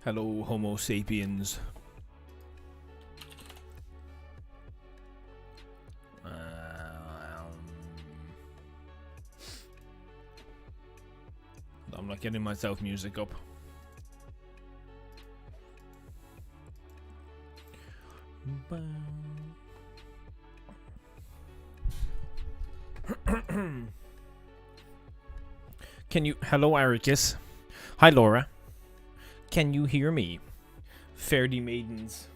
Hello, Homo sapiens. I'm not getting myself music up. Can you... Hello, Aricus. Hi, Laura. Can you hear me? Fare thee maidens.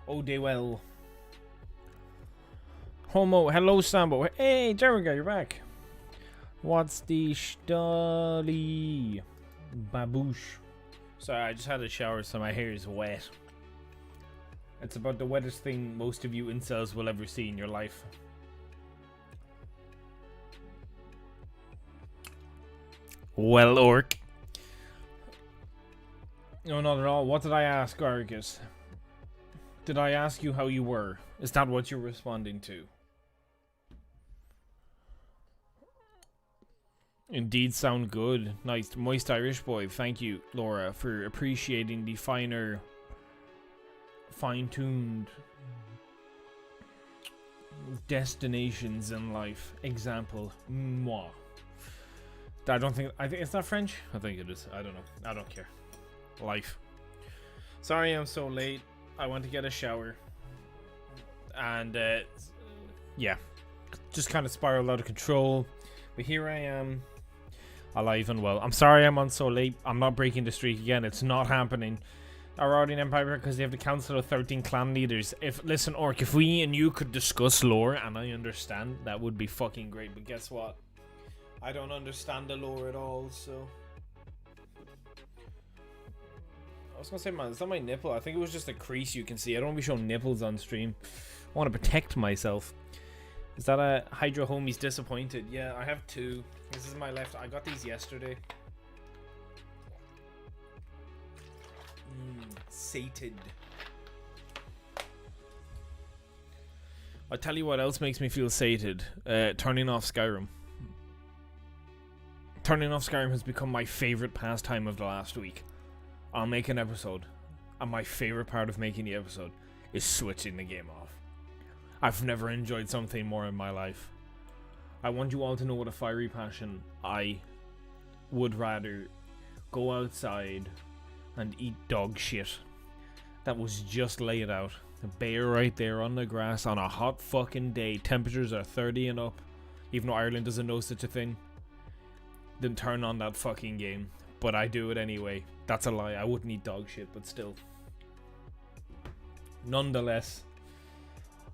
Oh, they well. Homo, hello, Sambo. Hey, Jerriga, you're back. What's the stolly? Baboosh. Sorry, I just had a shower, so my hair is wet. It's about the wettest thing most of you incels will ever see in your life. Well, orc. No, not at all. What did I ask, Argus? Did I ask you how you were? Is that what you're responding to? Indeed, sound good. Nice, moist Irish boy. Thank you, Laura, for appreciating the finer, fine-tuned destinations in life. Example, moi. I think it's not French. I think it is. I don't know. I don't care. Life. Sorry I'm so late. I went to get a shower. And, yeah. Just kind of spiraled out of control. But here I am. Alive and well. I'm sorry I'm on so late. I'm not breaking the streak again. It's not happening. Our Ardian Empire, because they have the council of 13 clan leaders. Listen, Orc, if we and you could discuss lore, and I understand, that would be fucking great. But guess what? I don't understand the lore at all, so... I was gonna say, man, it's not my nipple. I think it was just a crease you can see. I don't want to be showing nipples on stream. I want to protect myself. Is that a Hydro Homie's disappointed? Yeah, I have two. This is my left. I got these yesterday. Sated. I'll tell you what else makes me feel sated. Turning off Skyrim. Turning off Skyrim has become my favorite pastime of the last week. I'll make an episode, and my favorite part of making the episode is switching the game off. I've never enjoyed something more in my life. I want you all to know what a fiery passion I would rather go outside and eat dog shit that was just laid out. The bear right there on the grass on a hot fucking day. Temperatures are 30 and up, even though Ireland doesn't know such a thing. Then turn on that fucking game. But I do it anyway. That's a lie. I wouldn't eat dog shit, but still. Nonetheless,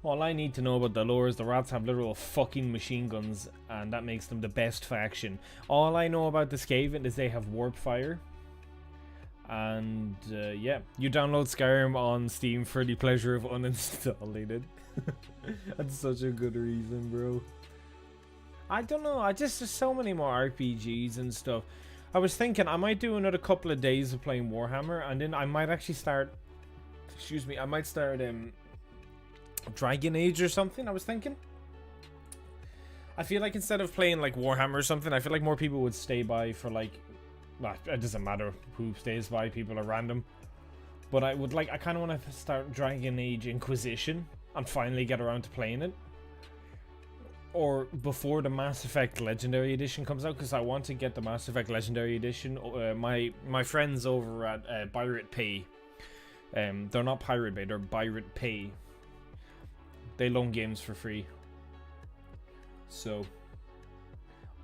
all I need to know about the lore is the rats have literal fucking machine guns, and that makes them the best faction. All I know about the Skaven is they have warp fire. And yeah, you download Skyrim on Steam for the pleasure of uninstalling it. That's such a good reason, bro. I don't know. There's so many more RPGs and stuff. I was thinking I might do another couple of days of playing Warhammer, and then I might actually start. Excuse me. I might start Dragon Age or something. I was thinking. I feel like instead of playing like Warhammer or something, I feel like more people would stay by for like. Well, it doesn't matter who stays by. People are random. But I kind of want to start Dragon Age Inquisition and finally get around to playing it. Or before the Mass Effect Legendary Edition comes out, because I want to get the Mass Effect Legendary Edition. My friends over at Pirate Pay, they're not Pirate Bay, they're Pirate Pay. They loan games for free. So,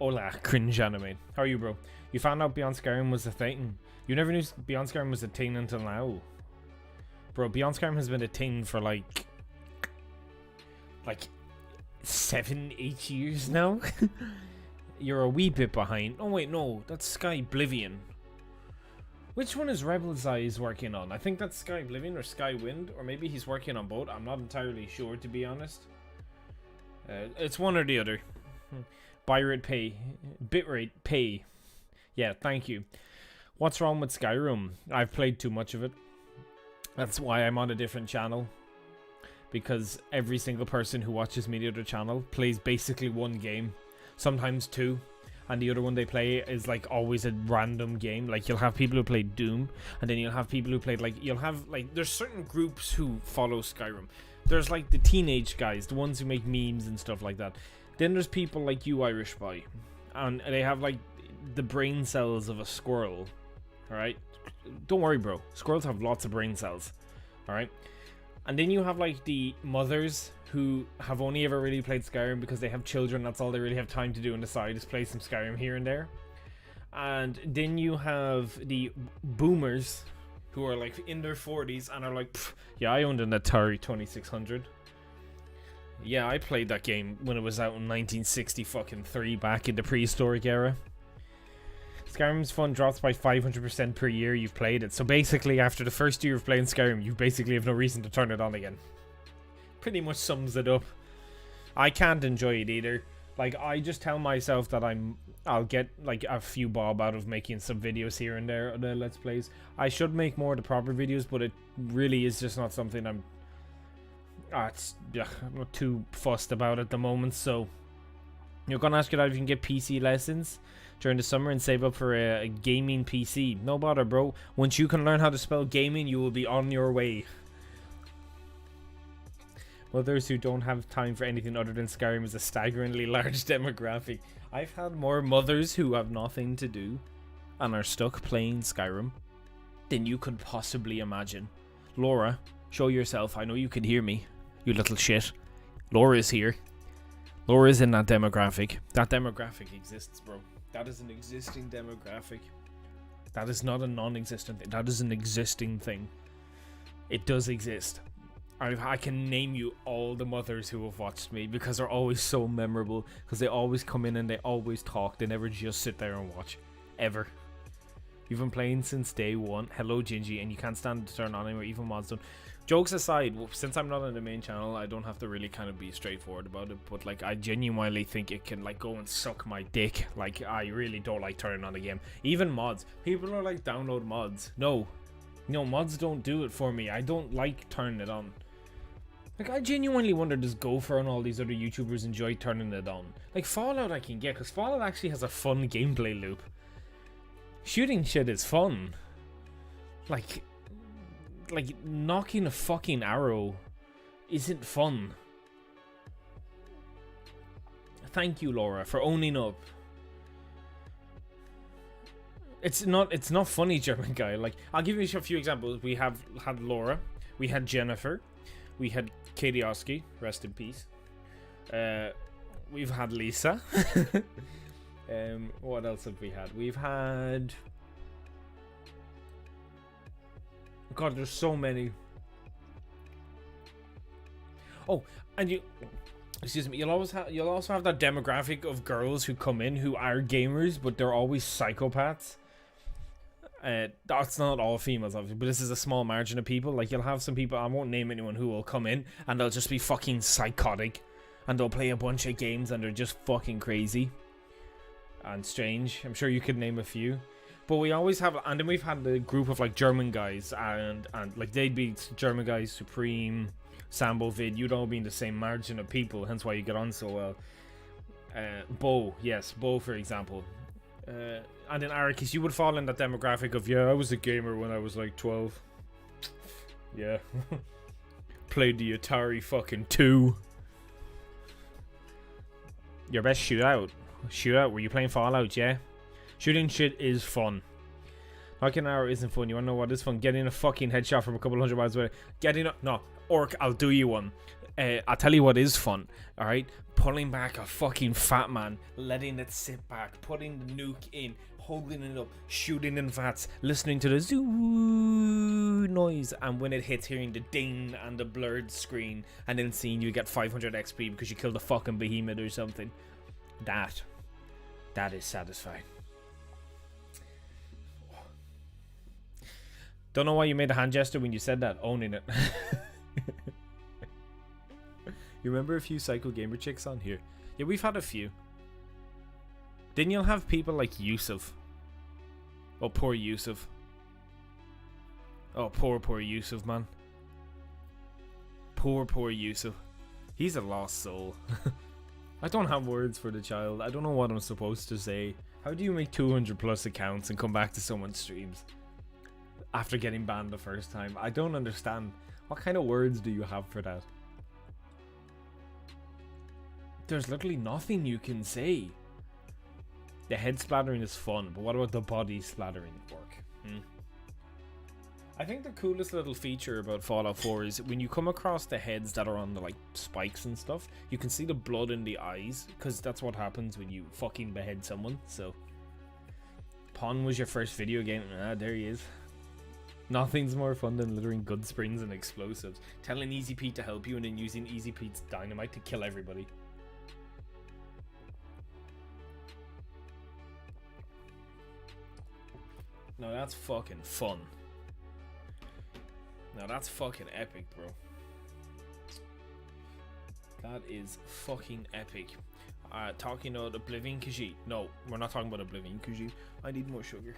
hola, cringe anime. How are you, bro? You found out Beyond Skyrim was a thing. You never knew Beyond Skyrim was a thing until now. Bro, Beyond Skyrim has been a thing for like 7-8 years now. You're a wee bit behind. Oh wait, no, that's Sky Oblivion. Which one is Rebel's Eyes working on? I think that's Sky Oblivion or Sky Wind, or maybe he's working on both. I'm not entirely sure, to be honest. It's one or the other. Bitrate pay. Bitrate pay. Yeah, thank you. What's wrong with Skyrim? I've played too much of it. That's why I'm on a different channel. Because every single person who watches me on the other channel plays basically one game. Sometimes two. and the other one they play is like always a random game. Like you'll have people who play Doom, and then you'll have people who play there's certain groups who follow Skyrim. There's like the teenage guys, the ones who make memes and stuff like that. Then there's people like you, Irish boy, and they have like the brain cells of a squirrel. All right, don't worry, bro. Squirrels have lots of brain cells. All right. And then you have like the mothers who have only ever really played Skyrim because they have children. That's all they really have time to do on the side is play some Skyrim here and there. And then you have the boomers who are like in their 40s and are like, yeah, I owned an Atari 2600. Yeah, I played that game when it was out in 1963 back in the prehistoric era. Skyrim's fun drops by 500% per year you've played it. So basically, after the first year of playing Skyrim, you basically have no reason to turn it on again. Pretty much sums it up. I can't enjoy it either. Like, I just tell myself that I'll get like a few bob out of making some videos here and there on the Let's Plays. I should make more of the proper videos, but it really is just not something I'm not too fussed about at the moment. So you're gonna ask you that if you can get PC lessons during the summer and save up for a gaming PC. No bother, bro. Once you can learn how to spell gaming, you will be on your way. Mothers who don't have time for anything other than Skyrim is a staggeringly large demographic. I've had more mothers who have nothing to do and are stuck playing Skyrim than you could possibly imagine. Laura, show yourself. I know you can hear me, you little shit. Laura's here. Laura's in that demographic. That demographic exists, bro. That is an existing demographic. That is not a non-existent thing. That is an existing thing. It does exist. I can name you all the mothers who have watched me because they're always so memorable. Because they always come in and they always talk. They never just sit there and watch. Ever. You've been playing since day one. Hello, Gingy. And you can't stand to turn on anymore. Even mods don't. Jokes aside, since I'm not on the main channel, I don't have to really kind of be straightforward about it. But like, I genuinely think it can like go and suck my dick. Like, I really don't like turning on the game. Even mods. People are like, download mods. No, mods don't do it for me. I don't like turning it on. Like, I genuinely wonder, does Gopher and all these other YouTubers enjoy turning it on? Like, Fallout I can get, because Fallout actually has a fun gameplay loop. Shooting shit is fun. Like knocking a fucking arrow isn't fun. Thank you, Laura, for owning up. It's not funny, German guy. Like, I'll give you a few examples. We had Laura, we had Jennifer, we had Katie Oski, rest in peace. We've had Lisa. What else have we had? We've had... God, there's so many. Oh, and you'll also have that demographic of girls who come in who are gamers, but they're always psychopaths. That's not all females, obviously, but this is a small margin of people. Like, you'll have some people, I won't name anyone, who will come in and they'll just be fucking psychotic, and they'll play a bunch of games and they're just fucking crazy and strange. I'm sure you could name a few. But we always have, and then we've had the group of like German guys, and like they'd be German guys, Supreme, Sambo Vid, you'd all be in the same margin of people, hence why you get on so well. Bo, yes, Bo for example. And then Arrakis, you would fall in that demographic of, yeah, I was a gamer when I was like 12. Yeah. Played the Atari fucking 2. Your best shootout. Shootout, were you playing Fallout, yeah? Shooting shit is fun. Knocking an arrow isn't fun. You wanna know what is fun? Getting a fucking headshot from a couple hundred miles away. No, Orc, I'll do you one. I'll tell you what is fun, alright? Pulling back a fucking fat man, letting it sit back, putting the nuke in, holding it up, shooting in vats, listening to the zoo noise, and when it hits, hearing the ding and the blurred screen, and then seeing you get 500 XP because you killed a fucking behemoth or something. That is satisfying. Don't know why you made a hand gesture when you said that. Owning it. You remember a few Psycho Gamer chicks on here? Yeah, we've had a few. Then you'll have people like Yusuf. Oh, poor Yusuf. Oh, poor Yusuf, man. Poor Yusuf. He's a lost soul. I don't have words for the child. I don't know what I'm supposed to say. How do you make 200 plus accounts and come back to someone's streams after getting banned the first time? I don't understand. What kind of words do you have for that? There's literally nothing you can say. The head splattering is fun, but what about the body splattering work? I think the coolest little feature about Fallout 4 is when you come across the heads that are on the like spikes and stuff, you can see the blood in the eyes, because that's what happens when you fucking behead someone. So Pon was your first video game. There he is. Nothing's more fun than littering good springs and explosives, telling Easy Pete to help you and then using Easy Pete's dynamite to kill everybody. No, that's fucking fun. Now that's fucking epic, bro. That is fucking epic. Talking about Oblivion Khajiit. No, we're not talking about Oblivion Khajiit. I need more sugar.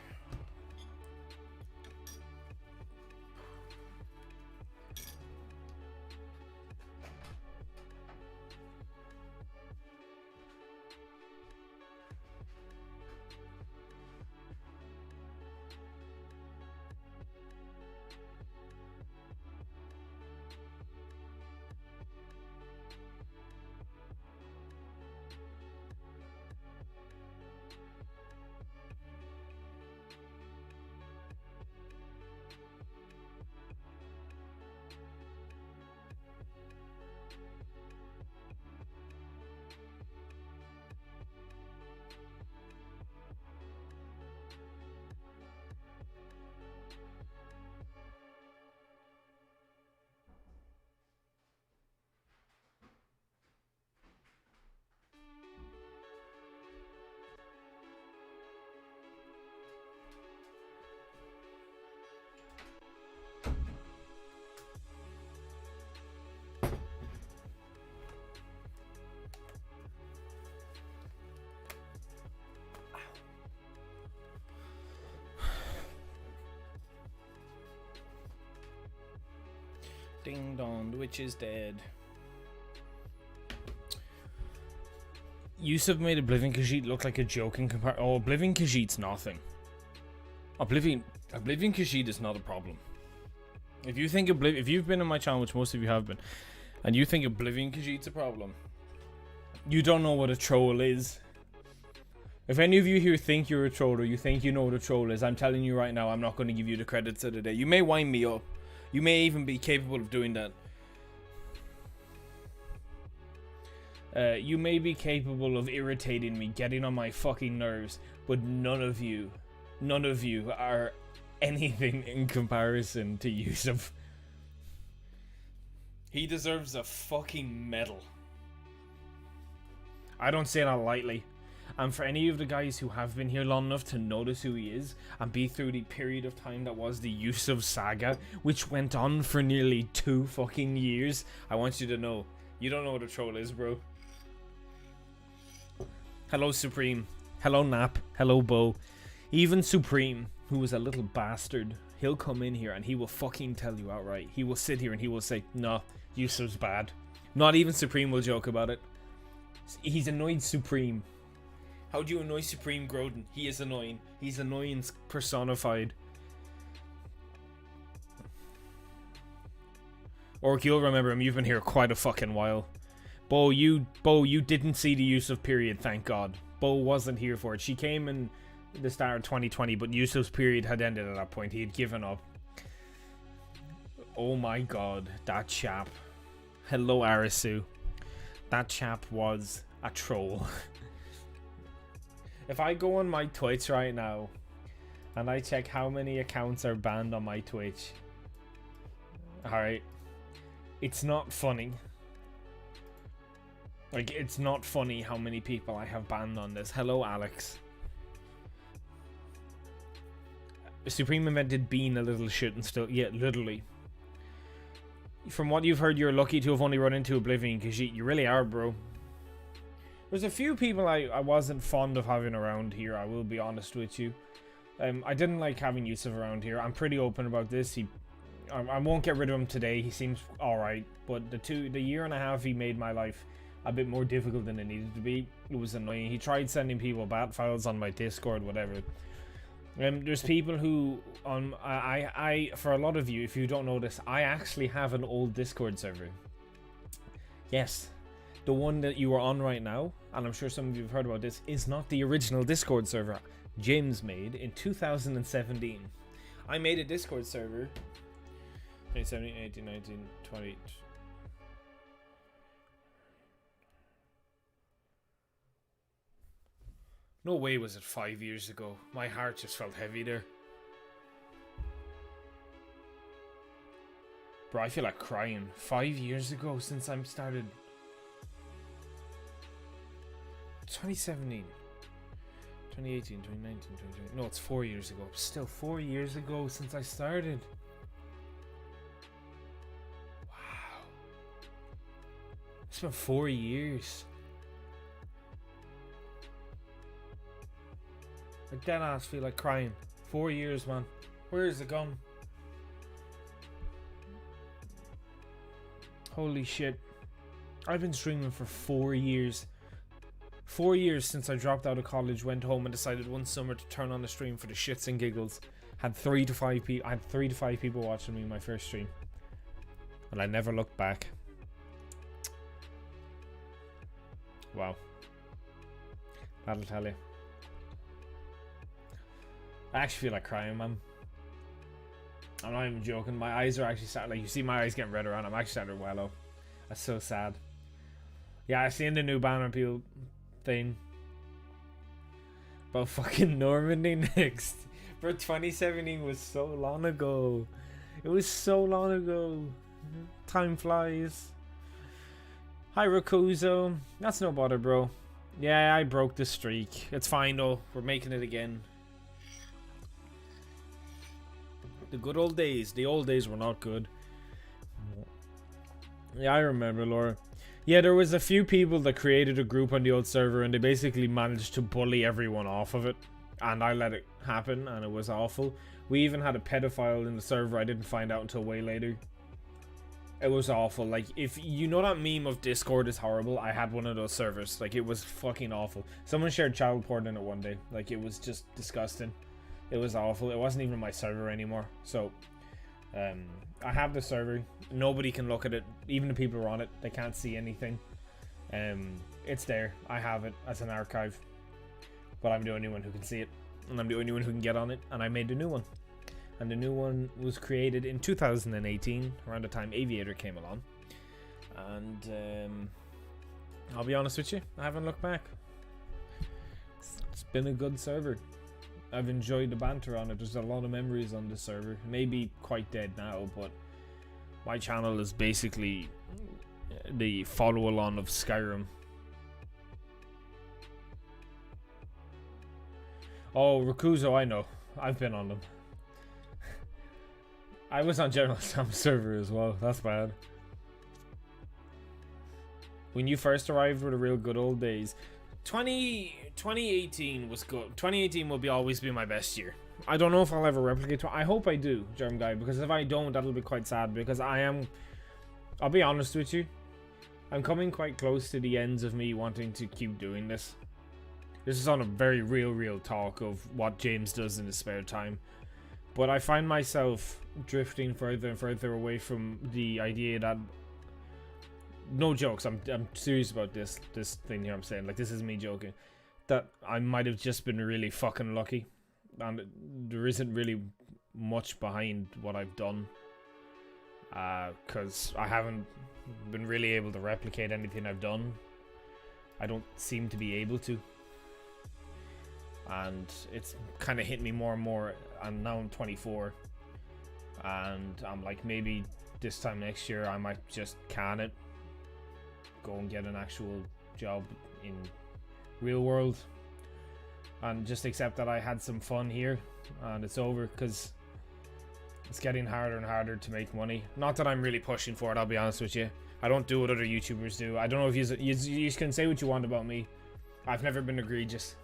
Ding dong, the witch is dead. Yusuf made Oblivion Khajiit look like a joke in comparison. Oh, Oblivion Khajiit's nothing. Oblivion Khajiit is not a problem. If you think if you've been on my channel, which most of you have been, and you think Oblivion Khajiit's a problem, you don't know what a troll is. If any of you here think you're a troll or you think you know what a troll is, I'm telling you right now, I'm not going to give you the credits of the day. You may wind me up. You may even be capable of doing that. You may be capable of irritating me, getting on my fucking nerves, but none of you are anything in comparison to Yusuf. He deserves a fucking medal. I don't say that lightly. And for any of the guys who have been here long enough to notice who he is and be through the period of time that was the Yusuf saga, which went on for nearly 2 fucking years, I want you to know, you don't know what a troll is, bro. Hello, Supreme. Hello, Nap. Hello, Bo. Even Supreme, who is a little bastard, he'll come in here and he will fucking tell you outright. He will sit here and he will say, no, Yusuf's bad. Not even Supreme will joke about it. He's annoyed Supreme. How do you annoy Supreme Grodin? He is annoying. He's annoyance personified. Orc, you'll remember him. You've been here quite a fucking while. Bo, you didn't see the Yusuf period, thank God. Bo wasn't here for it. She came in the start of 2020, but Yusuf's period had ended at that point. He had given up. Oh my God, that chap. Hello, Arisu. That chap was a troll. If I go on my Twitch right now and I check how many accounts are banned on my Twitch, alright, it's not funny. Like, it's not funny how many people I have banned on this. Hello, Alex. Supreme invented being a little shit and still, yeah, literally. From what you've heard, you're lucky to have only run into Oblivion, because you really are, bro. There's a few people I wasn't fond of having around here, I will be honest with you. I didn't like having Yusuf around here. I'm pretty open about this. I won't get rid of him today. He seems alright. But the year and a half he made my life a bit more difficult than it needed to be. It was annoying. He tried sending people bat files on my Discord, whatever. There's people who I for a lot of you, if you don't know this, I actually have an old Discord server. Yes, the one that you are on right now, and I'm sure some of you have heard about this, is not the original Discord server James made in 2017. I made a Discord server 2017, 18, 19, 20. No way was it 5 years ago. My heart just felt heavy there. Bro, I feel like crying. 5 years ago since I started. 2017. 2018, 2019, 2020. No, it's 4 years ago. Still 4 years ago since I started. Wow. It's been 4 years. I dead ass feel like crying. 4 years, man. Where is it gone? Holy shit. I've been streaming for 4 years. 4 years since I dropped out of college, went home and decided one summer to turn on the stream for the shits and giggles. Had 3 to 5 people. I had 3 to 5 people watching me my first stream. And I never looked back. Wow. That'll tell you. I actually feel like crying, man. I'm not even joking. My eyes are actually starting, like, you see my eyes getting redder on. I'm actually starting to well up. That's so sad. Yeah, I've seen the new Banner Peel thing about fucking Normandy next. Bro, 2017 was so long ago. It was so long ago. Time flies. Hi, Rakuzo. That's no bother, bro. Yeah, I broke the streak. It's fine, though. We're making it again. The good old days. The old days were not good. Yeah, I remember, Laura. Yeah, there was a few people that created a group on the old server and they basically managed to bully everyone off of it. And I let it happen and it was awful. We even had a pedophile in the server I didn't find out until way later. It was awful. Like, if you know that meme of Discord is horrible, I had one of those servers. Like, it was fucking awful. Someone shared child porn in it one day. Like, it was just disgusting. It was awful. It wasn't even my server anymore. So, I have the server. Nobody can look at it. Even the people who are on it, they can't see anything. It's there. I have it as an archive. But I'm the only one who can see it. And I'm the only one who can get on it. And I made the new one. And the new one was created in 2018, around the time Aviator came along. And I'll be honest with you, I haven't looked back. It's been a good server. I've enjoyed the banter on it. There's a lot of memories on this server. It may be quite dead now, but my channel is basically the follow-along of Skyrim. Oh, Rakuzo, I know. I've been on them. I was on General Sam server as well. That's bad. When you first arrived were the real good old days. 2018 was good. 2018 will always be my best year. I don't know if I'll ever replicate. I hope I do, Germ Guy, because if I don't, that'll be quite sad. Because I'll be honest with you, I'm coming quite close to the ends of me wanting to keep doing this. This is on a very real talk of what James does in his spare time. But I find myself drifting further and further away from the idea that, no jokes, I'm serious about this thing here I'm saying, like, this is me joking, that I might have just been really fucking lucky and there isn't really much behind what I've done, because I haven't been really able to replicate anything I've done. I don't seem to be able to, and it's kind of hit me more and more. And now I'm 24 and I'm like, maybe this time next year I might just can it, go and get an actual job in real world and just accept that I had some fun here and it's over, because it's getting harder and harder to make money. Not that I'm really pushing for it, I'll be honest with you. I don't do what other YouTubers do. I don't know if you can say what you want about me. I've never been egregious.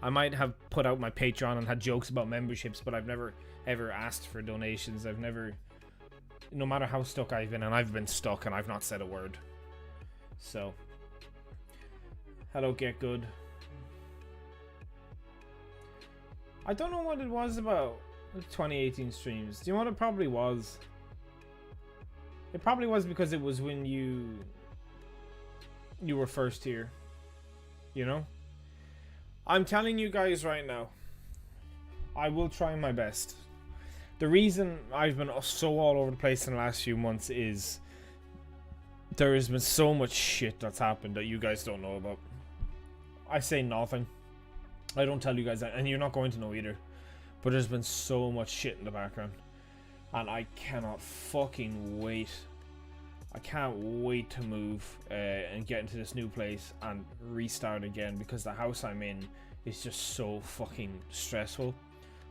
I might have put out my Patreon and had jokes about memberships, but I've never ever asked for donations. I've never, no matter how stuck I've been, and I've been stuck and I've not said a word. So, Hello, Get Good. I don't know what it was about the 2018 streams. Do you know what it probably was? It probably was because it was when you were first here. You know? I'm telling you guys right now, I will try my best. The reason I've been so all over the place in the last few months is there has been so much shit that's happened that you guys don't know about. I say nothing. I don't tell you guys that, and you're not going to know either. But there's been so much shit in the background, and I cannot fucking wait. I can't wait to move and get into this new place and restart again, because the house I'm in is just so fucking stressful.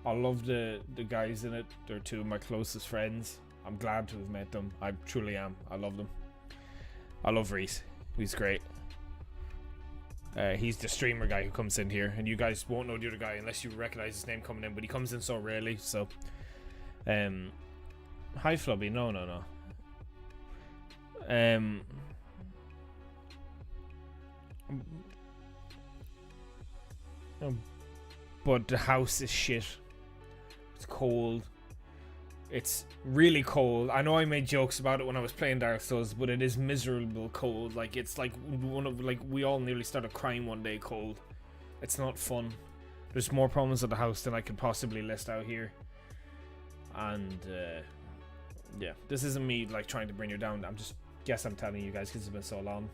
I love the guys in it. They're two of my closest friends. I'm glad to have met them. I truly am. I love them. I love Reese. He's great. He's the streamer guy who comes in here, and you guys won't know the other guy unless you recognize his name coming in, but he comes in so rarely. So hi Flubby. No. But the house is shit. It's cold. It's really cold. I know I made jokes about it when I was playing Dark Souls, but it is miserable cold. Like, it's like we all nearly started crying one day cold. It's not fun. There's more problems at the house than I could possibly list out here. And yeah, this isn't me like trying to bring you down. I'm telling you guys because it's been so long.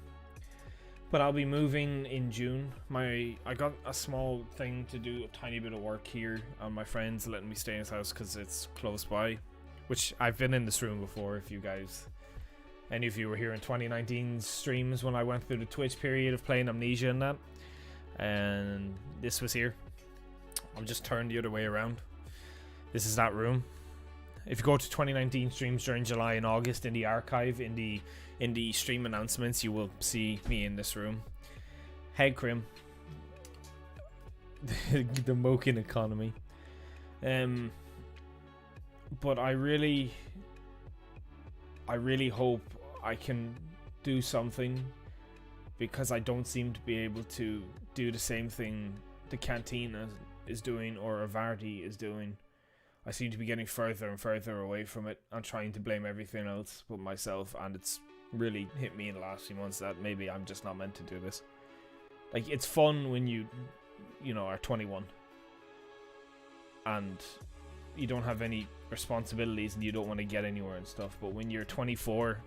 But I'll be moving in June. I got a small thing to do, a tiny bit of work here, and my friends letting me stay in his house because it's close by. Which I've been in this room before. If you guys, any of you were here in 2019 streams when I went through the Twitch period of playing Amnesia and that, and this was here. I'm just turned the other way around. This is that room. If you go to 2019 streams during July and August in the archive, in the stream announcements, you will see me in this room. Head Crim. The Mokin economy. But I really hope I can do something, because I don't seem to be able to do the same thing the Cantina is doing or Avarti is doing. I seem to be getting further and further away from it and trying to blame everything else but myself, and it's really hit me in the last few months that maybe I'm just not meant to do this. Like, it's fun when you know, are 21 and you don't have any responsibilities and you don't want to get anywhere and stuff, but when you're 24,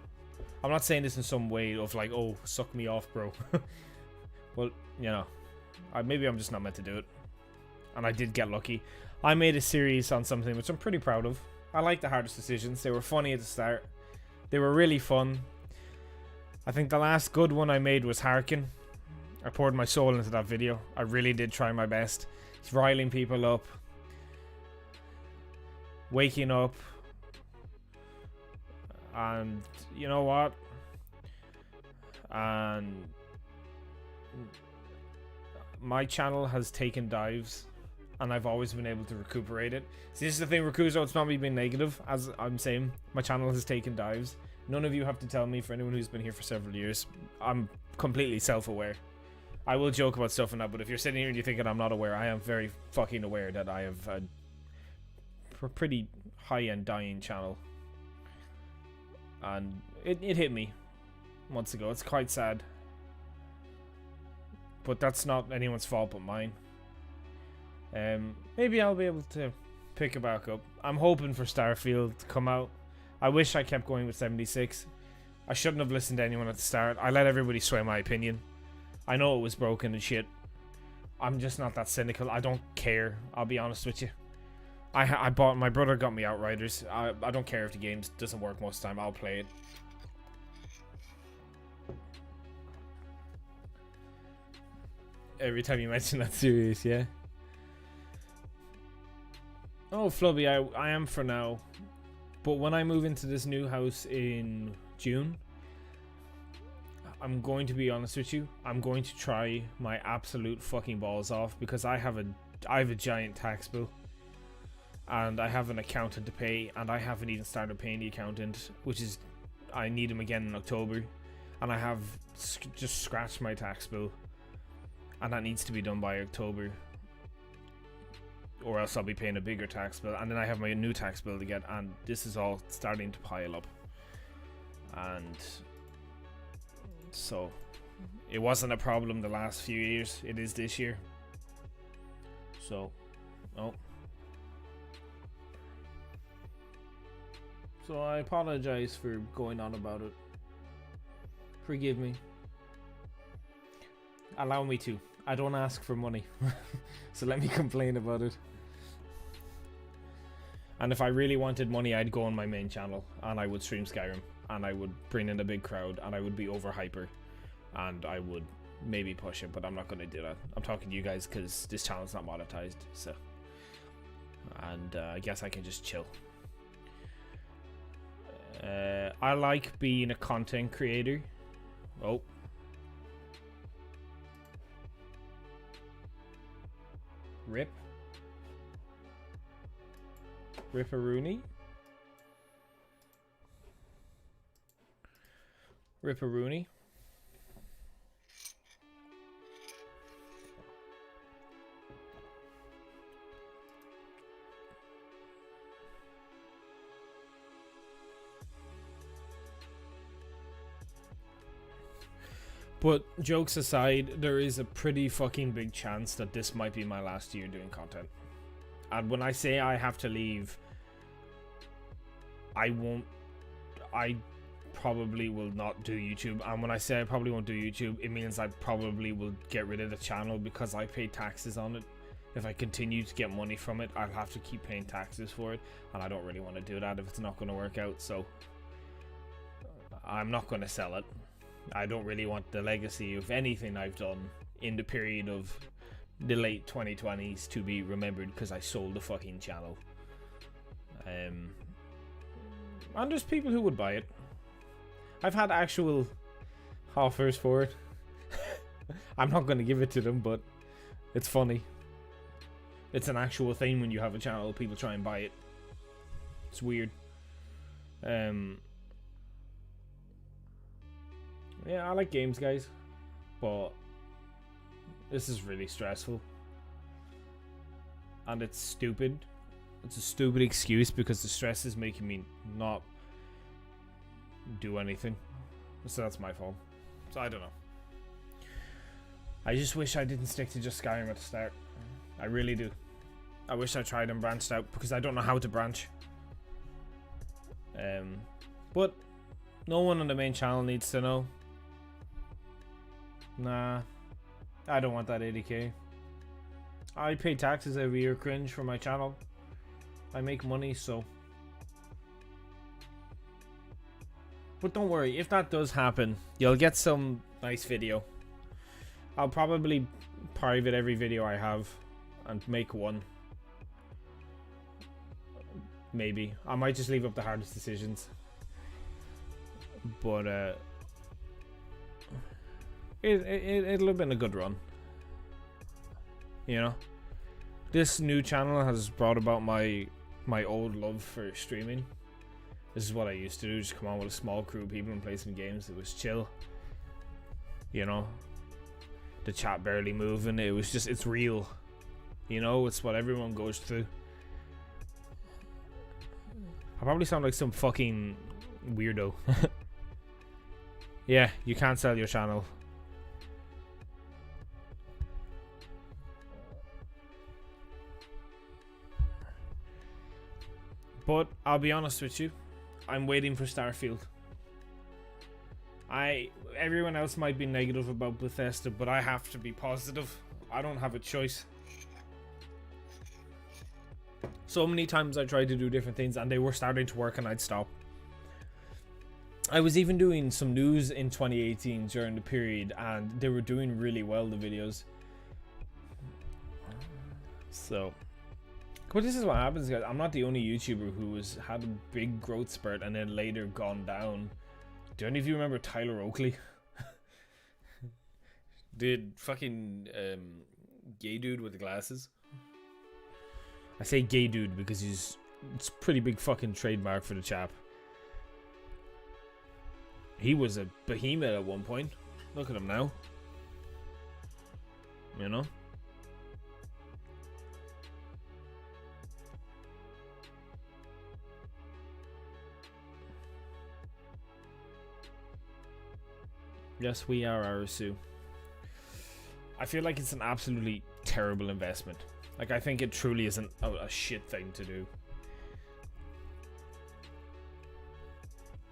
I'm not saying this in some way of like, oh, suck me off, bro. Well, you know, maybe I'm just not meant to do it. And I did get lucky. I made a series on something which I'm pretty proud of. I like the hardest decisions. They were funny at the start. They were really fun. I think the last good one I made was Harkin. I poured my soul into that video. I really did try my best. It's riling people up. Waking up. And you know what? And my channel has taken dives, and I've always been able to recuperate it. See, this is the thing, Rakuzo, it's not me being negative. As I'm saying, my channel has taken dives. None of you have to tell me, for anyone who's been here for several years. I'm completely self-aware. I will joke about stuff and that, but if you're sitting here and you're thinking I'm not aware, I am very fucking aware that I have a pretty high-end dying channel. And it hit me months ago. It's quite sad. But that's not anyone's fault but mine. Maybe I'll be able to pick it back up. I'm hoping for Starfield to come out. I wish I kept going with 76. I shouldn't have listened to anyone at the start. I let everybody sway my opinion. I know it was broken and shit. I'm just not that cynical. I don't care. I'll be honest with you. I bought, my brother got me Outriders. I don't care if the game doesn't work most of the time. I'll play it. Every time you mention that series, yeah. Oh, Flubby, I am for now. But when I move into this new house in June, I'm going to be honest with you. I'm going to try my absolute fucking balls off, because I have a giant tax bill. And I have an accountant to pay, and I haven't even started paying the accountant, which is, I need him again in October. And I have just scratched my tax bill. and that needs to be done by October, or else I'll be paying a bigger tax bill, and then I have my new tax bill to get, and this is all starting to pile up. And so it wasn't a problem the last few years, it is this year. So so I apologize for going on about it. Forgive me. Allow me to. I don't ask for money. So let me complain about it. And if I really wanted money, I'd go on my main channel and I would stream Skyrim and I would bring in a big crowd and I would be over hyper and I would maybe push it, but I'm not going to do that. I'm talking to you guys because this channel's not monetized, so. And I guess I can just chill. I like being a content creator. Oh. Rip. Ripperoonie. Ripperoonie. But jokes aside, there is a pretty fucking big chance that this might be my last year doing content. And when I say I have to leave, I probably will not do YouTube. And when I say I probably won't do YouTube, it means I probably will get rid of the channel because I pay taxes on it. If I continue to get money from it, I'll have to keep paying taxes for it. And I don't really want to do that if it's not going to work out. So I'm not going to sell it. I don't really want the legacy of anything I've done in the period of the late 2020s to be remembered because I sold the fucking channel. And there's people who would buy it. I've had actual offers for it. I'm not going to give it to them, but it's funny. It's an actual thing when you have a channel, people try and buy it. It's weird. Yeah, I like games, guys, but this is really stressful. And it's stupid. It's a stupid excuse because the stress is making me not do anything. So that's my fault. So I don't know. I just wish I didn't stick to just Skyrim at the start. I really do. I wish I tried and branched out because I don't know how to branch. But no one on the main channel needs to know. Nah, I don't want that 80k. I pay taxes every year, cringe, for my channel. I make money, so. But don't worry, if that does happen, you'll get some nice video. I'll probably private every video I have and make one. Maybe. I might just leave up the hardest decisions. But, it'll have been a good run. You know? This new channel has brought about my old love for streaming. This is what I used to do, just come on with a small crew of people and play some games. It was chill. You know? The chat barely moving. It was just, it's real. You know, it's what everyone goes through. I probably sound like some fucking weirdo. Yeah, you can't sell your channel. But I'll be honest with you, I'm waiting for Starfield. Everyone else might be negative about Bethesda, but I have to be positive. I don't have a choice. So many times I tried to do different things and they were starting to work and I'd stop. I was even doing some news in 2018 during the period and they were doing really well, the videos. So, but this is what happens, guys. I'm not the only YouTuber who had a big growth spurt and then later gone down. Do any of you remember Tyler Oakley? The fucking gay dude with the glasses. I say gay dude because it's a pretty big fucking trademark for the chap. He was a behemoth at one point. Look at him now. you know? Yes, we are Arisu. I feel like it's an absolutely terrible investment. Like, I think it truly isn't a shit thing to do.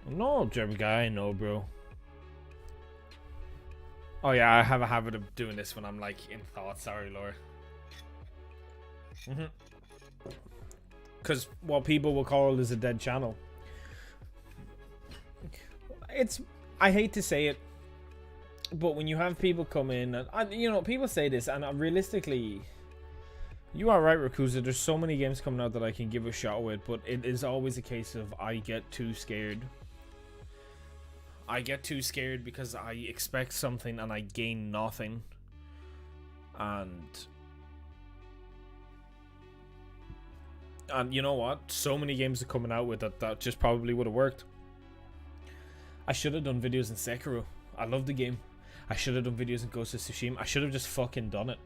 No, German guy, no, bro. Oh yeah, I have a habit of doing this when I'm like in thought. Sorry, Laura. Because what people will call is a dead channel. I hate to say it, but when you have people come in and you know, people say this, and realistically, you are right, Rakuza. There's so many games coming out that I can give a shot with, but it is always a case of I get too scared. I get too scared because I expect something and I gain nothing. And you know what? So many games are coming out with that just probably would have worked. I should have done videos in Sekiro. I love the game. I should have done videos in Ghost of Tsushima. I should have just fucking done it.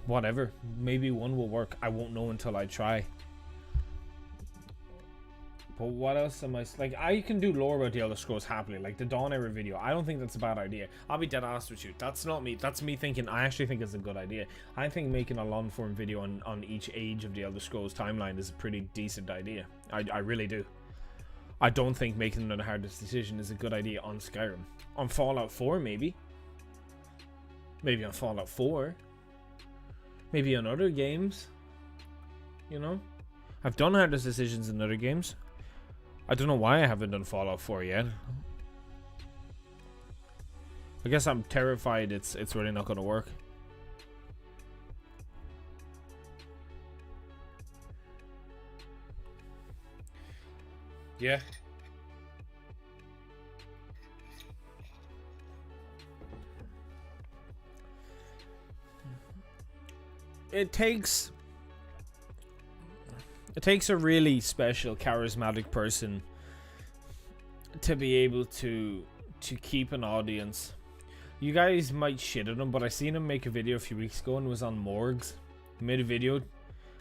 Whatever. Maybe one will work. I won't know until I try. But what else am I... Like, I can do lore about the Elder Scrolls happily. Like, the Dawn Era video. I don't think that's a bad idea. I'll be dead ass with you. That's not me. That's me thinking... I actually think it's a good idea. I think making a long-form video on each age of the Elder Scrolls timeline is a pretty decent idea. I really do. I don't think making the hardest decision is a good idea on Skyrim. On Fallout 4, maybe. Maybe on Fallout 4. Maybe on other games. You know? I've done hardest decisions in other games. I don't know why I haven't done Fallout 4 yet. I guess I'm terrified it's really not going to work. Yeah. It takes a really special, charismatic person to be able to keep an audience. You guys might shit at him, but I seen him make a video a few weeks ago and it was on Morgs. He made a video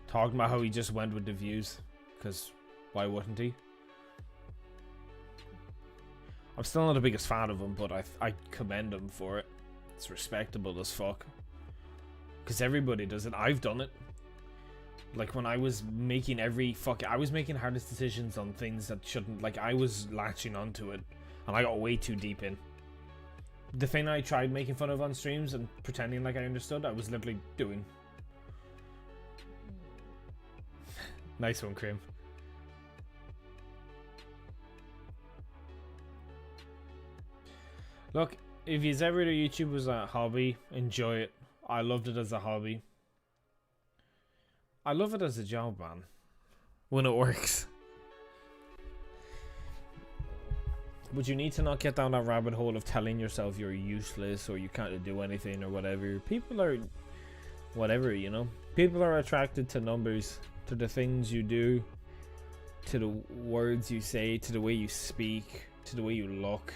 talking about how he just went with the views, because why wouldn't he? I'm still not the biggest fan of him, but I commend him for it. It's respectable as fuck. Because everybody does it. I've done it. Like, when I was making I was making hardest decisions on things that shouldn't... Like, I was latching onto it. And I got way too deep in. The thing I tried making fun of on streams and pretending like I understood, I was literally doing. Nice one, Krim. Look, if you've ever do YouTube as a hobby, enjoy it. I loved it as a hobby. I love it as a job, man. When it works. But you need to not get down that rabbit hole of telling yourself you're useless or you can't do anything or whatever. People are... Whatever, you know? People are attracted to numbers. To the things you do. To the words you say. To the way you speak. To the way you look.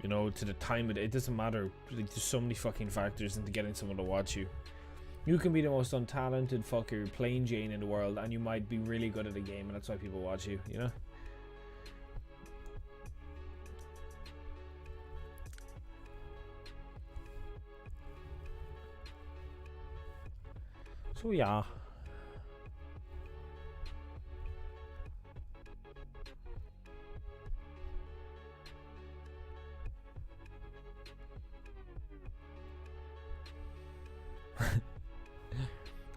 You know, to the time it doesn't matter. Like, there's so many fucking factors into getting someone to watch you. You can be the most untalented fucker, plain Jane in the world, and you might be really good at a game, and that's why people watch you, you know? So yeah.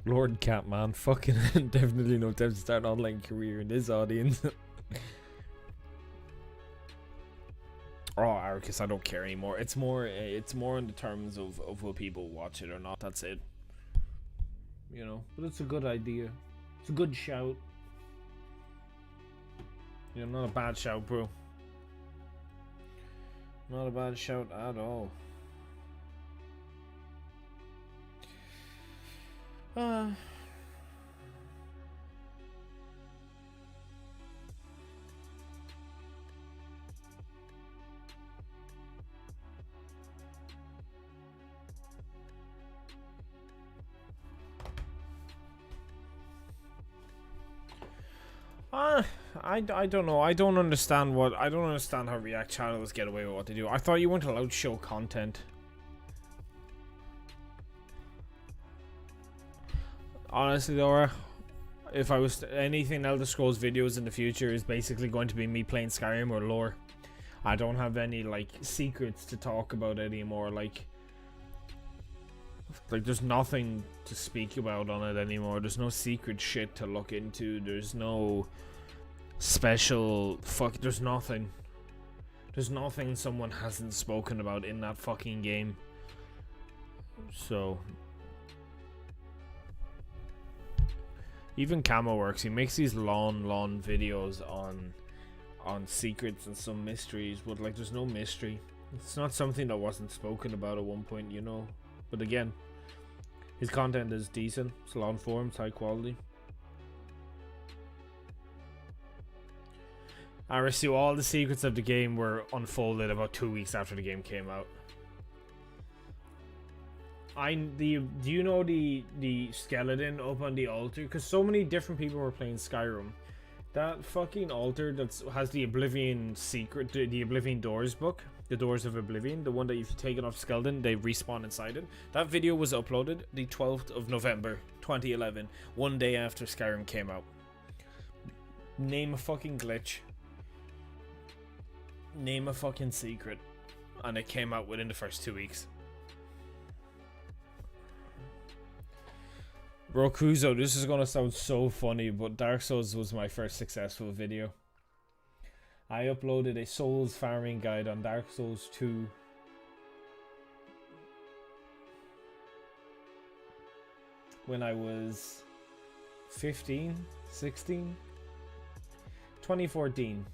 Lord Catman, fucking definitely no time to start an online career in this audience. Oh, Arcus, I don't care anymore. It's more in the terms of will people watch it or not. That's it. You know, but it's a good idea. It's a good shout. You know, not a bad shout, bro. Not a bad shout at all. I don't know. I don't understand how React channels get away with what they do. I thought you weren't allowed to show content. Honestly, Laura, if I was anything Elder Scrolls videos in the future is basically going to be me playing Skyrim or lore. I don't have any like secrets to talk about anymore. Like there's nothing to speak about on it anymore. There's no secret shit to look into. There's no special there's nothing. There's nothing someone hasn't spoken about in that fucking game. So even Camo works. He makes these long videos on secrets and some mysteries, but like there's no mystery. It's not something that wasn't spoken about at one point, you know. But again, his content is decent. It's long form, it's high quality. RSU, all the secrets of the game were unfolded about 2 weeks after the game came out. Do you know the skeleton up on the altar? Because so many different people were playing Skyrim. That fucking altar that has the Oblivion secret, the Oblivion Doors book, the Doors of Oblivion, the one that you've taken off skeleton, they respawn inside it. That video was uploaded the 12th of November 2011, one day after Skyrim came out. Name a fucking glitch. Name a fucking secret. And it came out within the first 2 weeks. Rokuzo, this is gonna sound so funny, but Dark Souls was my first successful video. I uploaded a Souls farming guide on Dark Souls 2 when I was 15, 16, 2014.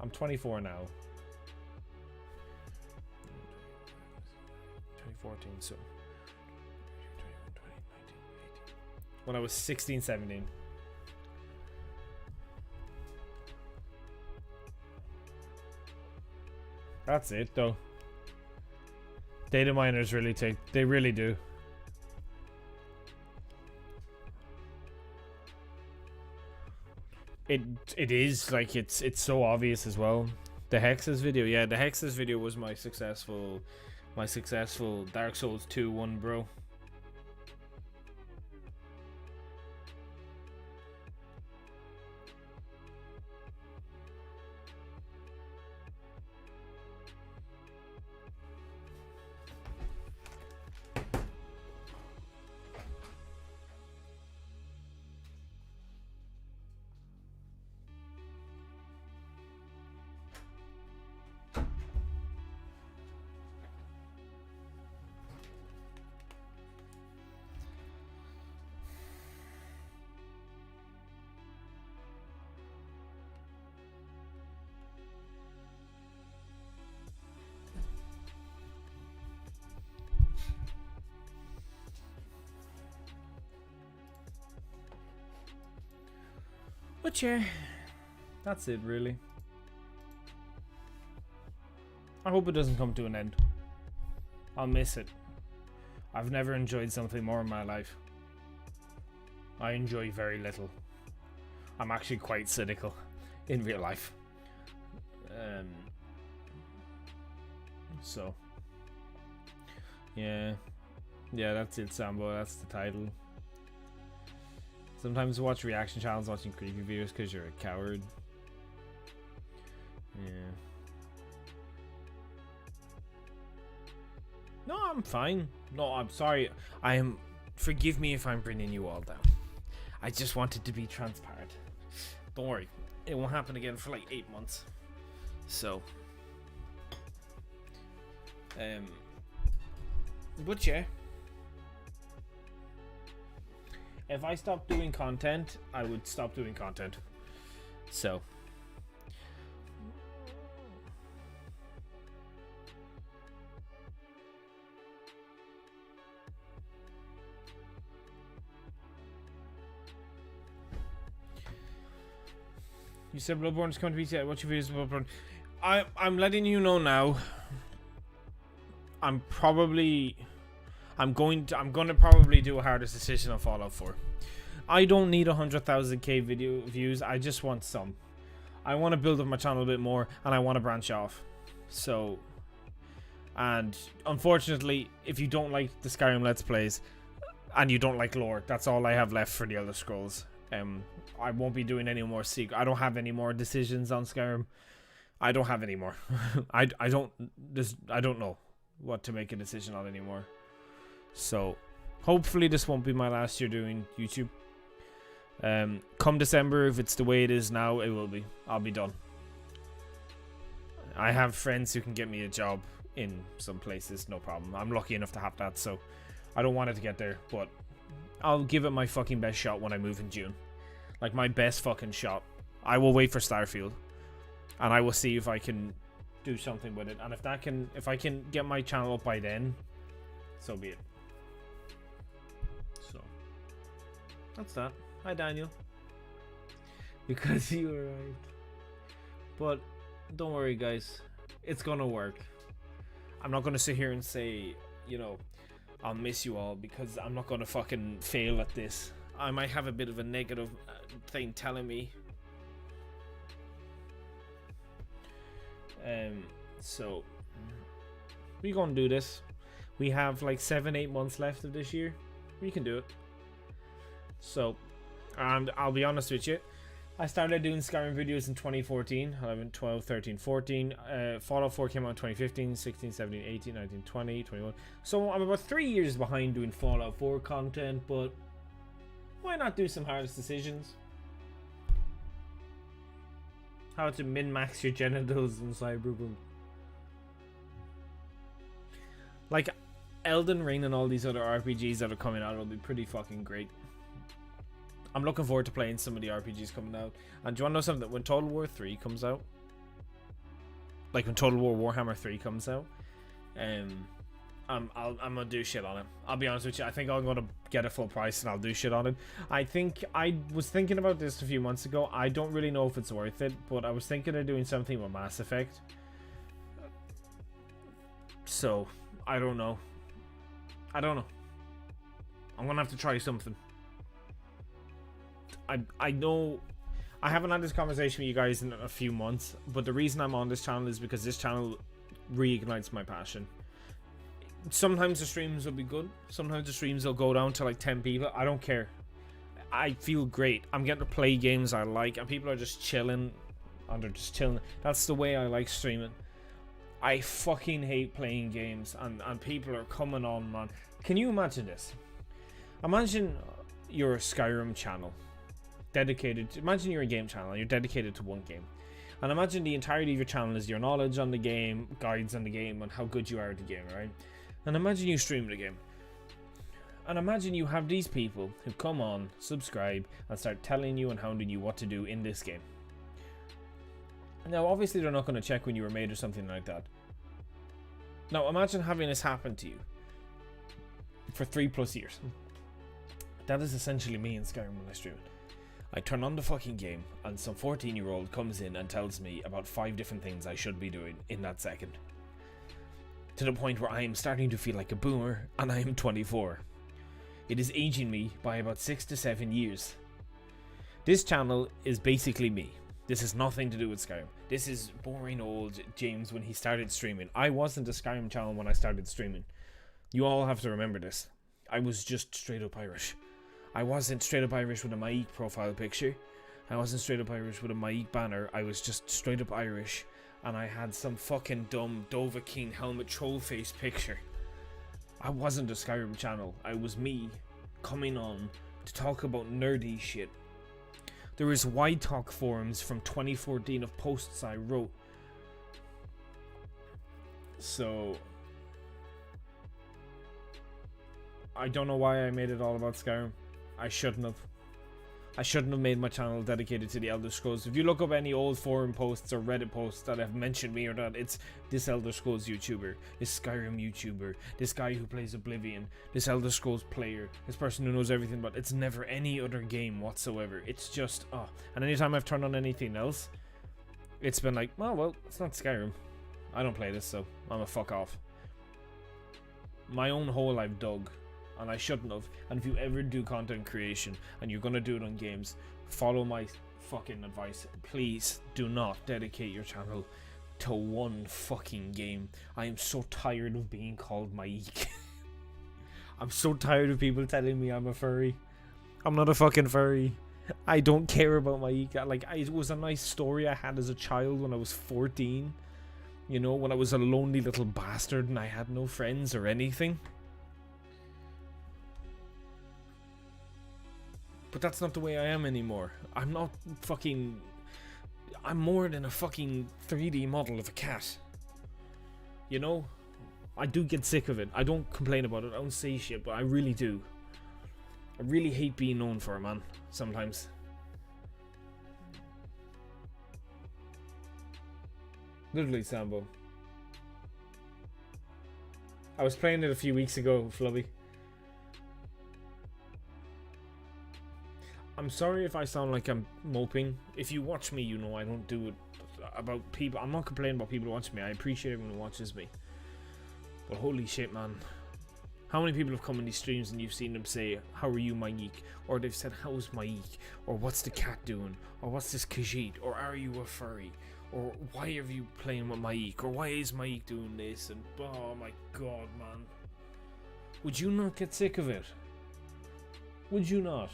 I'm 24 now. 2014, so when I was 16, 17. That's it though. Data miners really they really do. It is like it's so obvious as well. The Hexes video, yeah, the Hexes video was my successful Dark Souls 2 one, bro. But yeah, that's it really. I hope it doesn't come to an end. I'll miss it. I've never enjoyed something more in my life. I enjoy very little. I'm actually quite cynical in real life. So yeah, that's it, Sambo. That's the title. Sometimes you watch reaction channels watching creepy videos because you're a coward. Yeah. No, I'm fine. No, I'm sorry. Forgive me if I'm bringing you all down. I just wanted to be transparent. Don't worry. It won't happen again for like 8 months. So. But yeah. If I stopped doing content, I would stop doing content. So. You said Bloodborne is coming to PC. What's your videos of Bloodborne? I'm letting you know now. I'm gonna probably do a hardest decision on Fallout 4. I don't need 100,000k video views. I just want some. I want to build up my channel a bit more, and I want to branch off. So, and unfortunately, if you don't like the Skyrim Let's Plays, and you don't like lore, that's all I have left for the Elder Scrolls. I won't be doing any more secret. I don't have any more decisions on Skyrim. I don't have any more. I don't know what to make a decision on anymore. So, hopefully this won't be my last year doing YouTube. Come December, if it's the way it is now, it will be. I'll be done. I have friends who can get me a job in some places, no problem. I'm lucky enough to have that, so I don't want it to get there, but I'll give it my fucking best shot when I move in June. Like, my best fucking shot. I will wait for Starfield, and I will see if I can do something with it. And if I can get my channel up by then, so be it. So that's that. Hi, Daniel. Because you arrived. But don't worry, guys. It's gonna work. I'm not gonna sit here and say, you know, I'll miss you all, because I'm not gonna fucking fail at this. I might have a bit of a negative thing telling me. So we're gonna do this. We have like 7-8 months left of this year. We can do it. So, and I'll be honest with you, I started doing Skyrim videos in 2014, 11, 12, 13, 14. Fallout 4 came out in 2015, 16, 17, 18, 19, 20, 21. So I'm about 3 years behind doing Fallout 4 content, but why not do some hardest decisions? How to min-max your genitals in Cyberpunk. Like, Elden Ring and all these other RPGs that are coming out will be pretty fucking great. I'm looking forward to playing some of the RPGs coming out. And do you want to know something? When Total War 3 comes out, like when Total War Warhammer 3 comes out, I'm gonna do shit on it. I'll be honest with you. I think I'm gonna get a full price and I'll do shit on it. I think I was thinking about this a few months ago. I don't really know if it's worth it, but I was thinking of doing something with Mass Effect. So I don't know. I'm gonna have to try something. I know I haven't had this conversation with you guys in a few months, but the reason I'm on this channel is because this channel reignites my passion. Sometimes the streams will be good. Sometimes the streams will go down to like 10 people. I don't care. I feel great. I'm getting to play games I like, and people are just chilling. And they're just chilling. That's the way I like streaming. I fucking hate playing games, and people are coming on, man. Can you imagine this? Imagine you're a Skyrim channel. Imagine you're a game channel and you're dedicated to one game. And imagine the entirety of your channel is your knowledge on the game, guides on the game, and how good you are at the game, right? And imagine you stream the game. And imagine you have these people who come on, subscribe, and start telling you and hounding you what to do in this game. Now, obviously, they're not going to check when you were made or something like that. Now, imagine having this happen to you for 3+ years. That is essentially me in Skyrim when I stream it. I turn on the fucking game, and some 14-year-old comes in and tells me about 5 different things I should be doing in that second. To the point where I am starting to feel like a boomer, and I am 24. It is aging me by about 6 to 7 years. This channel is basically me. This has nothing to do with Skyrim. This is boring old James when he started streaming. I wasn't a Skyrim channel when I started streaming. You all have to remember this. I was just straight up Irish. I wasn't straight up Irish with a Maik profile picture. I wasn't straight up Irish with a Maik banner. I was just straight up Irish. And I had some fucking dumb Dovahkiin helmet troll face picture. I wasn't a Skyrim channel. I was me coming on to talk about nerdy shit. There is Wide Talk forums from 2014 of posts I wrote. So I don't know why I made it all about Skyrim. I shouldn't have. I shouldn't have made my channel dedicated to the Elder Scrolls. If you look up any old forum posts or Reddit posts that have mentioned me or not, it's this Elder Scrolls YouTuber, this Skyrim YouTuber, this guy who plays Oblivion, this Elder Scrolls player, this person who knows everything, but it's never any other game whatsoever. It's just, and anytime I've turned on anything else, it's been like, oh, well, it's not Skyrim. I don't play this, so I'm a fuck off. My own hole I've dug. and I shouldn't have. And if you ever do content creation and you're gonna do it on games, follow my fucking advice. Please do not dedicate your channel to one fucking game. I am so tired of being called Mike. I'm so tired of people telling me I'm a furry. I'm not a fucking furry. I don't care about my like, it was a nice story I had as a child when I was 14. You know, when I was a lonely little bastard and I had no friends or anything. But that's not the way I am anymore. I'm not fucking... I'm more than a fucking 3D model of a cat. You know? I do get sick of it. I don't complain about it. I don't say shit, but I really do. I really hate being known for it, man. Sometimes. Literally, Sambo. I was playing it a few weeks ago, Flubby. I'm sorry if I sound like I'm moping. If you watch me, you know I don't do it about people. I'm not complaining about people who watch me. I appreciate everyone who watches me. But holy shit, man. How many people have come in these streams and you've seen them say, how are you, Mike? Or they've said, how's Mike? Or what's the cat doing? Or what's this Khajiit? Or are you a furry? Or why are you playing with Mike? Or why is Mike doing this? And oh my god, man. Would you not get sick of it? Would you not?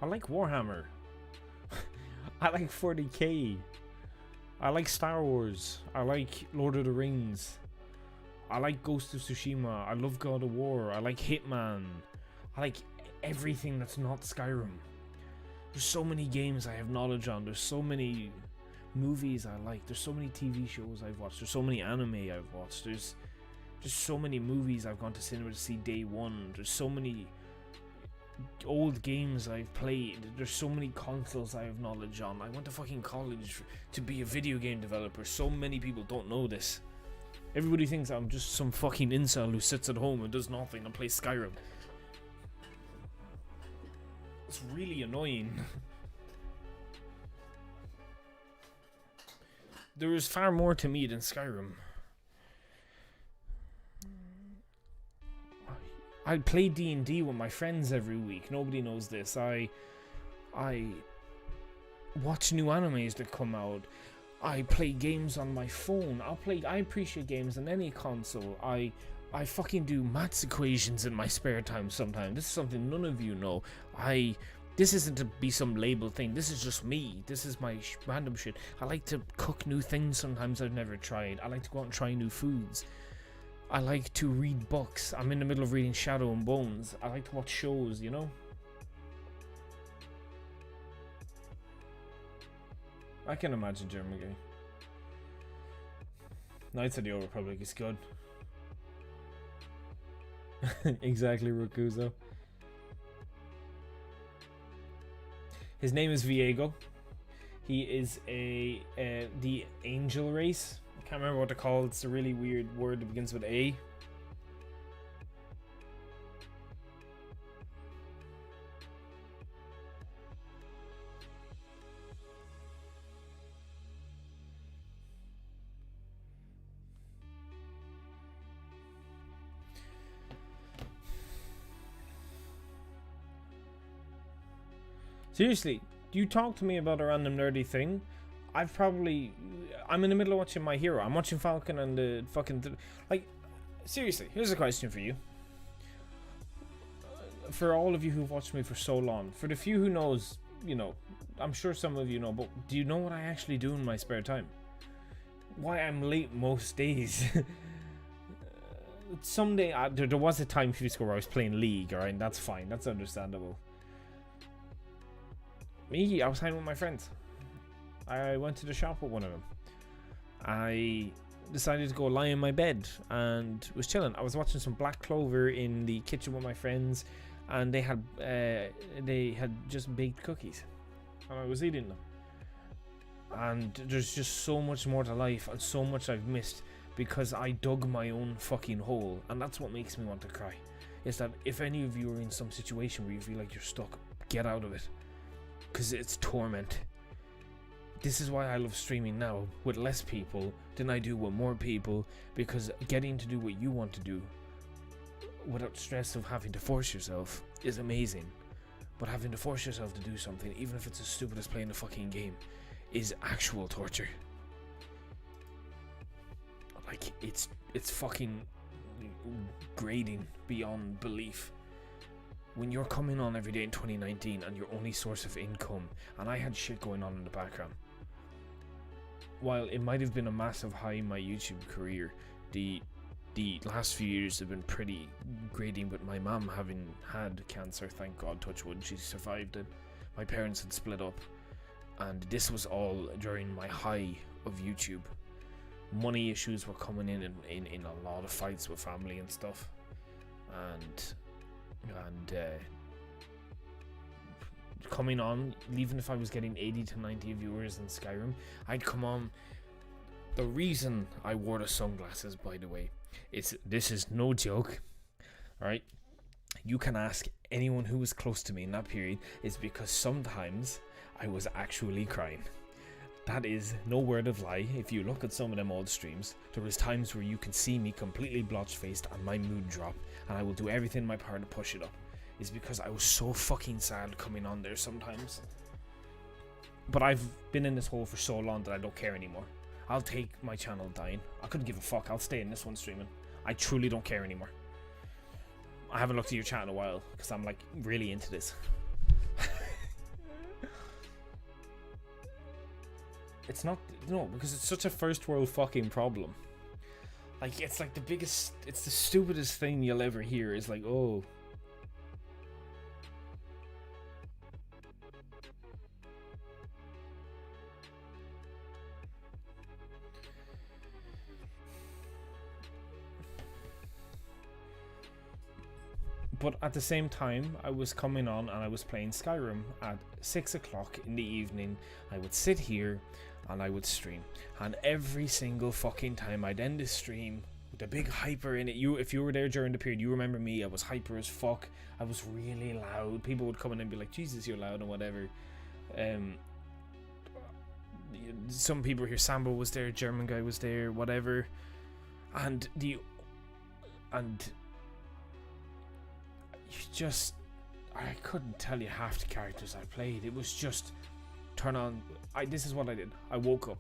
I like Warhammer. I like 40k. I like Star Wars. I like Lord of the Rings. I like Ghost of Tsushima. I love God of War. I like Hitman. I like everything that's not Skyrim. There's so many games I have knowledge on. There's so many movies I like. There's so many TV shows I've watched. There's so many anime I've watched. There's just so many movies I've gone to cinema to see day one. There's so many old games I've played. There's so many consoles I have knowledge on. I went to fucking college to be a video game developer. So many people don't know this. Everybody thinks I'm just some fucking incel who sits at home and does nothing and plays Skyrim. It's really annoying. There is far more to me than Skyrim. I play D&D with my friends every week. Nobody knows this. I watch new animes that come out. I play games on my phone. I appreciate games on any console. I fucking do maths equations in my spare time sometimes. This is something none of you know. This isn't to be some label thing. This is just me. This is my random shit. I like to cook new things sometimes I've never tried. I like to go out and try new foods. I like to read books. I'm in the middle of reading Shadow and Bones. I like to watch shows, you know? I can imagine Jeremy Gay. Knights of the Old Republic is good. Exactly, Rakuzo. His name is Viego. He is the angel race. I can't remember what they're called. It's a really weird word that begins with A. Seriously, do you talk to me about a random nerdy thing? I'm in the middle of watching My Hero. I'm watching Falcon and the fucking... like, seriously, here's a question for you. For all of you who've watched me for so long, for the few who knows, you know, I'm sure some of you know, but do you know what I actually do in my spare time? Why I'm late most days. Someday, there was a time a few weeks ago where I was playing League, alright? That's fine, that's understandable. Me, I was hanging with my friends. I went to the shop with one of them. I decided to go lie in my bed and was chilling. I was watching some Black Clover in the kitchen with my friends, and they had just baked cookies, and I was eating them. And there's just so much more to life and so much I've missed because I dug my own fucking hole, and that's what makes me want to cry. Is that if any of you are in some situation where you feel like you're stuck, get out of it, because it's torment. this is why I love streaming now with less people than I do with more people, because getting to do what you want to do without stress of having to force yourself is amazing. But having to force yourself to do something, even if it's as stupid as playing a fucking game, is actual torture. Like, it's fucking grating beyond belief. When you're coming on every day in 2019 and your only source of income, and I had shit going on in the background. While it might have been a massive high in my YouTube career, the last few years have been pretty grating, with my mum having had cancer, thank God, touch wood, she survived it. My parents had split up, and this was all during my high of YouTube. Money issues were coming in a lot of fights with family and stuff, and coming on, even if I was getting 80 to 90 viewers in Skyrim, I'd come on. The reason I wore the sunglasses, by the way, this is no joke, right? You can ask anyone who was close to me in that period, is because sometimes I was actually crying. That is no word of lie. If you look at some of them old streams, there was times where you can see me completely blotch-faced and my mood drop, and I will do everything in my power to push it up. It's because I was so fucking sad coming on there sometimes. But I've been in this hole for so long that I don't care anymore. I'll take my channel dying. I couldn't give a fuck. I'll stay in this one streaming. I truly don't care anymore. I haven't looked at your chat in a while because I'm like really into this. It's not, no, because it's such a first world fucking problem. Like, it's like the biggest, it's the stupidest thing you'll ever hear is like, oh, but at the same time, I was coming on and I was playing Skyrim at 6 o'clock in the evening. I would sit here and I would stream. And every single fucking time I'd end the stream with a big hyper in it. If you were there during the period, you remember me. I was hyper as fuck. I was really loud. People would come in and be like, Jesus, you're loud and whatever. Some people here, Sambo was there, German guy was there, whatever. And you just, I couldn't tell you half the characters I played. It was just turn on. This is what I did. I woke up,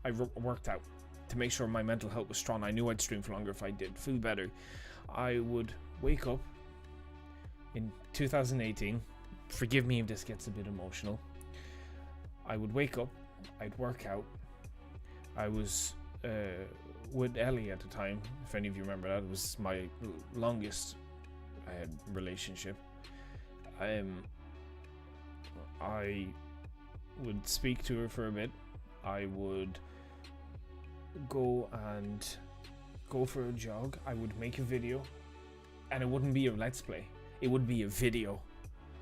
I worked out to make sure my mental health was strong. I knew I'd stream for longer if I did feel better. I would wake up in 2018. Forgive me if this gets a bit emotional. I would wake up, I'd work out. I was with Ellie at the time, if any of you remember that. It was my longest relationship. I would speak to her for a bit. I would go for a jog. I would make a video, and it wouldn't be a let's play, it would be a video,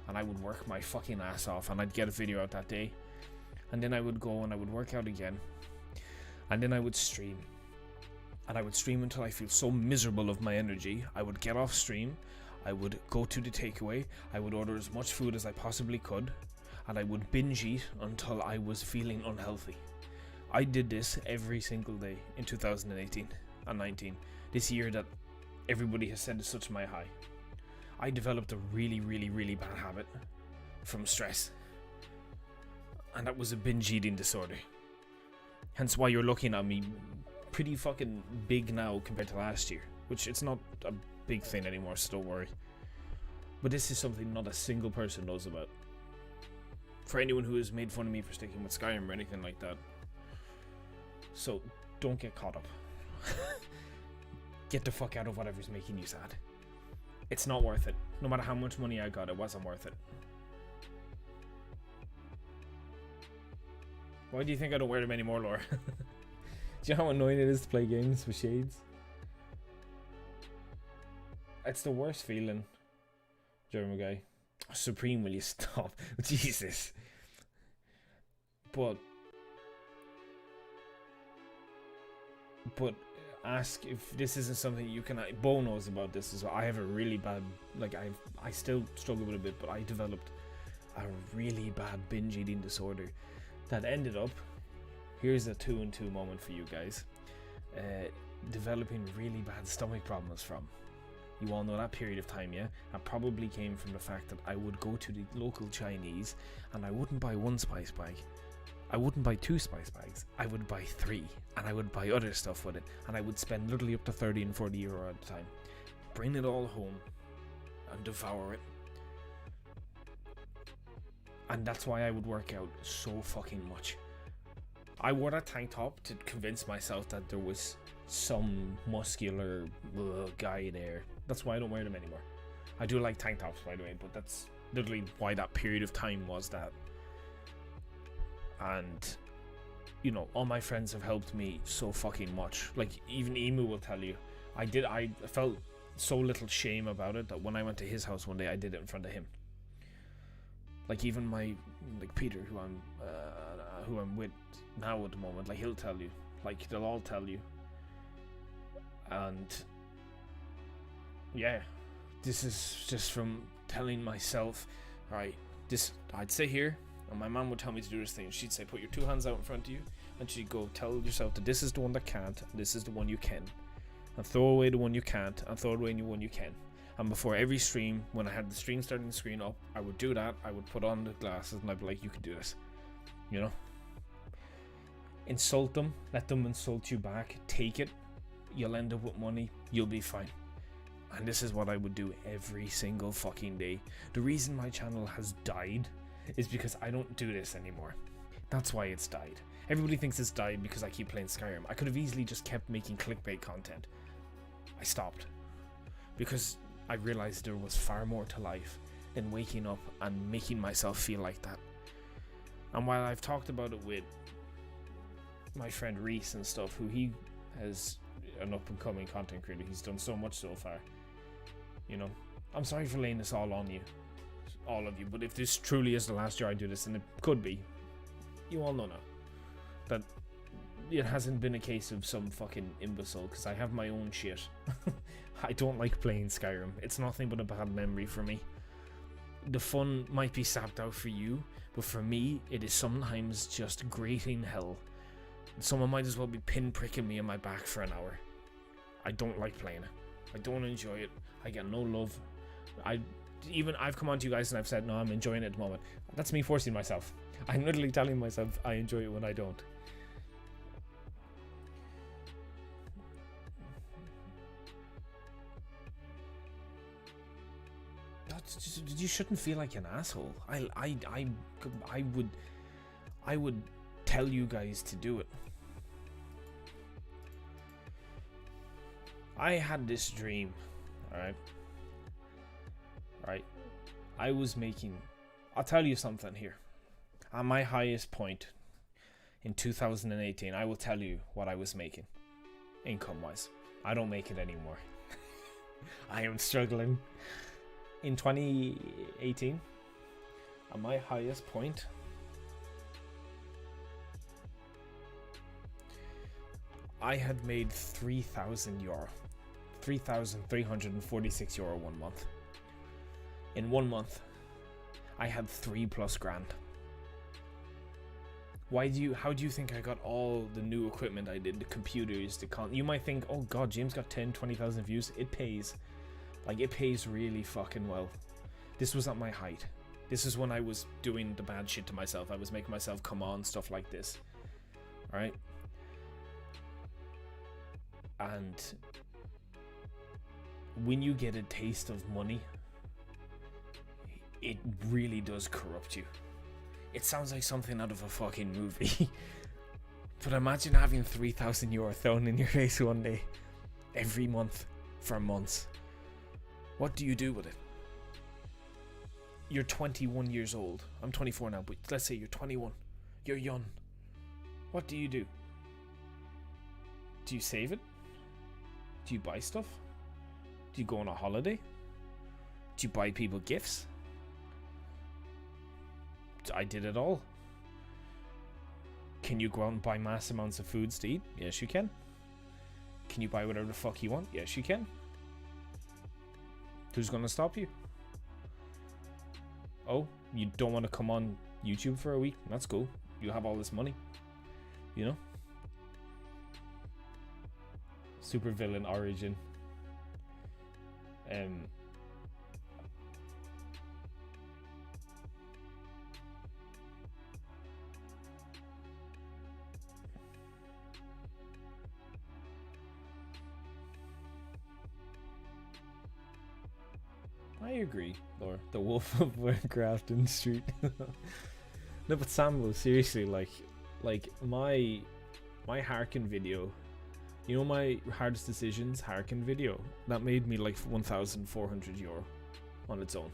and I would work my fucking ass off, and I'd get a video out that day. And then I would go and I would work out again, and then I would stream, and I would stream until I feel so miserable of my energy. I would get off stream, I would go to the takeaway, I would order as much food as I possibly could, and I would binge eat until I was feeling unhealthy. I did this every single day in 2018 and 19, this year that everybody has said is such my high. I developed a really, really, really bad habit from stress, and that was a binge eating disorder. Hence why you're looking at me pretty fucking big now compared to last year, which it's not a big thing anymore, so don't worry. But this is something not a single person knows about. For anyone who has made fun of me for sticking with Skyrim or anything like that. So don't get caught up. Get the fuck out of whatever's making you sad. It's not worth it. No matter how much money I got, it wasn't worth it. Why do you think I don't wear them anymore, Laura? Do you know how annoying it is to play games with shades? It's the worst feeling. German guy. Supreme, will you stop? Jesus. But ask if this isn't something you can. Bo knows about this as well. I have a really bad, like I still struggle with it a bit, but I developed a really bad binge eating disorder that ended up, here's a 2 and 2 moment for you guys, developing really bad stomach problems from. You all know that period of time, yeah? That probably came from the fact that I would go to the local Chinese and I wouldn't buy 1 spice bag. I wouldn't buy 2 spice bags. I would buy 3, and I would buy other stuff with it, and I would spend literally up to 30 and 40 euro at a time. Bring it all home and devour it. And that's why I would work out so fucking much. I wore that tank top to convince myself that there was some muscular guy there. That's why I don't wear them anymore. I do like tank tops, by the way, but that's literally why that period of time was that. And, you know, all my friends have helped me so fucking much. Like, even Emu will tell you. I felt so little shame about it that when I went to his house one day, I did it in front of him. Like, even like Peter, who I'm with now at the moment, like, he'll tell you. Like, they'll all tell you. And yeah, this is just from telling myself, right, this, I'd sit here and my mom would tell me to do this thing. She'd say, put your 2 hands out in front of you, and she'd go, tell yourself that this is the one that can't, and this is the one you can, and throw away the one you can't, and throw away the one you can. And before every stream, when I had the stream starting to screen up, I would do that. I would put on the glasses and I'd be like, you can do this, you know? Insult them, let them insult you back, take it. You'll end up with money, you'll be fine. And this is what I would do every single fucking day. The reason my channel has died is because I don't do this anymore. That's why it's died. Everybody thinks it's died because I keep playing Skyrim. I could have easily just kept making clickbait content. I stopped because I realized there was far more to life than waking up and making myself feel like that. And while I've talked about it with my friend Reese and stuff, who he has an up and coming content creator, he's done so much so far, you know, I'm sorry for laying this all on you, all of you, but if this truly is the last year I do this, and it could be, you all know now that it hasn't been a case of some fucking imbecile, because I have my own shit. I don't like playing Skyrim. It's nothing but a bad memory for me. The fun might be sapped out for you, but for me it is sometimes just grating hell. Someone might as well be pinpricking me in my back for an hour. I don't like playing it. I don't enjoy it. I get no love. I've come on to you guys and I've said, no, I'm enjoying it at the moment. That's me forcing myself. I'm literally telling myself I enjoy it when I don't. You shouldn't feel like an asshole. I would tell you guys to do it. I had this dream, alright? I was making, I'll tell you something here. At my highest point in 2018, I will tell you what I was making, income-wise. I don't make it anymore. I am struggling. In 2018, at my highest point, I had made 3,000 euro. 3,346 euro 1 month. In 1 month, I had 3+ grand. How do you think I got all the new equipment I did? The computers, you might think, oh god, James got 10-20,000 views. It pays. Like, it pays really fucking well. This was at my height. This is when I was doing the bad shit to myself. I was making myself come on, stuff like this. Alright? And when you get a taste of money, it really does corrupt you. It sounds like something out of a fucking movie. But imagine having 3,000 euro thrown in your face one day, every month, for months. What do you do with it? You're 21 years old. I'm 24 now, but let's say you're 21. You're young. What do you do? Do you save it? Do you buy stuff? Do you go on a holiday? Do you buy people gifts? I did it all. Can you go out and buy mass amounts of foods to eat? Yes, you can. Can you buy whatever the fuck you want? Yes, you can. Who's gonna stop you? Oh, you don't want to come on YouTube for a week? That's cool. you have all this money, you know. Super villain origin. I agree, Laura. The Wolf of Warcraft Street. No, but Sambo, seriously, like my Harkin video, you know, my hardest decisions Harkin video, that made me like 1,400 euro on its own.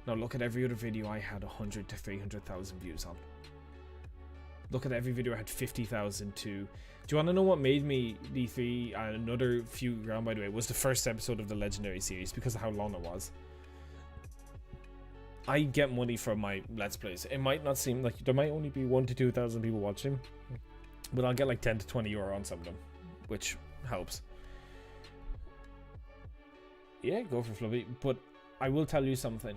Now look at every other video I had 100 to 300,000 views on. Look at every video I had 50,000 to. Do you want to know what made me D3 and another few grand, by the way? It was the first episode of the Legendary series because of how long it was. I get money from my Let's Plays. It might not seem like there might only be 1,000 to 2,000 people watching, but I'll get like 10 to 20 euro on some of them, which helps. Yeah, go for Fluffy. But I will tell you something.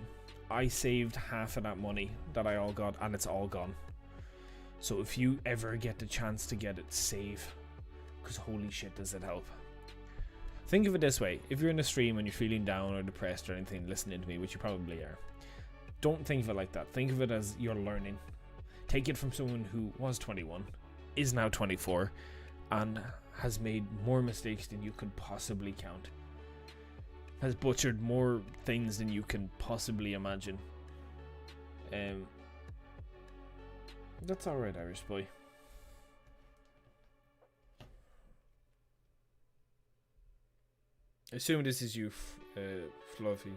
I saved half of that money that I all got, and it's all gone. So if you ever get the chance to get it, save. Because holy shit, does it help. Think of it this way. If you're in a stream and you're feeling down or depressed or anything, listening to me, which you probably are, don't think of it like that. Think of it as you're learning. Take it from someone who was 21, is now 24, and has made more mistakes than you could possibly count. Has butchered more things than you can possibly imagine. That's alright, Irish boy. I assume this is you, Fluffy.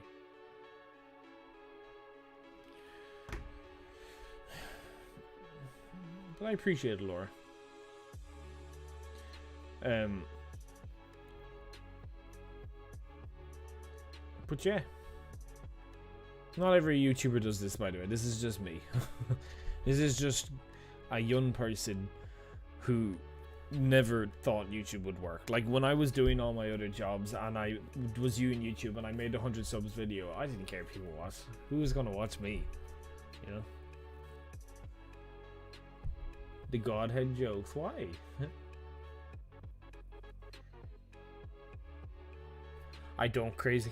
But I appreciate it, Laura. But yeah. Not every YouTuber does this, by the way. This is just me. This is just a young person who never thought YouTube would work. Like when I was doing all my other jobs and I was doing YouTube and I made a 100 subs video, I didn't care if people watched. Who was gonna watch me? You know? The Godhead jokes. Why? I don't, crazy.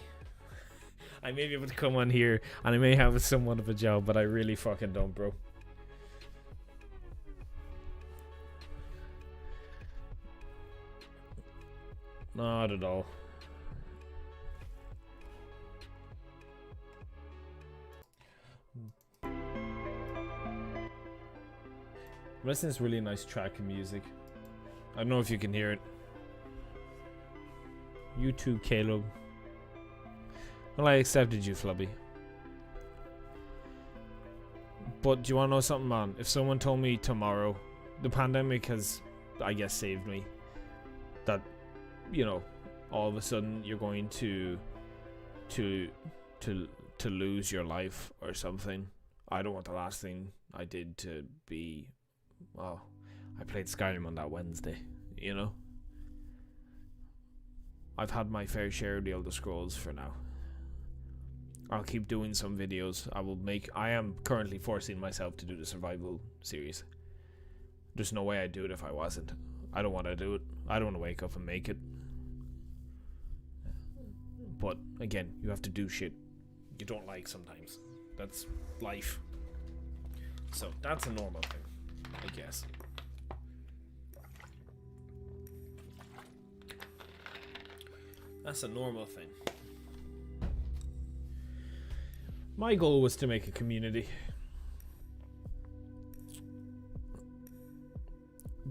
I may be able to come on here and I may have somewhat of a job, but I really fucking don't, bro. Not at all. I'm listening to this really nice track of music. I don't know if you can hear it. You too, Caleb. Well, I accepted you, Flubby. But do you want to know something, man? If someone told me tomorrow, the pandemic has, I guess, saved me. That, you know, all of a sudden you're going to lose your life or something. I don't want the last thing I did to be. Well, I played Skyrim on that Wednesday, you know? I've had my fair share of the Elder Scrolls for now. I'll keep doing some videos. I am currently forcing myself to do the survival series. There's no way I'd do it if I wasn't. I don't want to do it. I don't want to wake up and make it. But, again, you have to do shit you don't like sometimes. That's life. So, that's a normal thing, I guess. That's a normal thing. My goal was to make a community.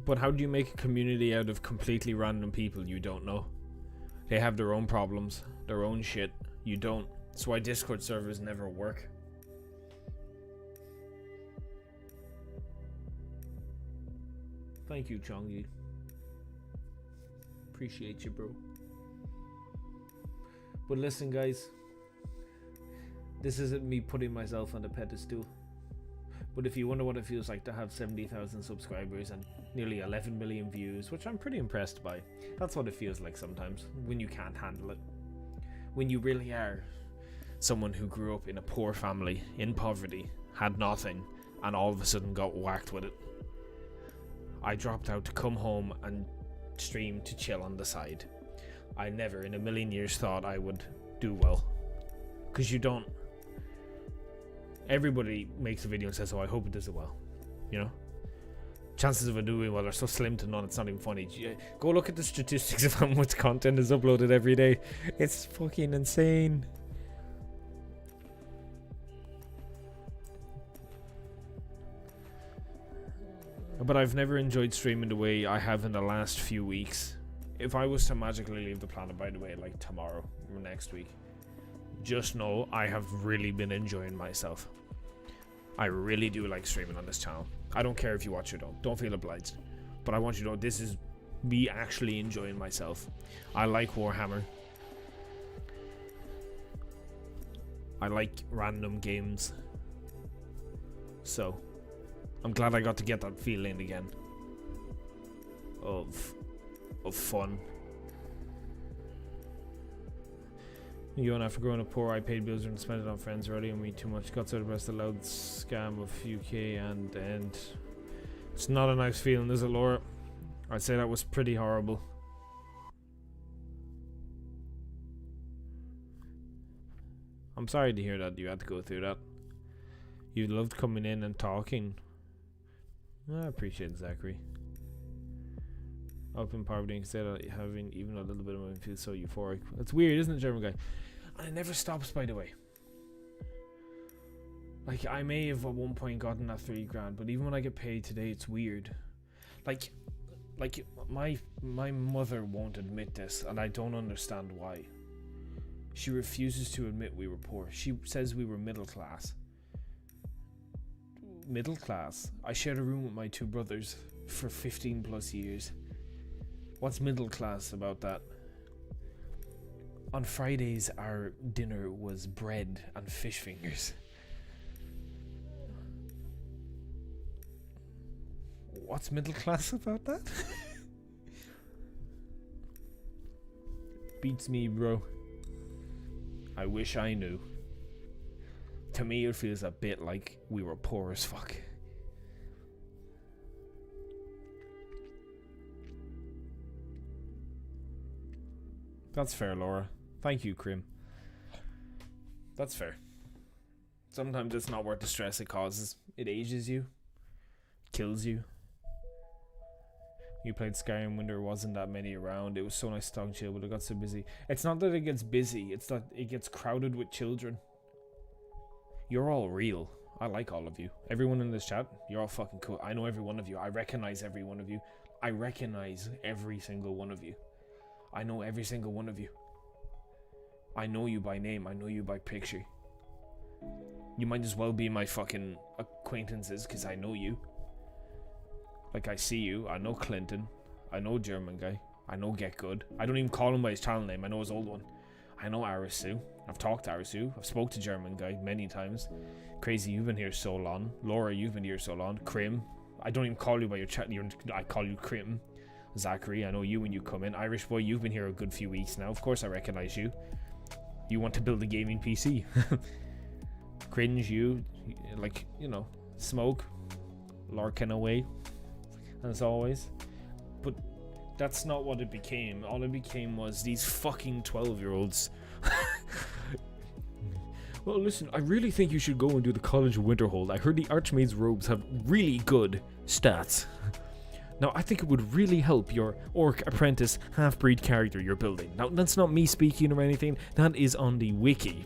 But how do you make a community out of completely random people you don't know? They have their own problems, their own shit. You don't. That's why Discord servers never work. Thank you, Chongi. Appreciate you, bro. But listen, guys. This isn't me putting myself on a pedestal. But if you wonder what it feels like to have 70,000 subscribers and nearly 11 million views, which I'm pretty impressed by, that's what it feels like sometimes when you can't handle it. When you really are someone who grew up in a poor family, in poverty, had nothing, and all of a sudden got whacked with it. I dropped out to come home and stream to chill on the side. I never in a million years thought I would do well. Because you don't... Everybody makes a video and says, oh, I hope it does it well. You know? Chances of it doing well are so slim to none, it's not even funny. Go look at the statistics of how much content is uploaded every day. It's fucking insane. But I've never enjoyed streaming the way I have in the last few weeks. If I was to magically leave the planet, by the way, like tomorrow or next week, just know I have really been enjoying myself. I really do like streaming on this channel. I don't care if you watch or don't feel obliged. But I want you to know this is me actually enjoying myself. I like Warhammer. I like random games. So, I'm glad I got to get that feeling again. Of fun. You and after growing up poor, I paid bills and spent it on friends early and me too much. Got so depressed the loud scam of UK and end. It's not a nice feeling, is it, Laura? I'd say that was pretty horrible. I'm sorry to hear that you had to go through that. You loved coming in and talking. I appreciate it, Zachary. Up in poverty instead of having even a little bit of money feel so euphoric. That's weird, isn't it, German guy? And it never stops, by the way. Like, I may have at one point gotten that $3,000, but even when I get paid today, it's weird. Like my mother won't admit this, and I don't understand why. She refuses to admit we were poor. She says we were middle class. Middle class? I shared a room with my two brothers for 15 plus years. What's middle class about that? On Fridays, our dinner was bread and fish fingers. What's middle class about that? Beats me, bro. I wish I knew. To me, it feels a bit like we were poor as fuck. That's fair, Laura. Thank you, Krim. That's fair. Sometimes it's not worth the stress it causes. It ages you. Kills you. You played Skyrim when there wasn't that many around. It was so nice to talk and chill, but it got so busy. It's not that it gets busy, it's that it gets crowded with children. You're all real. I like all of you. Everyone in this chat, you're all fucking cool. I know every one of you. I recognize every one of you. I recognize every single one of you. I know every single one of you. I know you by name. I know you by picture. You might as well be my fucking acquaintances because I know you. Like, I see you. I know Clinton. I know German guy. I know Get Good. I don't even call him by his channel name. I know his old one. I know Arisu. I've talked to Arisu. I've spoke to German guy many times. Crazy, you've been here so long. Laura, you've been here so long. Krim. I don't even call you by your chat. I call you Krim. Zachary, I know you when you come in. Irish boy, you've been here a good few weeks now. Of course I recognize you. You want to build a gaming PC. Cringe, you. Like, you know, Smoke. Larking away. As always. But that's not what it became. All it became was these fucking 12-year-olds. Well, listen, I really think you should go and do the College of Winterhold. I heard the Archmaid's robes have really good stats. Now, I think it would really help your orc apprentice half-breed character you're building. Now, that's not me speaking or anything. That is on the wiki.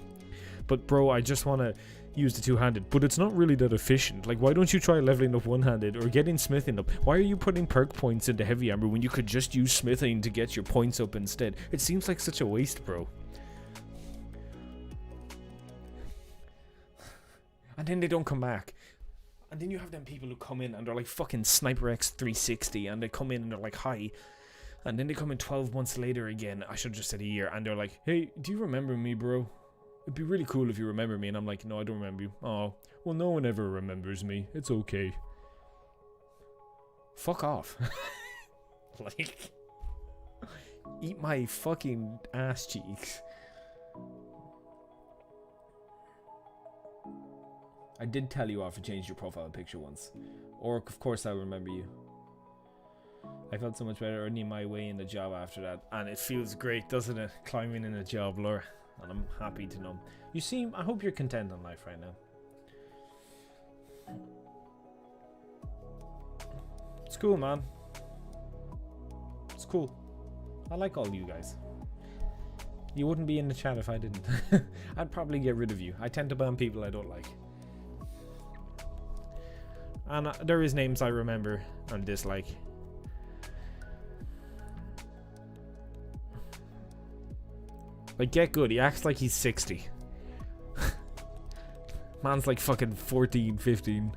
But, bro, I just want to use the two-handed. But it's not really that efficient. Like, why don't you try leveling up one-handed or getting smithing up? Why are you putting perk points into heavy armor when you could just use smithing to get your points up instead? It seems like such a waste, bro. And then they don't come back. And then you have them people who come in and they're like fucking Sniper X 360 and they come in and they're like, hi. And then they come in 12 months later again. I should have just said a year. And they're like, hey, do you remember me, bro? It'd be really cool if you remember me. And I'm like, no, I don't remember you. Oh, well, no one ever remembers me. It's okay. Fuck off. Like, eat my fucking ass cheeks. I did tell you off to change your profile picture once. Or, of course, I'll remember you. I felt so much better earning my way in the job after that. And it feels great, doesn't it? Climbing in a job, Laura. And I'm happy to know. You seem, I hope you're content in life right now. It's cool, man. It's cool. I like all you guys. You wouldn't be in the chat if I didn't. I'd probably get rid of you. I tend to ban people I don't like. And there is names I remember and dislike. Like, Get Good, he acts like he's 60. Man's like fucking 14, 15.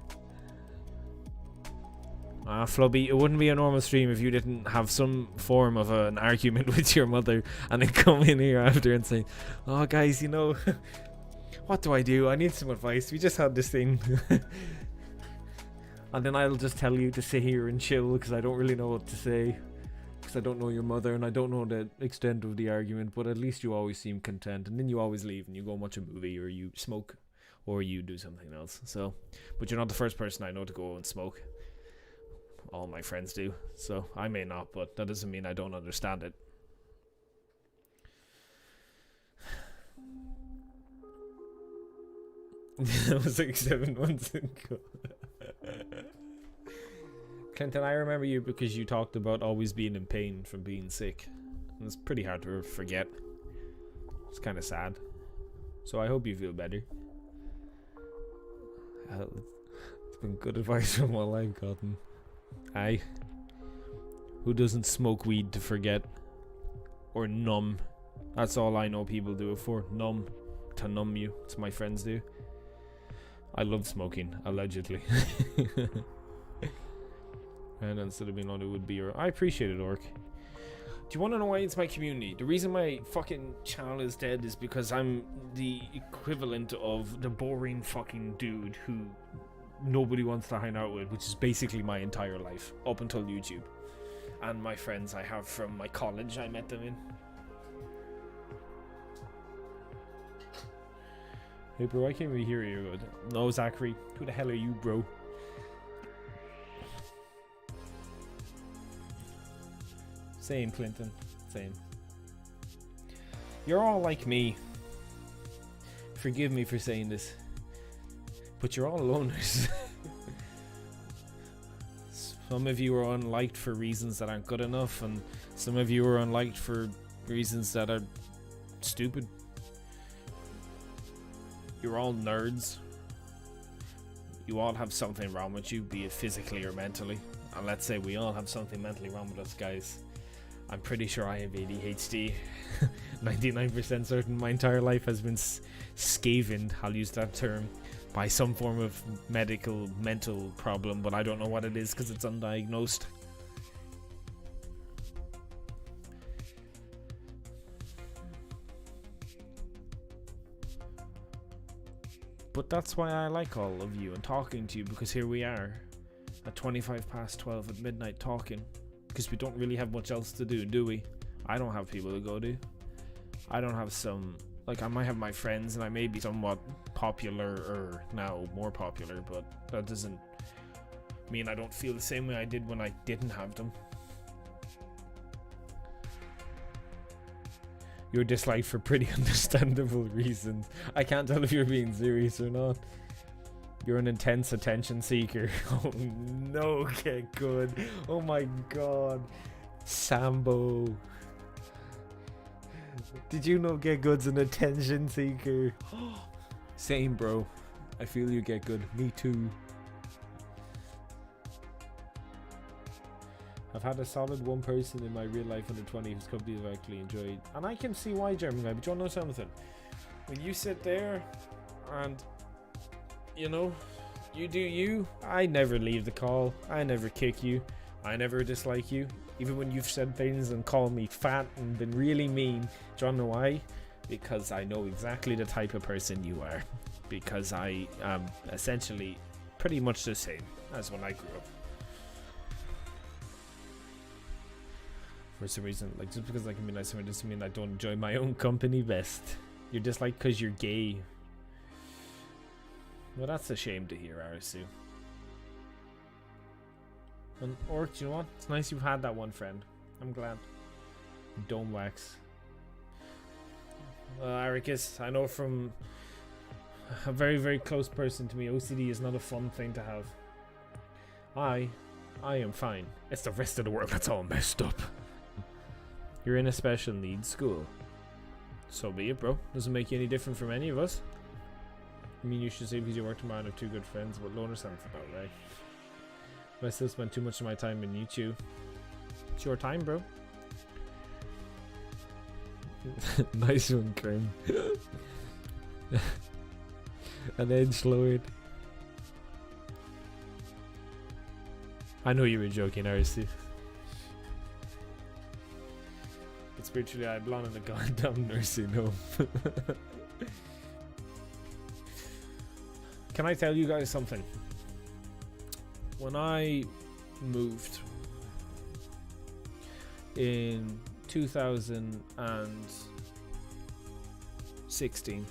Flubby, it wouldn't be a normal stream if you didn't have some form of an argument with your mother and then come in here after and say, oh guys, you know, what do? I need some advice. We just had this thing. And then I'll just tell you to sit here and chill because I don't really know what to say. Because I don't know your mother and I don't know the extent of the argument, but at least you always seem content. And then you always leave and you go and watch a movie or you smoke or you do something else. So, but you're not the first person I know to go and smoke. All my friends do, so I may not, but that doesn't mean I don't understand it. That was like 7 months ago. Clinton, I remember you because you talked about always being in pain from being sick. And it's pretty hard to forget. It's kind of sad. So I hope you feel better. It's been good advice from all I've gotten. Aye. Who doesn't smoke weed to forget? Or numb? That's all I know people do it for. Numb. To numb you. That's what my friends do. I love smoking, allegedly. And instead of being on it would be, or I appreciate it, Orc. Do you want to know why it's my community? The reason my fucking channel is dead is because I'm the equivalent of the boring fucking dude who nobody wants to hang out with, which is basically my entire life up until YouTube. And my friends I have from my college, I met them in. Hey bro, I can't really hear you good. No, Zachary, who the hell are you, bro? Same, Clinton, same. You're all like me. Forgive me for saying this, but you're all loners. Some of you are unliked for reasons that aren't good enough, and some of you are unliked for reasons that are stupid. You're all nerds. You all have something wrong with you, be it physically or mentally. And let's say we all have something mentally wrong with us, guys. I'm pretty sure I have ADHD. 99% certain my entire life has been Skaven, I'll use that term, by some form of mental problem, but I don't know what it is because it's undiagnosed. But that's why I like all of you and talking to you, because here we are at 12:25 at midnight talking, because we don't really have much else to do we? I don't have people to go to. I don't have some, like, I might have my friends and I may be somewhat popular, or now more popular, but that doesn't mean I don't feel the same way I did when I didn't have them. You're disliked for pretty understandable reasons. I can't tell if you're being serious or not. You're an intense attention seeker. Oh no, get good. Oh my god. Sambo. Did you know Get Good's an attention seeker? Same, bro. I feel you, Get Good. Me too. I've had a solid one person in my real life under 20 whose company I've actually enjoyed. And I can see why, German guy, but you want to know something? When you sit there and, you know, you do you, I never leave the call. I never kick you. I never dislike you. Even when you've said things and called me fat and been really mean. Do you want to know why? Because I know exactly the type of person you are. Because I am essentially pretty much the same as when I grew up. For some reason, like, just because I can be nice to me doesn't mean I don't enjoy my own company best. You're disliked because you're gay. Well, that's a shame to hear, Arisu. And or do you know what? It's nice you've had that one friend. I'm glad. Dome wax. Aricus, I know from a very, very close person to me, OCD is not a fun thing to have. I am fine. It's the rest of the world that's all messed up. You're in a special needs school. So be it, bro. Doesn't make you any different from any of us. I mean, you should say because you work tomorrow and have 2 good friends, but loner sounds about right. But I still spend too much of my time in YouTube. It's your time, bro. Nice one, Krim. An edge Lloyd. I know you were joking, RC. But spiritually, I belong in the goddamn nursing home. Can I tell you guys something? When I moved in 2016,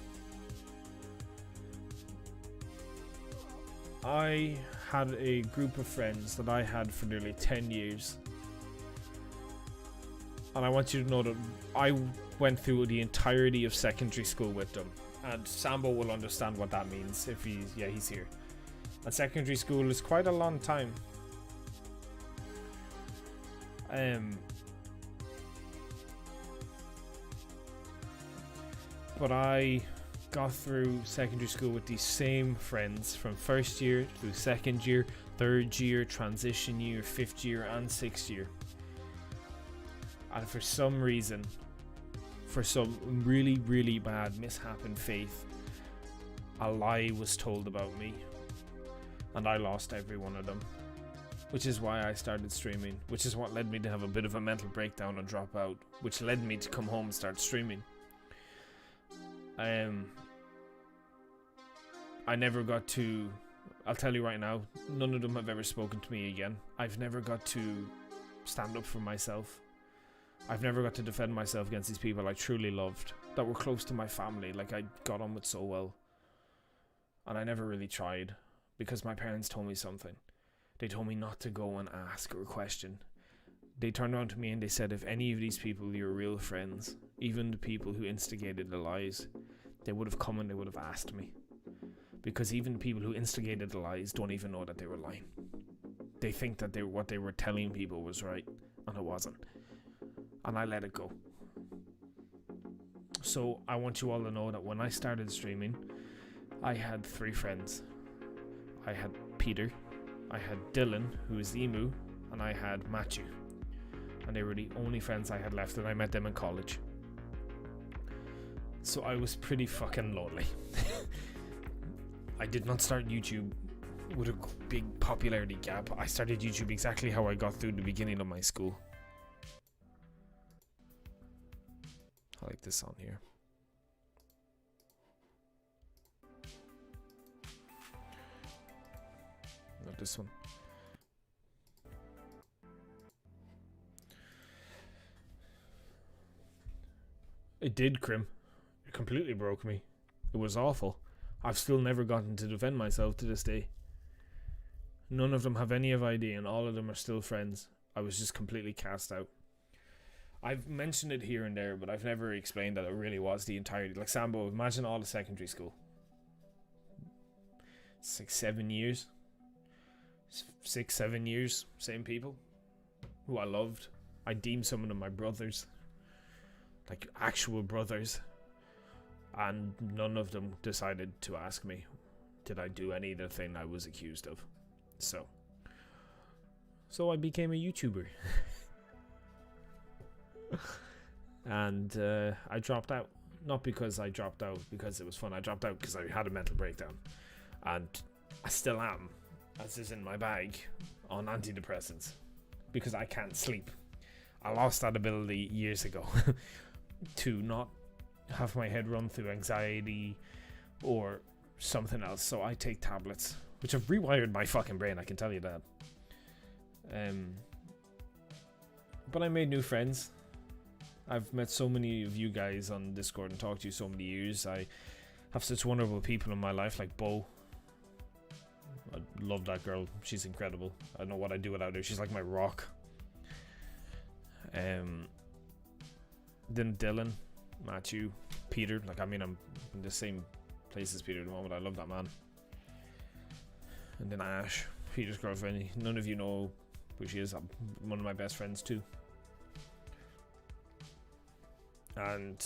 I had a group of friends that I had for nearly 10 years. And I want you to know that I went through the entirety of secondary school with them. And Sambo will understand what that means if he's here. And secondary school is quite a long time. But I got through secondary school with these same friends from first year through second year, third year, transition year, 5th year and 6th year. And for some reason, for some really, really bad mishap in faith, a lie was told about me. And I lost every one of them. Which is why I started streaming. Which is what led me to have a bit of a mental breakdown and drop out. Which led me to come home and start streaming. I never got to... I'll tell you right now, none of them have ever spoken to me again. I've never got to stand up for myself. I've never got to defend myself against these people I truly loved, that were close to my family, like I got on with so well. And I never really tried, because my parents told me something. They told me not to go and ask or question. They turned around to me and they said, if any of these people are your real friends, even the people who instigated the lies, they would have come and they would have asked me. Because even the people who instigated the lies don't even know that they were lying. They think that what they were telling people was right, and it wasn't. And I let it go. So I want you all to know that when I started streaming, I had 3 friends. I had Peter, I had Dylan, who is Emu, and I had Matthew. And they were the only friends I had left, and I met them in college. So I was pretty fucking lonely. I did not start YouTube with a big popularity gap. I started YouTube exactly how I got through the beginning of my school. I like this on here. Not this one. It did, Crim. It completely broke me. It was awful. I've still never gotten to defend myself to this day. None of them have any idea, and all of them are still friends. I was just completely cast out. I've mentioned it here and there, but I've never explained that it really was the entirety. Like Sambo, imagine all the secondary school. It's like 7 years. 6, 7 years. Same people. Who I loved. I deemed some of them my brothers. Like actual brothers. And none of them decided to ask me, did I do any of the thing I was accused of? So I became a YouTuber. And I dropped out. Not because I dropped out because it was fun. I dropped out because I had a mental breakdown. And I still am, as is in my bag, on antidepressants. Because I can't sleep. I lost that ability years ago. To not have my head run through anxiety or something else. So I take tablets, which have rewired my fucking brain, I can tell you that. But I made new friends. I've met so many of you guys on Discord and talked to you so many years. I have such wonderful people in my life, like Bo. love that girl. She's incredible. I don't know what I'd do without her. She's like my rock. Then Dylan, Matthew, Peter. Like, I mean, I'm in the same place as Peter at the moment. I love that man. And then Ash, Peter's girlfriend. None of you know who she is. I'm one of my best friends too. And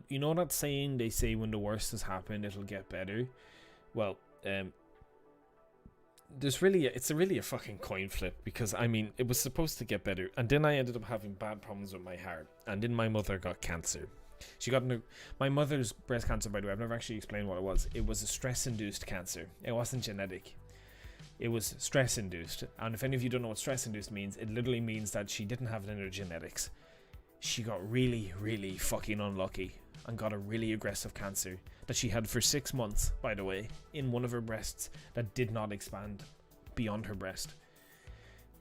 you know that saying they say, when the worst has happened, it'll get better. Well, it's really a fucking coin flip, because I mean, it was supposed to get better, and then I ended up having bad problems with my heart, and then my mother got cancer. She got my mother's breast cancer, by the way. I've never actually explained what it was. It was a stress-induced cancer. It wasn't genetic. It was stress-induced. And if any of you don't know what stress-induced means, it literally means that she didn't have it in her genetics. She got really, really fucking unlucky and got a really aggressive cancer that she had for 6 months, by the way, in one of her breasts that did not expand beyond her breast.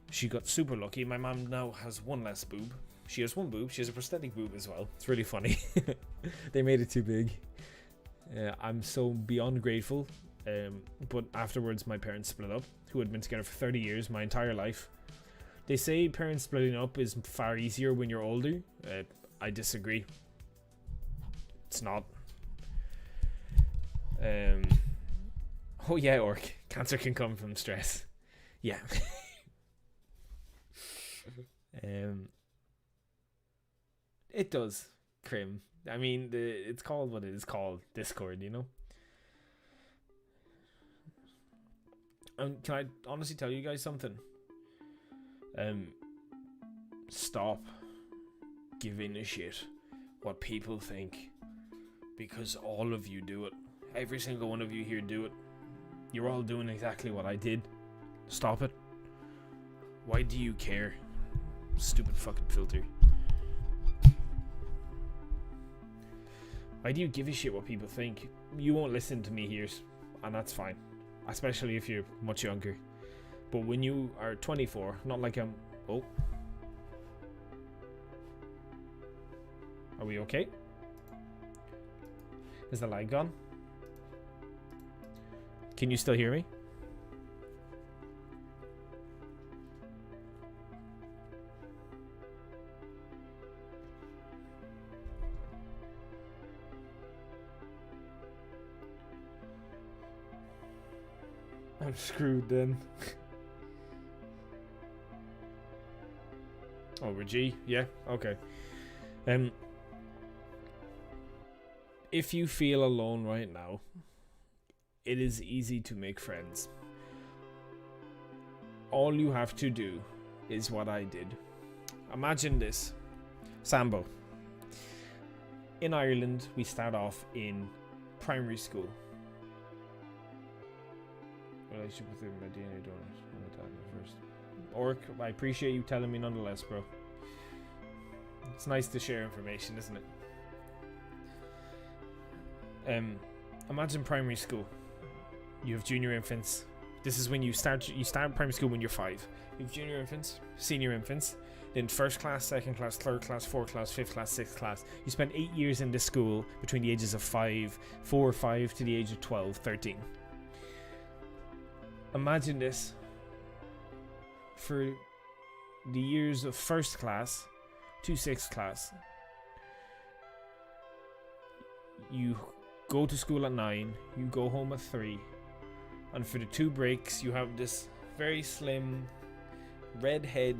She got super lucky. My mom now has one less boob. She has one boob. She has a prosthetic boob as well. It's really funny. They made it too big. I'm so beyond grateful. But afterwards, my parents split up, who had been together for 30 years, my entire life. They say parents splitting up is far easier when you're older. I disagree. It's not. Oh yeah, Orc. Cancer can come from stress. Yeah. It does, Crim. I mean, it's called what it is called, Discord, you know? Can I honestly tell you guys something? Stop giving a shit what people think, because all of you do it. Every single one of you here do it. You're all doing exactly what I did. Stop it. Why do you care? Stupid fucking filter. Why do you give a shit what people think? You won't listen to me here, and that's fine. Especially if you're much younger. But when you are 24, not like I'm... Oh. Are we okay? Is the lag gone? Can you still hear me? I'm screwed then. Oh, we're G? Yeah, okay. If you feel alone right now, it is easy to make friends. All you have to do is what I did. Imagine this. Sambo. In Ireland, we start off in primary school. Relationship with my DNA donor. First. Orc, I appreciate you telling me nonetheless, bro. It's nice to share information, isn't it? Imagine primary school. You have junior infants. This is when you start primary school when you're 5. You have junior infants, senior infants, then first class, second class, third class, fourth class, fifth class, sixth class. You spend 8 years in this school between the ages of 4 or 5 to the age of 12, 13. Imagine this for the years of first class to sixth class. You go to school at 9, you go home at 3, and for the 2 breaks you have this very slim, redhead,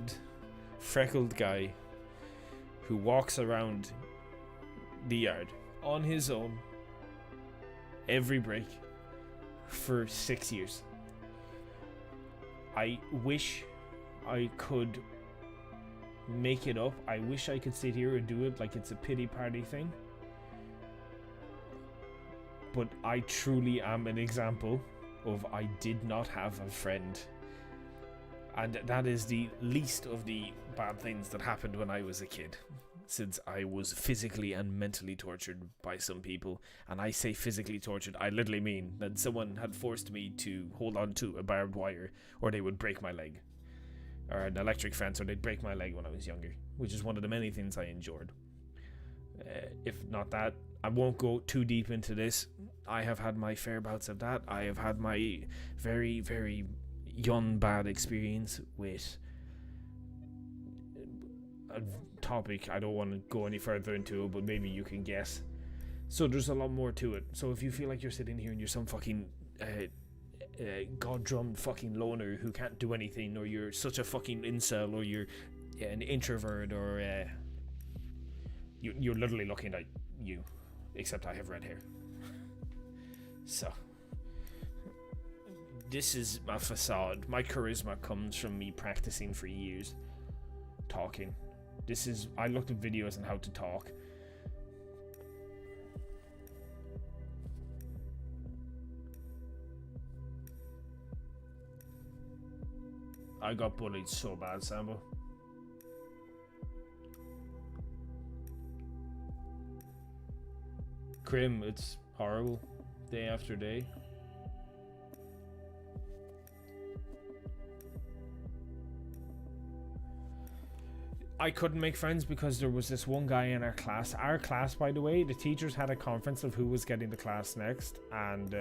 freckled guy who walks around the yard on his own every break for 6 years. I wish I could make it up. I wish I could sit here and do it like it's a pity party thing. But I truly am an example of I did not have a friend. And that is the least of the bad things that happened when I was a kid. Since I was physically and mentally tortured by some people. And I say physically tortured, I literally mean that someone had forced me to hold on to a barbed wire, or they would break my leg. Or an electric fence, or they'd break my leg when I was younger. Which is one of the many things I endured. If not that, I won't go too deep into this. I have had my fair bouts of that. I have had my very, very young bad experience with a topic. I don't want to go any further into it, but maybe you can guess. So there's a lot more to it. So if you feel like you're sitting here and you're some fucking god-drummed fucking loner who can't do anything, or you're such a fucking incel, or you're an introvert, or you're literally looking like you, except I have red hair. So this is my facade. My charisma comes from me practicing for years talking. I looked at videos on how to talk. I got bullied so bad, Sambo. Crim, it's horrible. Day after day. I couldn't make friends because there was this one guy in our class. Our class, by the way, the teachers had a conference of who was getting the class next, and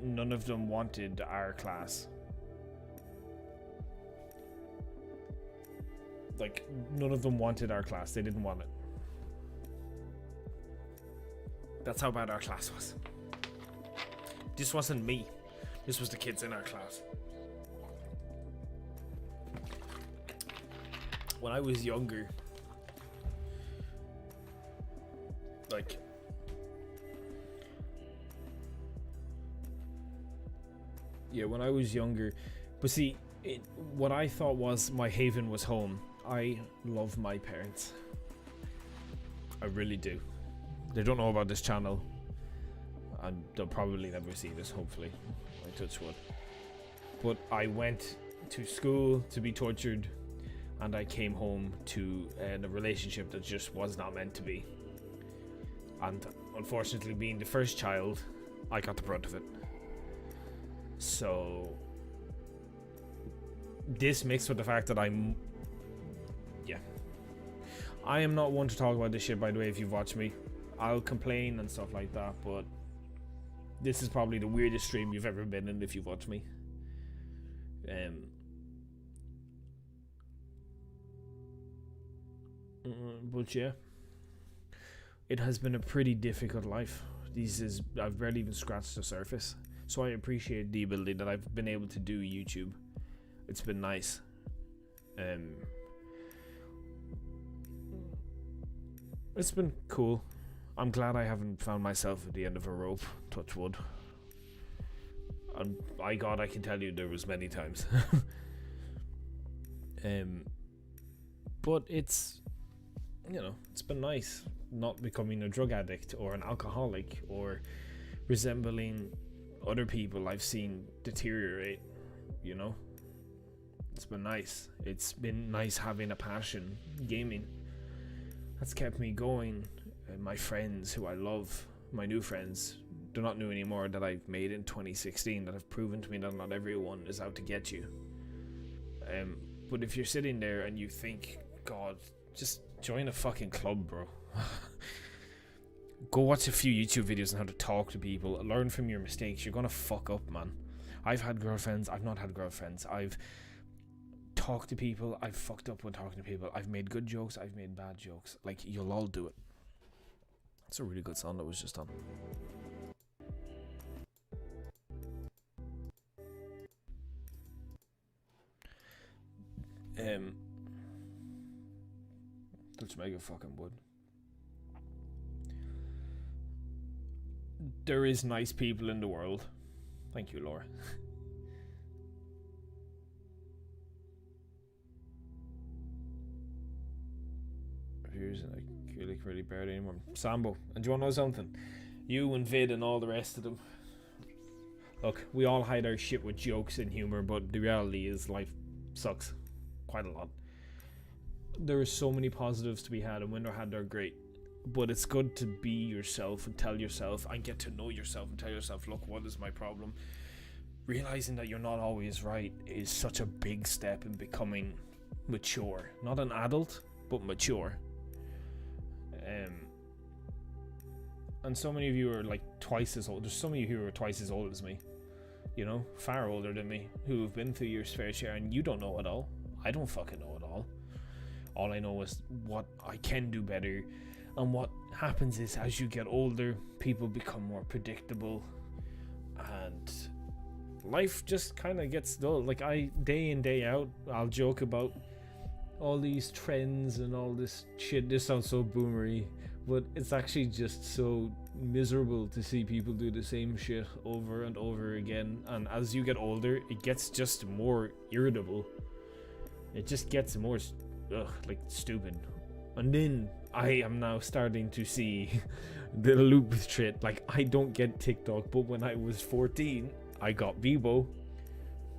none of them wanted our class. Like, none of them wanted our class. They didn't want it. That's how bad our class was. This wasn't me. This was the kids in our class. When I was younger, like, yeah, when I was younger, but see, what I thought was my haven was home. I love my parents. I really do. They don't know about this channel, and they'll probably never see this, hopefully. I touch wood. But I went to school to be tortured, and I came home to a relationship that just was not meant to be. And unfortunately, being the first child, I got the brunt of it. So this mixed with the fact that I am not one to talk about this shit, by the way. If you've watched me, I'll complain and stuff like that, but this is probably the weirdest stream you've ever been in if you've watched me. But yeah, it has been a pretty difficult life. I've barely even scratched the surface. So I appreciate the ability that I've been able to do YouTube. It's been nice. It's been cool. I'm glad I haven't found myself at the end of a rope. Touch wood. And by God, I can tell you there was many times. But it's, it's been nice not becoming a drug addict or an alcoholic or resembling other people I've seen deteriorate, It's been nice. It's been nice having a passion, gaming. That's kept me going. My friends who I love, my new friends, they're not new anymore, that I've made in 2016, that have proven to me that not everyone is out to get you. But if you're sitting there and you think, God, just join a fucking club, bro. Go watch a few YouTube videos on how to talk to people. Learn from your mistakes. You're gonna fuck up, man. I've had girlfriends. I've not had girlfriends. I've talked to people. I've fucked up when talking to people. I've made good jokes. I've made bad jokes. Like, you'll all do it. It's a really good song that was just on. Let's make a fucking wood. There is nice people in the world. Thank you, Laura. Here's like really bad anymore. Sambo, and do you want to know something? You and Vid and all the rest of them. Look, we all hide our shit with jokes and humor, but the reality is life sucks quite a lot. There are so many positives to be had, and when they're had, they're great. But it's good to be yourself and tell yourself and get to know yourself and tell yourself, look, what is my problem? Realizing that you're not always right is such a big step in becoming mature. Not an adult, but mature. And so many of you are like twice as old. There's so many of you who are twice as old as me. You know, far older than me, who have been through your fair share, and you don't know it all. I don't fucking know it all. All I know is what I can do better. And what happens is, as you get older, people become more predictable. And life just kind of gets dull. Like, day in, day out, I'll joke about all these trends and all this shit. This sounds so boomery, but it's actually just so miserable to see people do the same shit over and over again. And as you get older, it gets just more irritable. It just gets more like stupid. And then I am now starting to see the loop shit. Like, I don't get TikTok, but when I was 14 I got Bebo,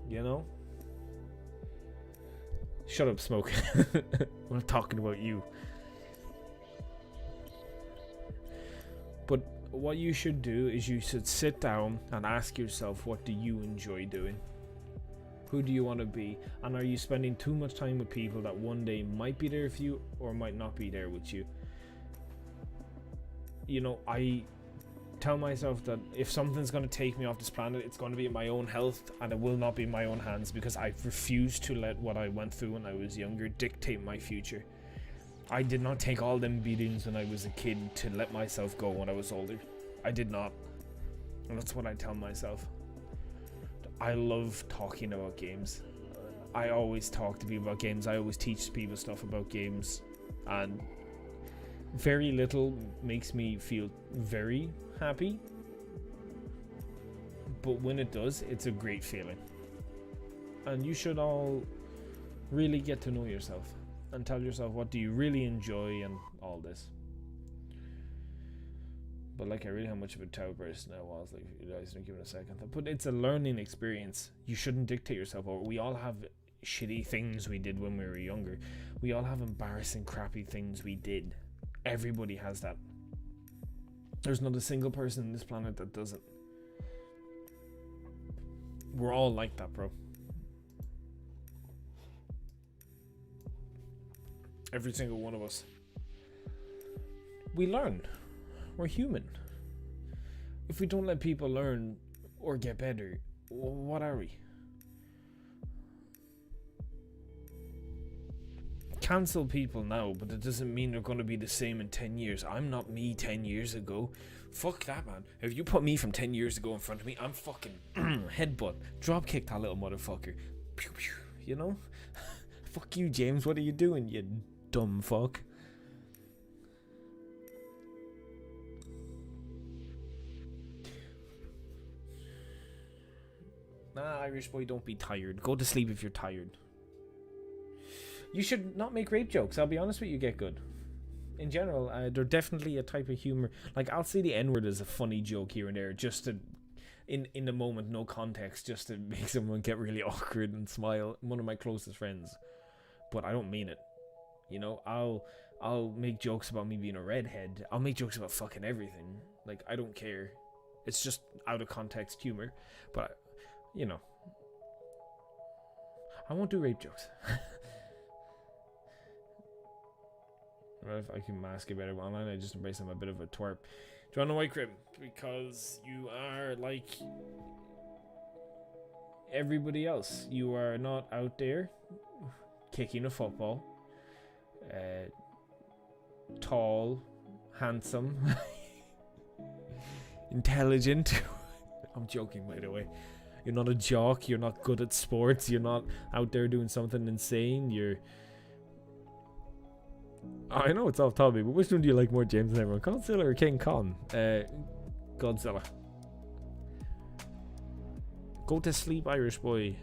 you know. Shut up, Smoke. I'm not talking about you. But what you should do is you should sit down and ask yourself, what do you enjoy doing? Who do you want to be? And are you spending too much time with people that one day might be there for you or might not be there with you? You know, I tell myself that if something's going to take me off this planet, it's going to be my own health, and it will not be in my own hands, because I refuse to let what I went through when I was younger dictate my future. I did not take all them beatings when I was a kid to let myself go when I was older. I did not. And that's what I tell myself. I love talking about games. I always talk to people about games. I always teach people stuff about games. And very little makes me feel very happy. But when it does, it's a great feeling. And you should all really get to know yourself and tell yourself, what do you really enjoy and all this. But like, I really how much of a tower person I was. Like, you guys don't give it a second thought. But it's a learning experience. You shouldn't dictate yourself over. We all have shitty things we did when we were younger. We all have embarrassing, crappy things we did. Everybody has that. There's not a single person on this planet that doesn't. We're all like that, bro. Every single one of us. We learn. We're human. If we don't let people learn or get better, what are we? Cancel people now, but it doesn't mean they're going to be the same in 10 years. I'm not me 10 years ago. Fuck that, man. If you put me from 10 years ago in front of me, I'm fucking headbutt. Drop kick that little motherfucker. Pew, pew, you know? Fuck you, James. What are you doing, you dumb fuck? Nah, Irish boy, don't be tired. Go to sleep if you're tired. You should not make rape jokes. I'll be honest with you, get good. In general, they're definitely a type of humor. Like, I'll say the N-word as a funny joke here and there, just to, in the moment, no context, just to make someone get really awkward and smile. One of my closest friends. But I don't mean it. You know, I'll make jokes about me being a redhead. I'll make jokes about fucking everything. Like, I don't care. It's just out of context humor. But, you know, I won't do rape jokes. Well, if I can mask it better online, I just embrace I'm a bit of a twerp. Do you want to know why, Crib? Because you are like everybody else. You are not out there kicking a football. Tall, handsome, intelligent. I'm joking, by the way. You're not a jock. You're not good at sports. You're not out there doing something insane. You're... I know it's off topic, but which one do you like more, James, than everyone? Godzilla or King Kong? Godzilla. Go to sleep, Irish boy.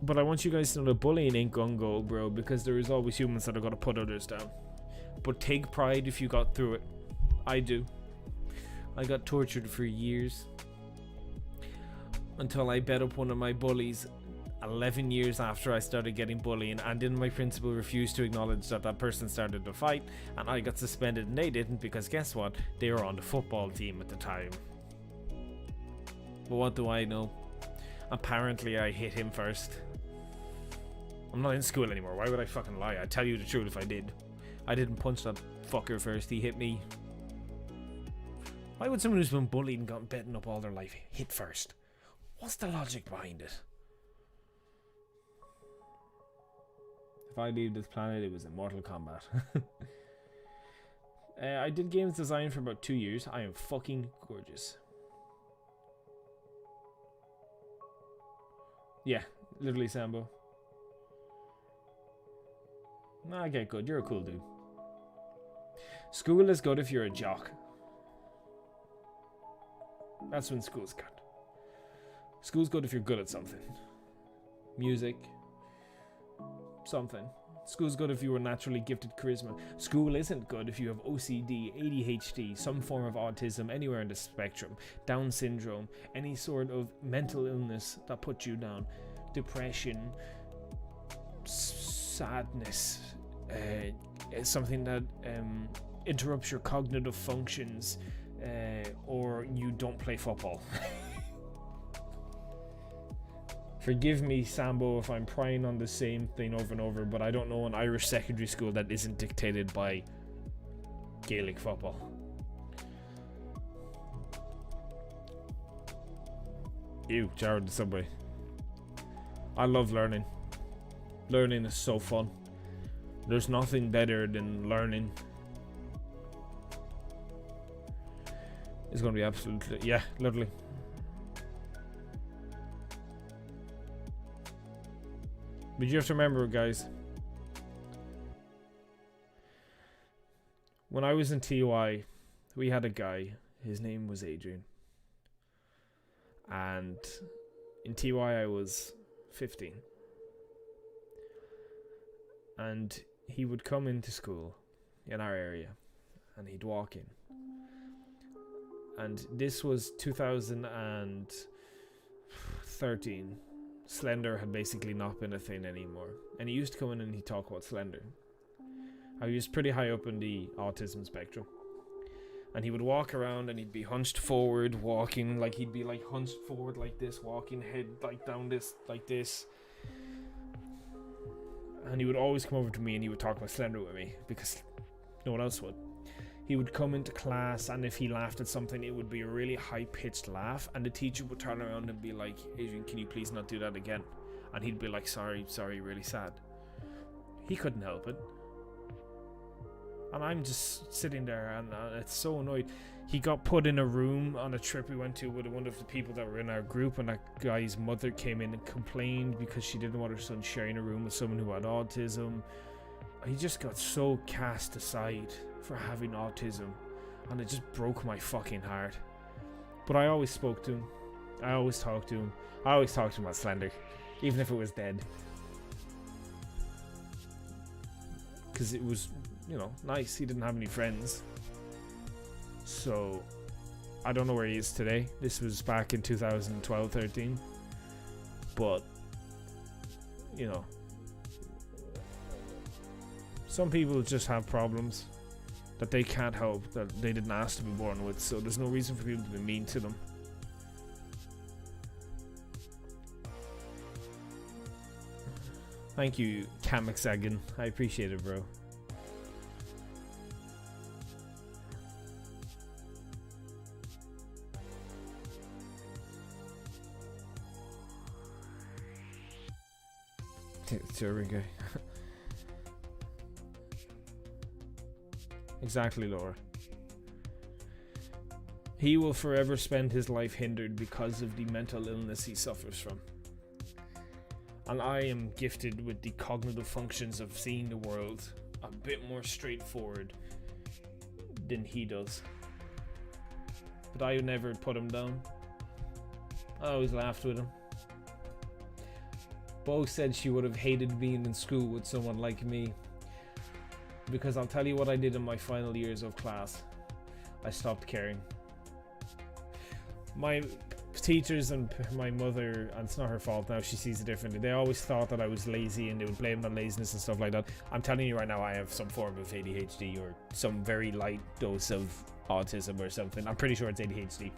But I want you guys to know that bullying ain't gonna go, bro, because there is always humans that are gonna put others down. But take pride if you got through it. I do. I got tortured for years until I bet up one of my bullies 11 years after I started getting bullying, and then my principal refused to acknowledge that that person started the fight, and I got suspended and they didn't, because guess what? They were on the football team at the time. But what do I know? Apparently I hit him first. I'm not in school anymore. Why would I fucking lie? I'd tell you the truth if I did. I didn't punch that fucker first. He hit me. Why would someone who's been bullied and gotten beaten up all their life hit first? What's the logic behind it? If I leave this planet, it was in Mortal Kombat. I did games design for about 2 years. I am fucking gorgeous. Yeah, literally Sambo. Okay, good. You're a cool dude. School is good if you're a jock. That's when school's good. School's good if you're good at something. Music. Something. School's good if you were naturally gifted charisma. School isn't good if you have OCD, ADHD, some form of autism, anywhere in the spectrum, Down syndrome, any sort of mental illness that puts you down, depression, sadness, something that interrupts your cognitive functions, or you don't play football. Forgive me, Sambo, if I'm prying on the same thing over and over, but I don't know an Irish secondary school that isn't dictated by Gaelic football. Ew, Jared the Subway. I love learning. Learning is so fun. There's nothing better than learning. It's going to be absolutely... Yeah, literally. But you have to remember, guys, when I was in TY, we had a guy, his name was Adrian. And in TY I was 15. And he would come into school in our area and he'd walk in. And this was 2013. Slender had basically not been a thing anymore. And he used to come in and he'd talk about Slender. He was pretty high up in the autism spectrum. And he would walk around and he'd be hunched forward, walking, like he'd be like hunched forward like this, walking head like down this, like this. And he would always come over to me and he would talk about Slender with me because no one else would. He would come into class and if he laughed at something, it would be a really high-pitched laugh, and the teacher would turn around and be like, Adrian, can you please not do that again? And he'd be like, sorry, really sad. He couldn't help it. And I'm just sitting there and it's so annoyed. He got put in a room on a trip we went to with one of the people that were in our group, and that guy's mother came in and complained because she didn't want her son sharing a room with someone who had autism. He just got so cast aside for having autism, and it just broke my fucking heart. But I always spoke to him. I always talked to him. I always talked to him about Slender, even if it was dead, because it was, you know, nice. He didn't have any friends, so I don't know where he is today. This was back in 2012-13, but you know, some people just have problems that they can't help, that they didn't ask to be born with, so there's no reason for people to be mean to them. Thank you, Kamixagan. I appreciate it, bro. Disturbing guy. Exactly, Laura. He will forever spend his life hindered because of the mental illness he suffers from. And I am gifted with the cognitive functions of seeing the world a bit more straightforward than he does. But I would never put him down. I always laughed with him. Bo said she would have hated being in school with someone like me, because I'll tell you what I did in my final years of class. I stopped caring. My teachers and my mother, and it's not her fault now, she sees it differently, they always thought that I was lazy and they would blame it on laziness and stuff like that. I'm telling you right now, I have some form of ADHD or some very light dose of autism or something. I'm pretty sure it's ADHD.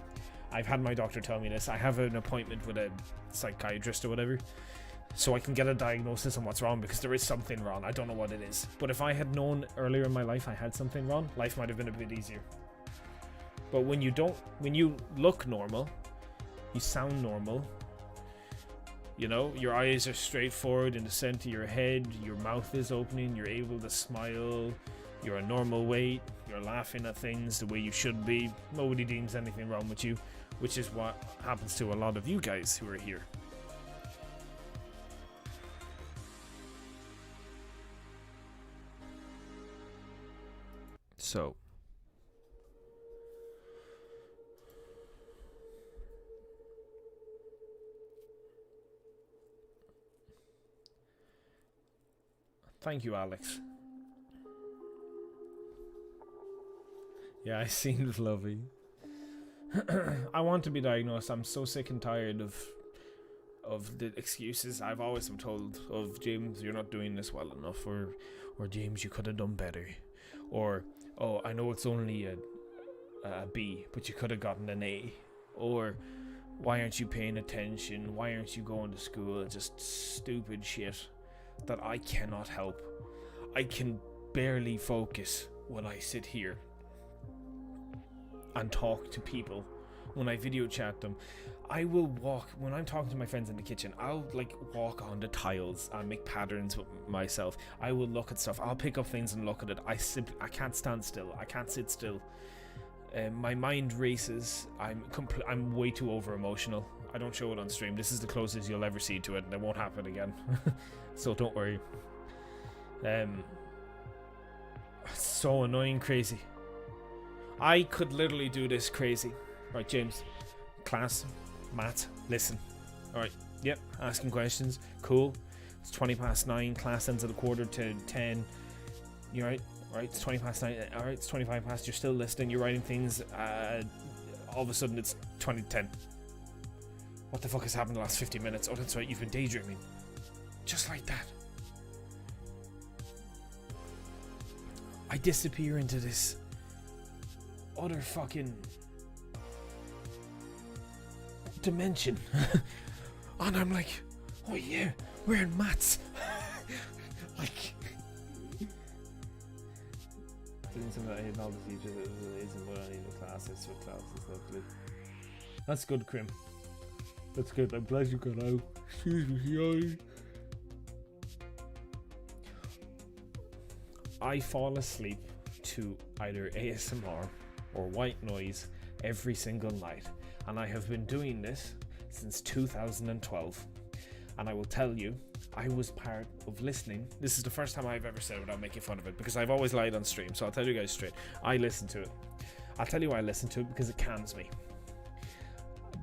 I've had my doctor tell me this. I have an appointment with a psychiatrist or whatever, so I can get a diagnosis on what's wrong, because there is something wrong. I don't know what it is, but if I had known earlier in my life I had something wrong, life might have been a bit easier. But when you look normal, you sound normal. You know, your eyes are straight forward in the center of your head, your mouth is opening, you're able to smile, you're a normal weight, you're laughing at things the way you should be. Nobody deems anything wrong with you, which is what happens to a lot of you guys who are here. So, thank you, Alex. Yeah, I seemed lovely. I want to be diagnosed. I'm so sick and tired of the excuses I've always been told of, James, you're not doing this well enough, or James, you could have done better, or oh, I know it's only a B, but you could have gotten an A, or why aren't you paying attention? Why aren't you going to school? Just stupid shit that I cannot help. I can barely focus when I sit here and talk to people. When I video chat them, I will walk, when I'm talking to my friends in the kitchen, I'll like walk on the tiles and make patterns with myself. I will look at stuff, I'll pick up things and look at it. I can't stand still, I can't sit still. My mind races. I'm way too over emotional. I don't show it on stream. This is the closest you'll ever see to it, and it won't happen again. So don't worry. It's so annoying, crazy. I could literally do this crazy. Right, James, class, math, listen. Alright, yep, asking questions, cool. It's 9:20, class ends at 9:45. You alright? Alright, it's 9:20, alright, it's 25 past, you're still listening, you're writing things, all of a sudden it's 10:20. What the fuck has happened in the last 50 minutes? Oh, that's right, you've been daydreaming. Just like that. I disappear into this other fucking dimension. And I'm like, oh yeah, we're in maths. Like, doing something I hate all the teachers isn't what I need in class. It's what class is lovely. That's good, Krim. That's good. I'm glad you got out. Excuse me, I fall asleep to either ASMR or white noise every single night, and I have been doing this since 2012. And I will tell you, I was part of listening. This is the first time I've ever said it without making fun of it, because I've always lied on stream, so I'll tell you guys straight. I listen to it. I'll tell you why I listen to it, because it calms me.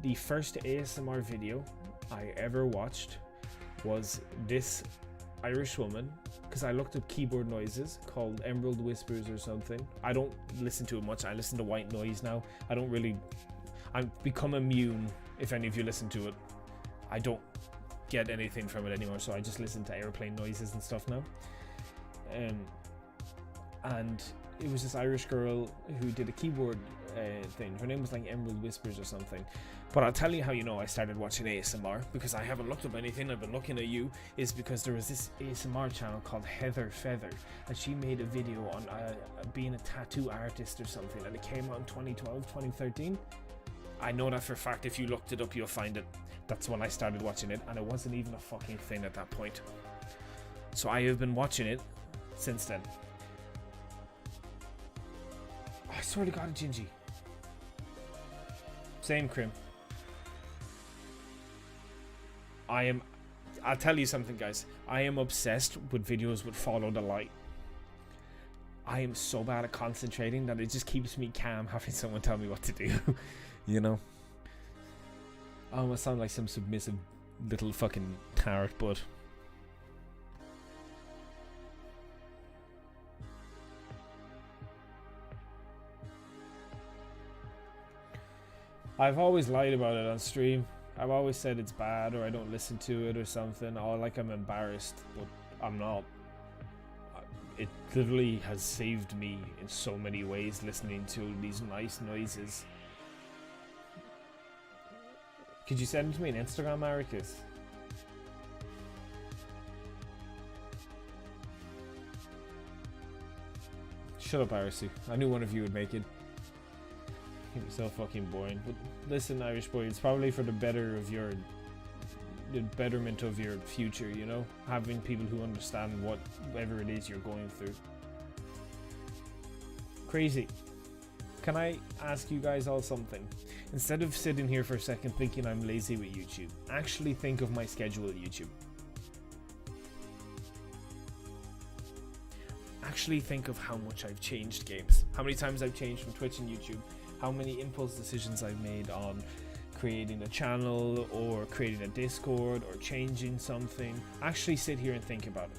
The first ASMR video I ever watched was this Irish woman, because I looked up keyboard noises called Emerald Whispers or something. I don't listen to it much. I listen to white noise now. I've become immune. If any of you listen to it, I don't get anything from it anymore, so I just listen to airplane noises and stuff now. And it was this Irish girl who did a keyboard thing. Her name was like Emerald Whispers or something. But I'll tell you how you know I started watching ASMR, because I haven't looked up anything, I've been looking at you, is because there was this ASMR channel called Heather Feather, and she made a video on being a tattoo artist or something, and it came out in 2012, 2013. I know that for a fact. If you looked it up, you'll find it. That's when I started watching it, and it wasn't even a fucking thing at that point. So I have been watching it since then. I swear to God, Gingy. Same, Krim. I'll tell you something, guys. I am obsessed with videos with follow the light. I am so bad at concentrating that it just keeps me calm having someone tell me what to do. You know? I almost sound like some submissive little fucking tart, but I've always lied about it on stream. I've always said it's bad, or I don't listen to it or something, or like I'm embarrassed, but I'm not. It literally has saved me in so many ways, listening to these nice noises. Could you send it to me on Instagram, Maricus? Shut up, Arsu. I knew one of you would make it. You're so fucking boring. But listen, Irish boy, it's probably for the betterment of your future, you know? Having people who understand whatever it is you're going through. Crazy. Can I ask you guys all something? Instead of sitting here for a second thinking I'm lazy with YouTube, actually think of my schedule at YouTube. Actually think of how much I've changed games. How many times I've changed from Twitch and YouTube. How many impulse decisions I've made on creating a channel or creating a Discord or changing something. Actually sit here and think about it.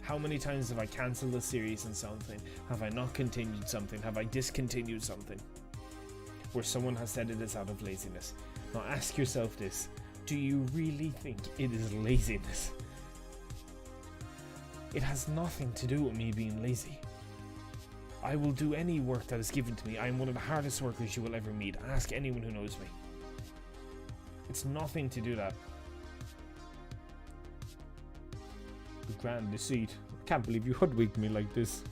How many times have I cancelled a series on something? Have I not continued something? Have I discontinued something? Where someone has said it is out of laziness. Now ask yourself this. Do you really think it is laziness? It has nothing to do with me being lazy. I will do any work that is given to me. I am one of the hardest workers you will ever meet. Ask anyone who knows me. It's nothing to do that. The grand deceit. I can't believe you hoodwinked me like this.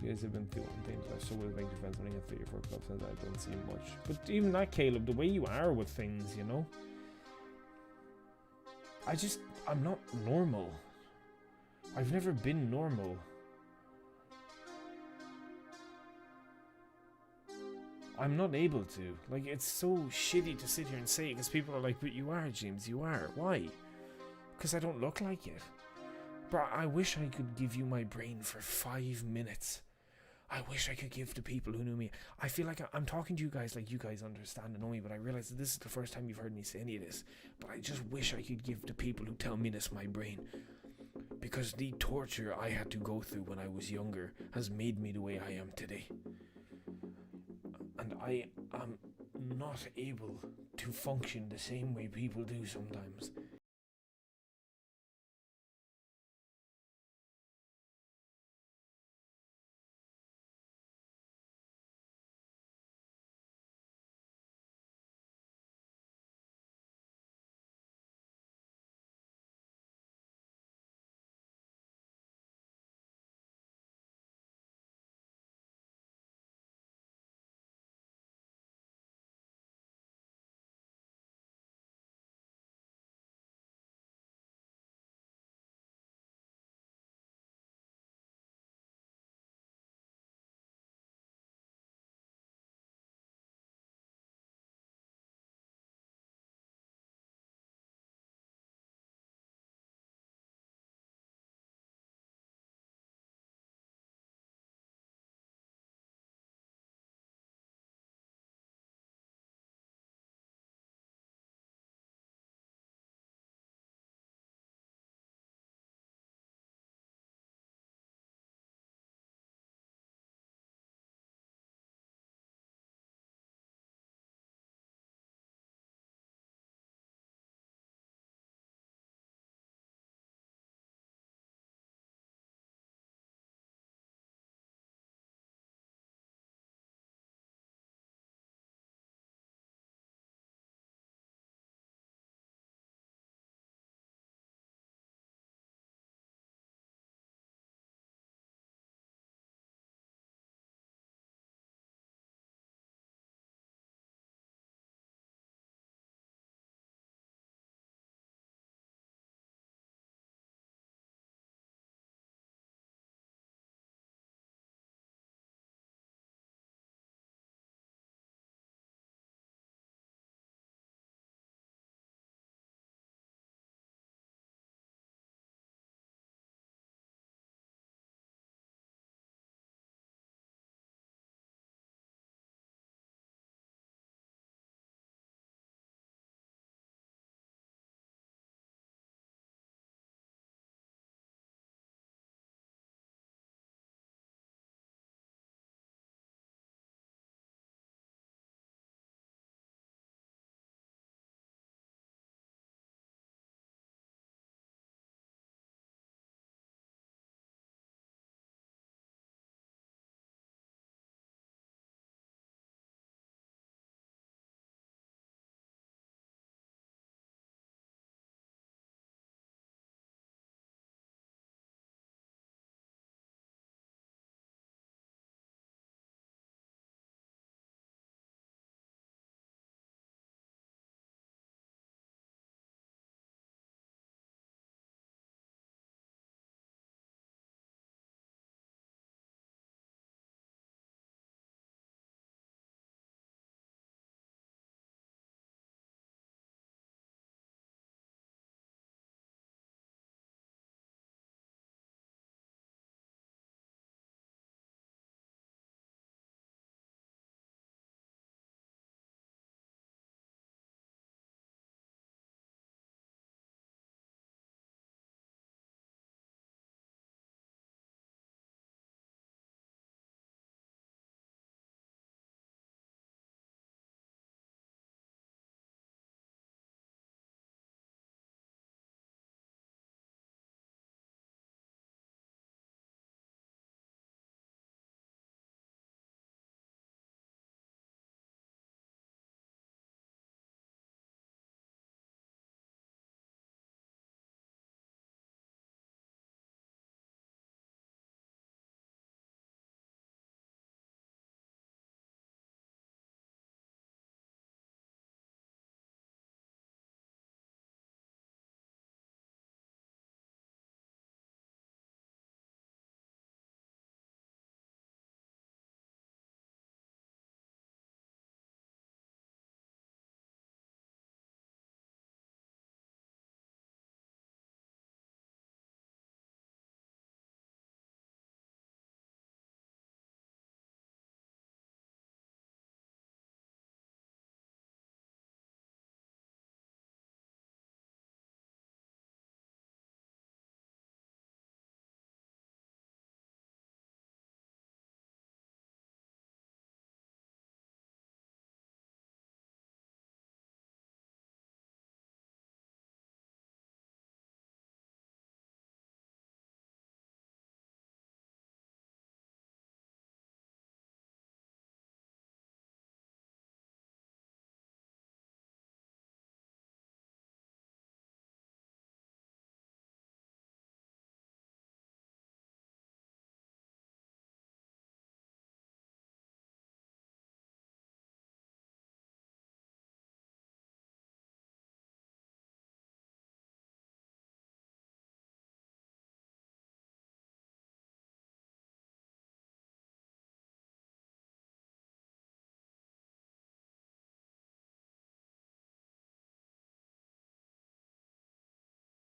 You guys have been through things. I so will make your friends when I get 3 or 4 clubs and I don't see much. But even that, Caleb, the way you are with things, you know? I'm not normal. I've never been normal. I'm not able to. Like, it's so shitty to sit here and say it because people are like, but you are, James, you are. Why? Because I don't look like it. Bro, I wish I could give you my brain for 5 minutes. I wish I could give to people who knew me. I feel like I'm talking to you guys like you guys understand and know me, but I realize that this is the first time you've heard me say any of this. But I just wish I could give to people who tell me this my brain. Because the torture I had to go through when I was younger has made me the way I am today. And I am not able to function the same way people do sometimes.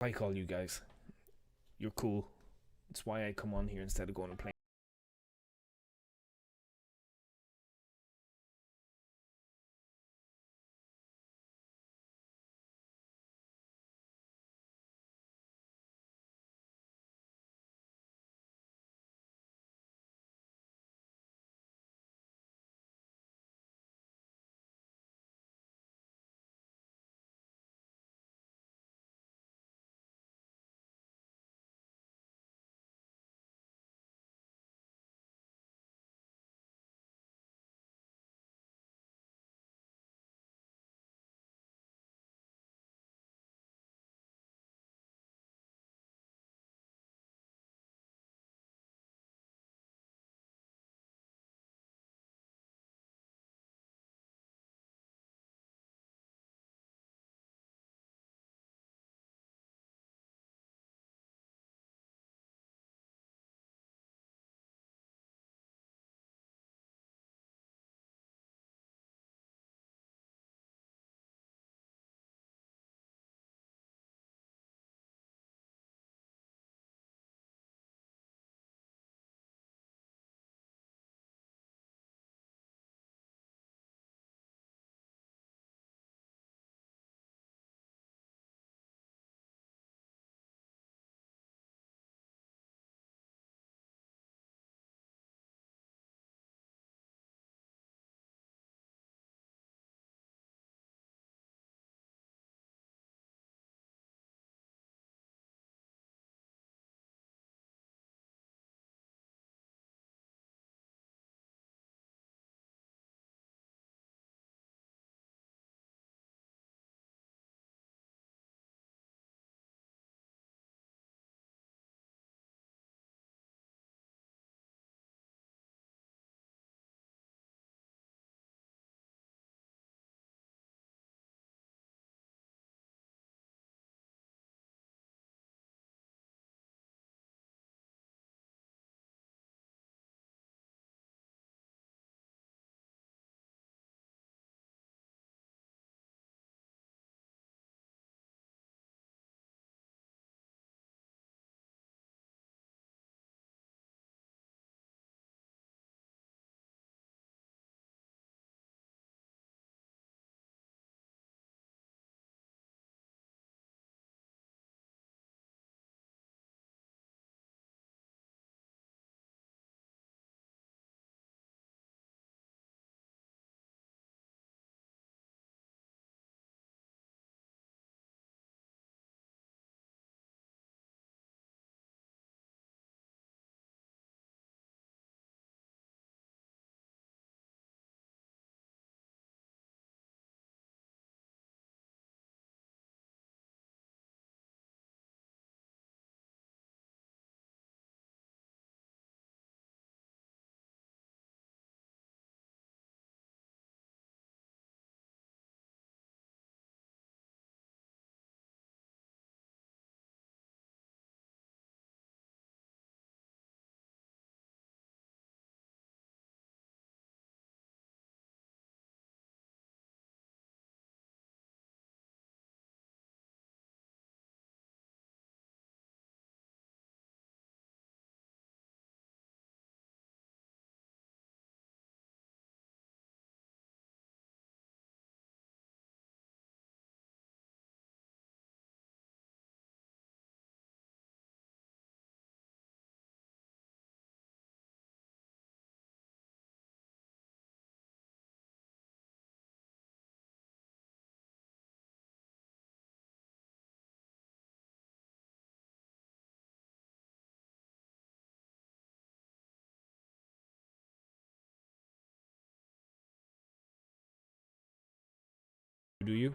I call you guys. You're cool. That's why I come on here instead of going and playing. Do you?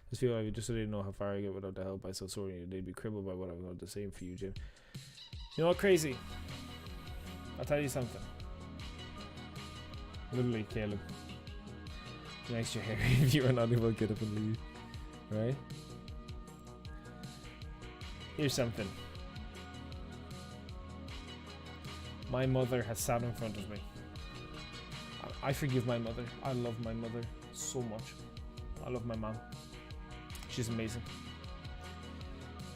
Just feel like just so they know how far I get without the help. I so sorry they'd be crippled by what I've got to say for you, Jim. You know what, crazy? I'll tell you something. Literally, Caleb. Nice your hair if you are not able to get up and leave. Right? Here's something. My mother has sat in front of me. I forgive my mother. I love my mother so much. I love my mom. She's amazing.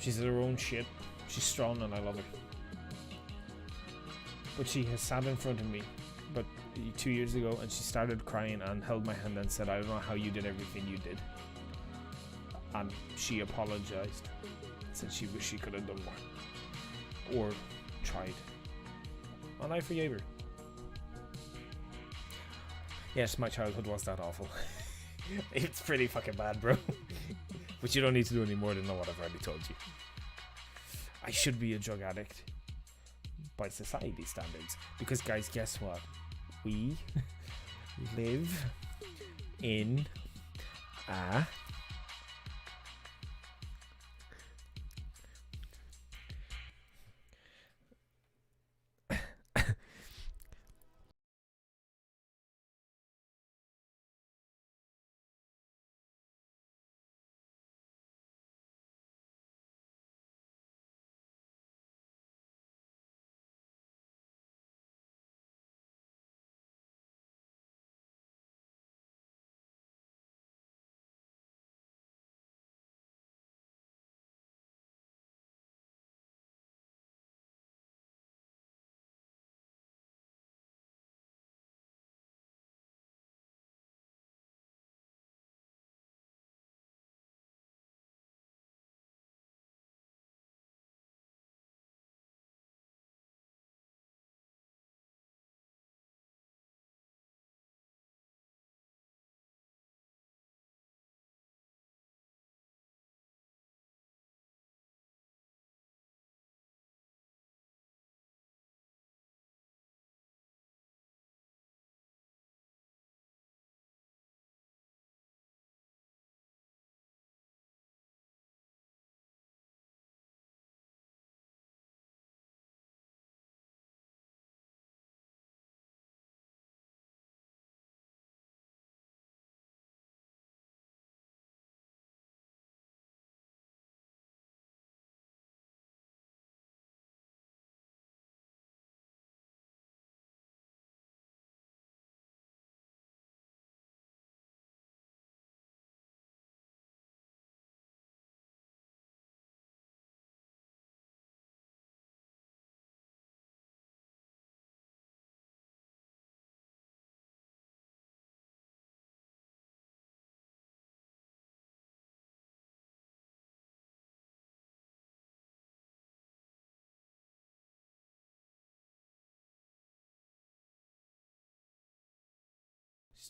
She's her own shit. She's strong and I love her. But she has sat in front of me but 2 years ago and she started crying and held my hand and said, I don't know how you did everything you did. And she apologized. Said she wished she could have done more. Or tried. And I forgave her. Yes, my childhood was that awful. It's pretty fucking bad, bro. But you don't need to do any more than know what I've already told you. I should be a drug addict by society standards. Because guys, guess what? We live in a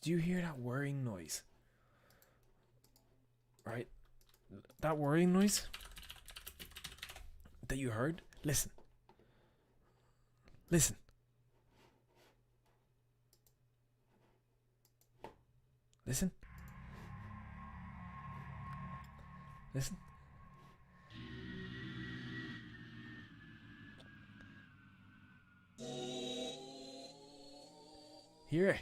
do you hear that whirring noise? Right? That whirring noise that you heard? Listen. Listen. Listen. Listen. Hear it.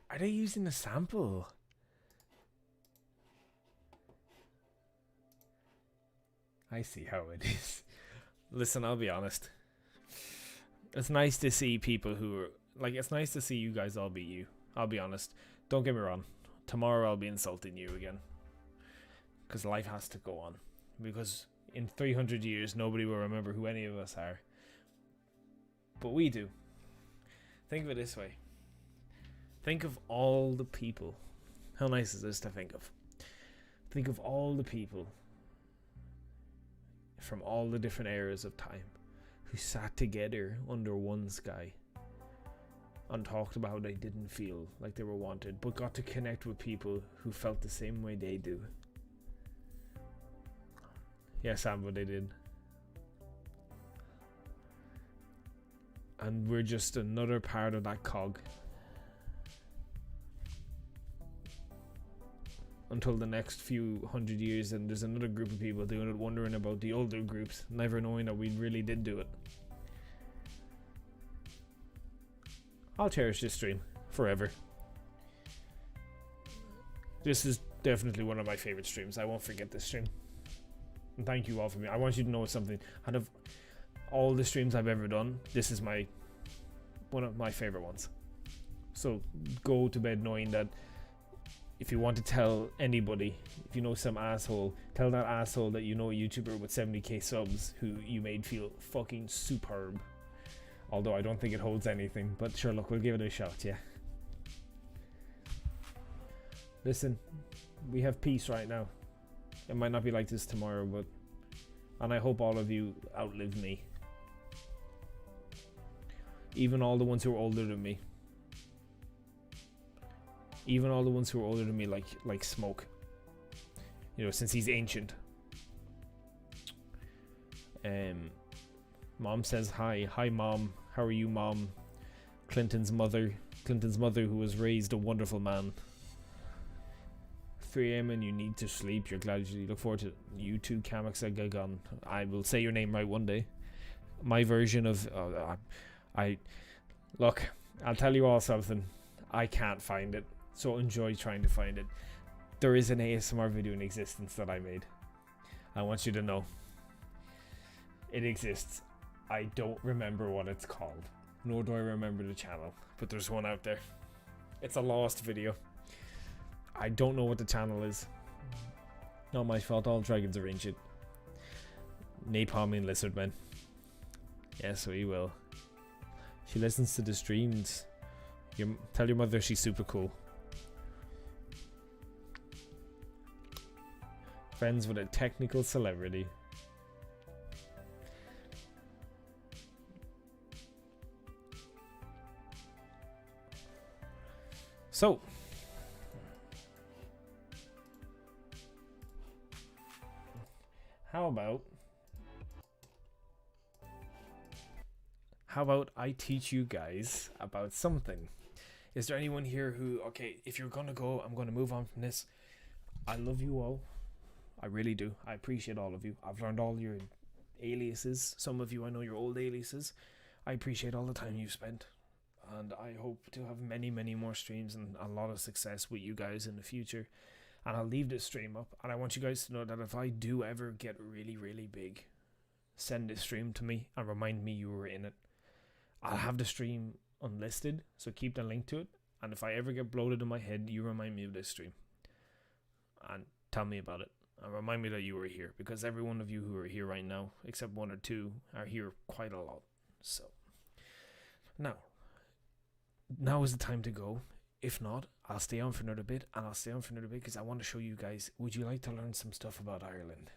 Are they using a sample? I see how it is. Listen, I'll be honest. It's nice to see people who are like, it's nice to see you guys all be you. I'll be honest. Don't get me wrong. Tomorrow I'll be insulting you again. Because life has to go on. Because in 300 years nobody will remember who any of us are. But we do. Think of it this way. Think of all the people. How nice is this to think of? Think of all the people from all the different eras of time who sat together under one sky and talked about how they didn't feel like they were wanted, but got to connect with people who felt the same way they do. Yeah, Sam, but they did. And we're just another part of that cog. Until the next few hundred years, and there's another group of people doing it, wondering about the older groups, never knowing that we really did do it. I'll cherish this stream forever. This is definitely one of my favorite streams. I won't forget this stream. And thank you all for me. I want you to know something. Out of all the streams I've ever done, this is one of my favorite ones. So go to bed knowing that if you want to tell anybody, if you know some asshole, tell that asshole that you know a YouTuber with 70k subs who you made feel fucking superb. Although I don't think it holds anything, but sure, look, we'll give it a shot, yeah. Listen, we have peace right now. It might not be like this tomorrow, but... And I hope all of you outlive me. Even all the ones who are older than me. Even all the ones who are older than me, like Smoke. You know, since he's ancient. Mom says hi. Hi, Mom. How are you, Mom? Clinton's mother, who was raised a wonderful man. 3 a.m. and you need to sleep. You're glad you look forward to you too, Kamaksa. I will say your name right one day. My version of look, I'll tell you all something. I can't find it, so enjoy trying to find it. There is an ASMR video in existence that I made. I want you to know. It exists. I don't remember what it's called, nor do I remember the channel, but there's one out there. It's a lost video. I don't know what the channel is. Not my fault, all dragons are ancient. Napalming lizardmen. Yes, we will. She listens to the streams. Tell your mother she's super cool. Friends with a technical celebrity. So, how about I teach you guys about something? Is there anyone here who, okay, if you're gonna go, I'm gonna move on from this. I love you all. I really do. I appreciate all of you. I've learned all your aliases. Some of you, I know your old aliases. I appreciate all the time you've spent. And I hope to have many, many more streams and a lot of success with you guys in the future. And I'll leave this stream up. And I want you guys to know that if I do ever get really, really big, send this stream to me and remind me you were in it. I'll have the stream unlisted, so keep the link to it. And if I ever get bloated in my head, you remind me of this stream. And tell me about it. And remind me that you were here. Because every one of you who are here right now, except 1 or 2, are here quite a lot. So, now is the time to go. If not, I'll stay on for another bit, and I'll stay on for another bit because I want to show you guys, would you like to learn some stuff about Ireland?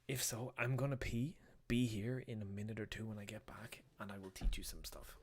If so, I'm gonna be here in a minute or 2 when I get back, and I will teach you some stuff.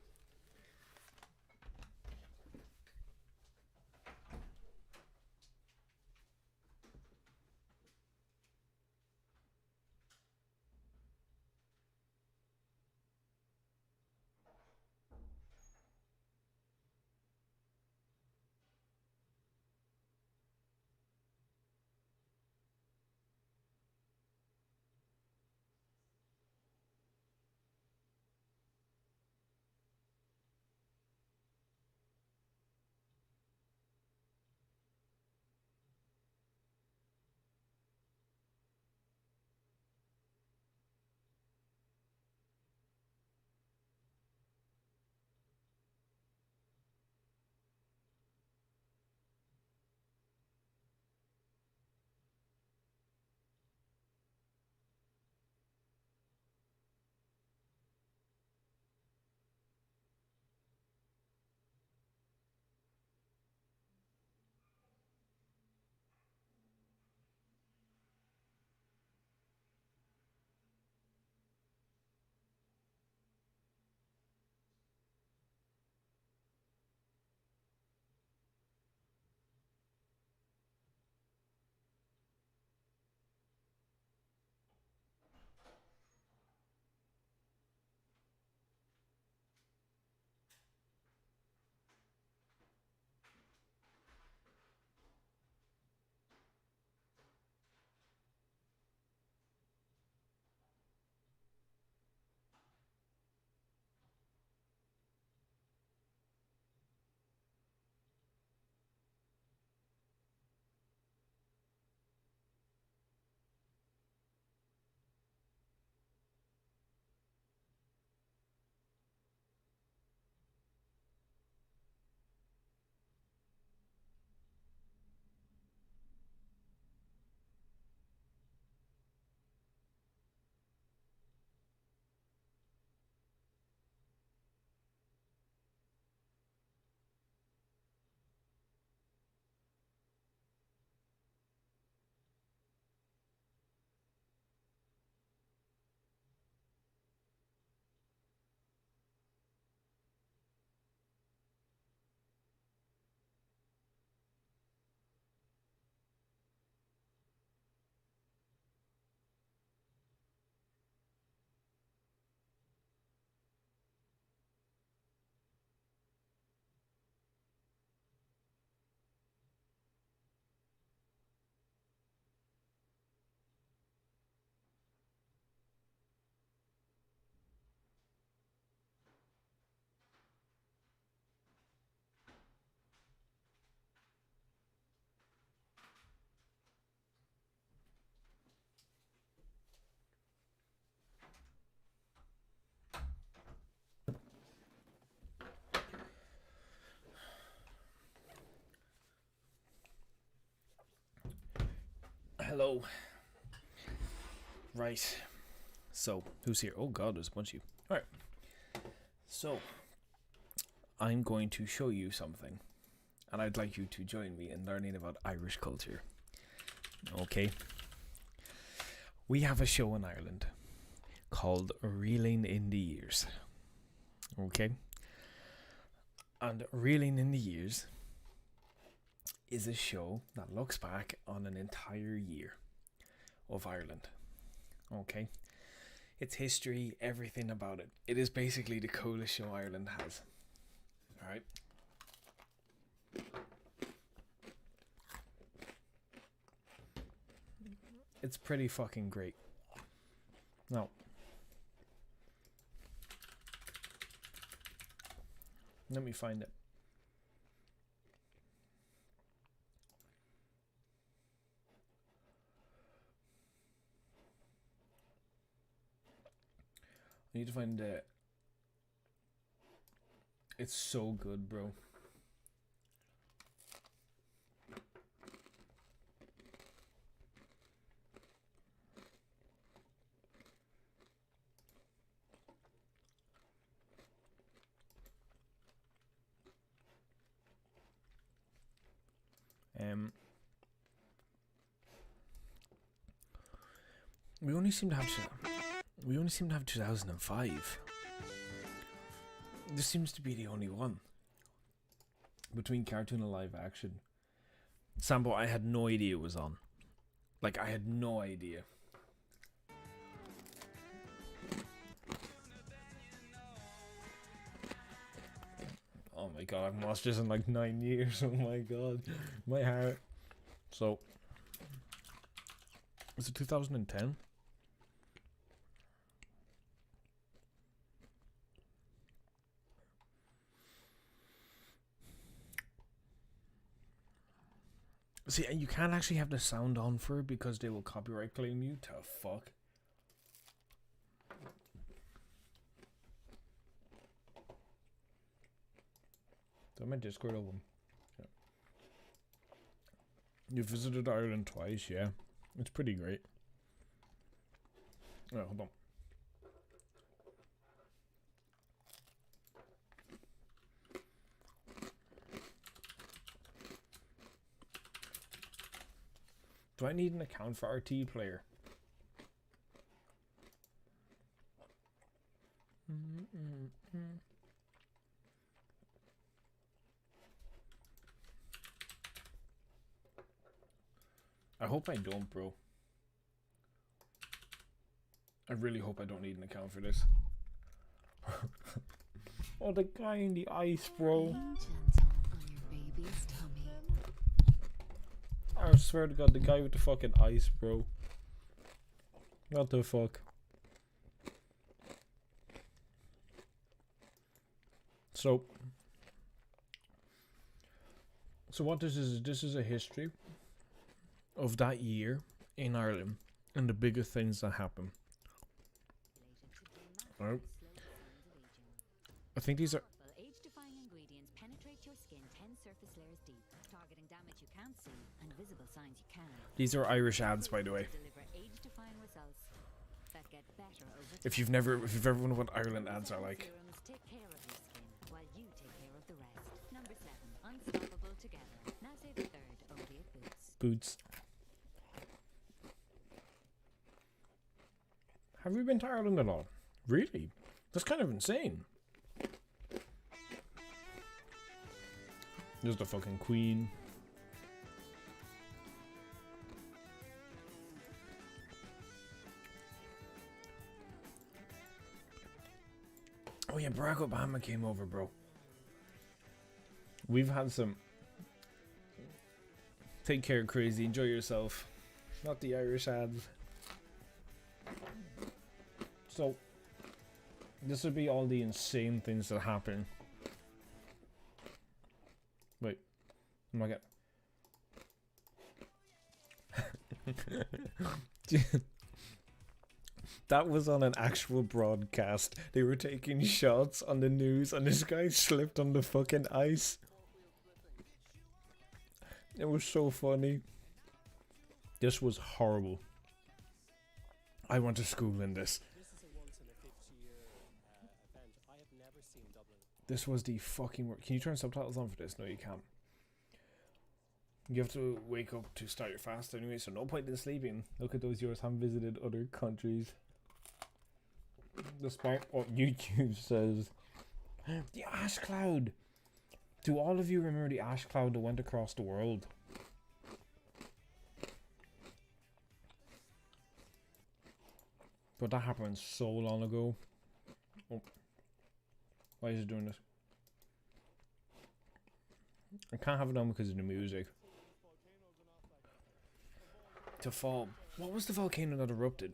Hello. Right. So, who's here? Oh god, there's a bunch of you. Alright. So, I'm going to show you something. And I'd like you to join me in learning about Irish culture. Okay. We have a show in Ireland called Reeling in the Years. Okay. And Reeling in the Years is a show that looks back on an entire year of Ireland. Okay. Its history, everything about it. It is basically the coolest show Ireland has. Alright. It's pretty fucking great. Now, let me find it. I need to find it. It's so good, bro. We only seem to have 2005. This seems to be the only one between cartoon and live action. Sambo, I had no idea it was on. Like, I had no idea. Oh my god, I've watched this in like 9 years. Oh my god, my heart. So, was it 2010? See, and you can't actually have the sound on for it because they will copyright claim you. To fuck. So my Discord open. Yeah. You visited Ireland twice, yeah. It's pretty great. Oh, hold on. Do I need an account for RT Player? I hope I don't, bro. I really hope I don't need an account for this. Oh, the guy in the ice, bro. I swear to god, the guy with the fucking ice, bro. What the fuck? So what this is a history of that year in Ireland and the biggest things that happen. Alright. I think these are age-defying ingredients penetrate your skin 10 surface layers deep, targeting damage you can't see and visible signs you can. These are Irish ads, by the way. If you've ever wondered what Ireland ads are like. Take care of your skin while you take care of the rest. Number 7, unstoppable together. Now say the third, only at Boots. Have you been to Ireland at all? Really? That's kind of insane. There's the fucking Queen. Oh yeah, Barack Obama came over, bro. We've had some. Take care, crazy. Enjoy yourself. Not the Irish ads. So, this would be all the insane things that happen. Wait. Oh my god. That was on an actual broadcast. They were taking shots on the news and this guy slipped on the fucking ice. It was so funny. This was horrible. I went to school in this. This was the fucking worst. Can you turn subtitles on for this? No, you can't. You have to wake up to start your fast anyway, so no point in sleeping. Look at those viewers haven't visited other countries. Despite what YouTube says. The ash cloud. Do all of you remember the ash cloud that went across the world? But that happened so long ago. Oh. Why is it doing this? I can't have it on because of the music. To fall. What was the volcano that erupted?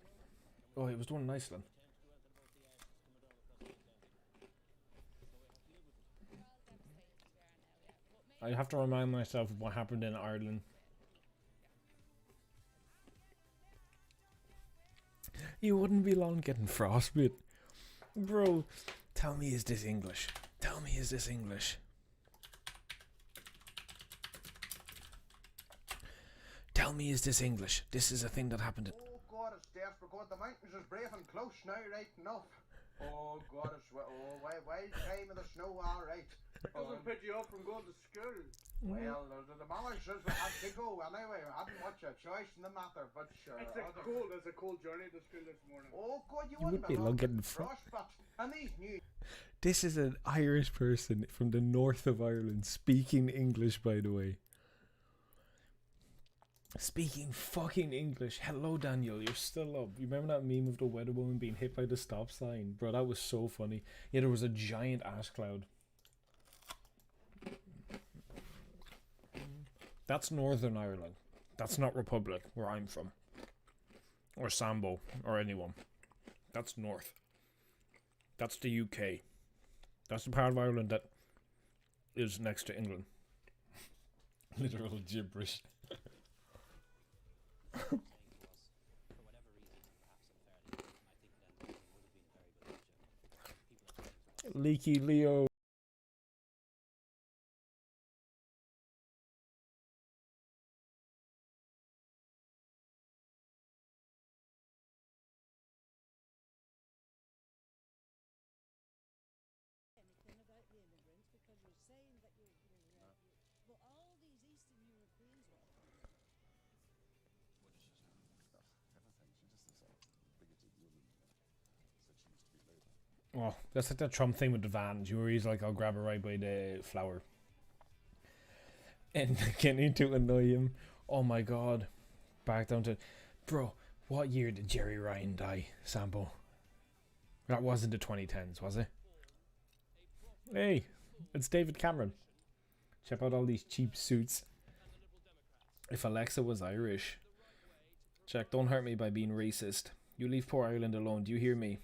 Oh, it was the one in Iceland. I have to remind myself of what happened in Ireland. You wouldn't be long getting frostbite. Bro, tell me, is this English? Tell me, is this English? Tell me, is this English? This is a thing that happened. Oh God, it's desperate. God, the mountains is breaking close now, right enough. Oh God, it's wild time of the snow, all right. Doesn't put you up from going to school. Well, the manners says we had to go anyway. We hadn't much a choice in the matter, but sure. It's a cold journey to school this morning. Oh God, you would be long getting frostbite. And these new. This is an Irish person from the north of Ireland speaking English, by the way. Speaking fucking English. Hello, Daniel. You're still up. You remember that meme of the weather woman being hit by the stop sign? Bro, that was so funny. Yeah, there was a giant ash cloud. That's Northern Ireland. That's not Republic, where I'm from. Or Sambo, or anyone. That's North. That's the UK. That's the part of Ireland that is next to England. Literal gibberish. Leaky Leo. Oh, that's like that Trump thing with the vans. You were he's like, I'll grab her right by the flower. And getting to annoy him. Oh my god. Back down to... Bro, what year did Jerry Ryan die, Sambo? That wasn't the 2010s, was it? Hey, it's David Cameron. Check out all these cheap suits. If Alexa was Irish. Check, don't hurt me by being racist. You leave poor Ireland alone, do you hear me?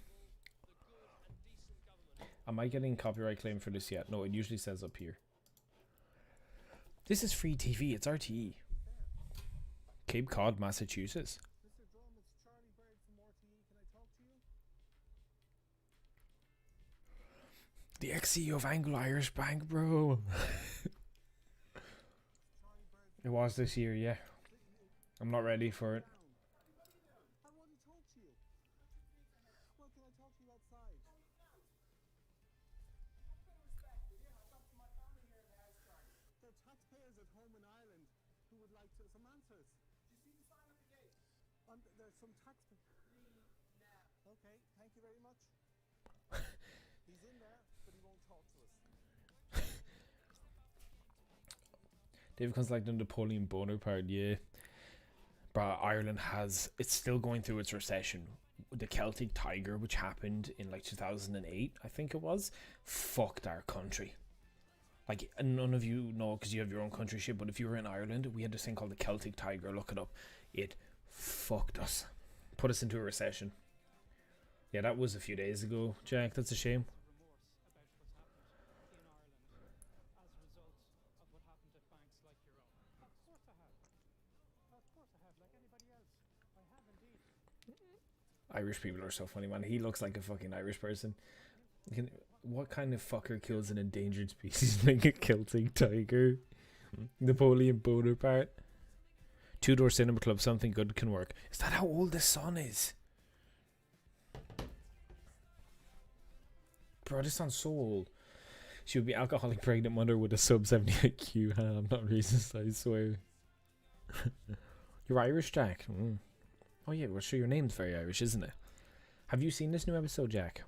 Am I getting copyright claim for this yet? No, it usually says up here. This is free TV, it's RTE. Cape Cod, Massachusetts. The ex-CEO of Anglo-Irish Bank, bro. It was this year, yeah. I'm not ready for it. There's some taxpayers. Okay, thank you very much. He's in there, but he won't talk to us. David comes like the Napoleon Bonaparte, yeah. But Ireland has, it's still going through its recession. The Celtic Tiger, which happened in like 2008, I think it was, fucked our country. Like, none of you know because you have your own country shit, but if you were in Ireland, we had this thing called the Celtic Tiger. Look it up. It fucked us. Put us into a recession. Yeah, that was a few days ago, Jack. That's a shame. Irish people are so funny, man. He looks like a fucking Irish person. What kind of fucker kills an endangered species like a Celtic tiger? Napoleon Bonaparte. Two-door cinema club, something good can work. Is that how old the son is? Bro, this sounds so old. She would be alcoholic pregnant mother with a sub 70 IQ. I'm not racist, I swear. You're Irish, Jack? Mm. Oh yeah, well sure, your name's very Irish, isn't it? Have you seen this new episode, Jack?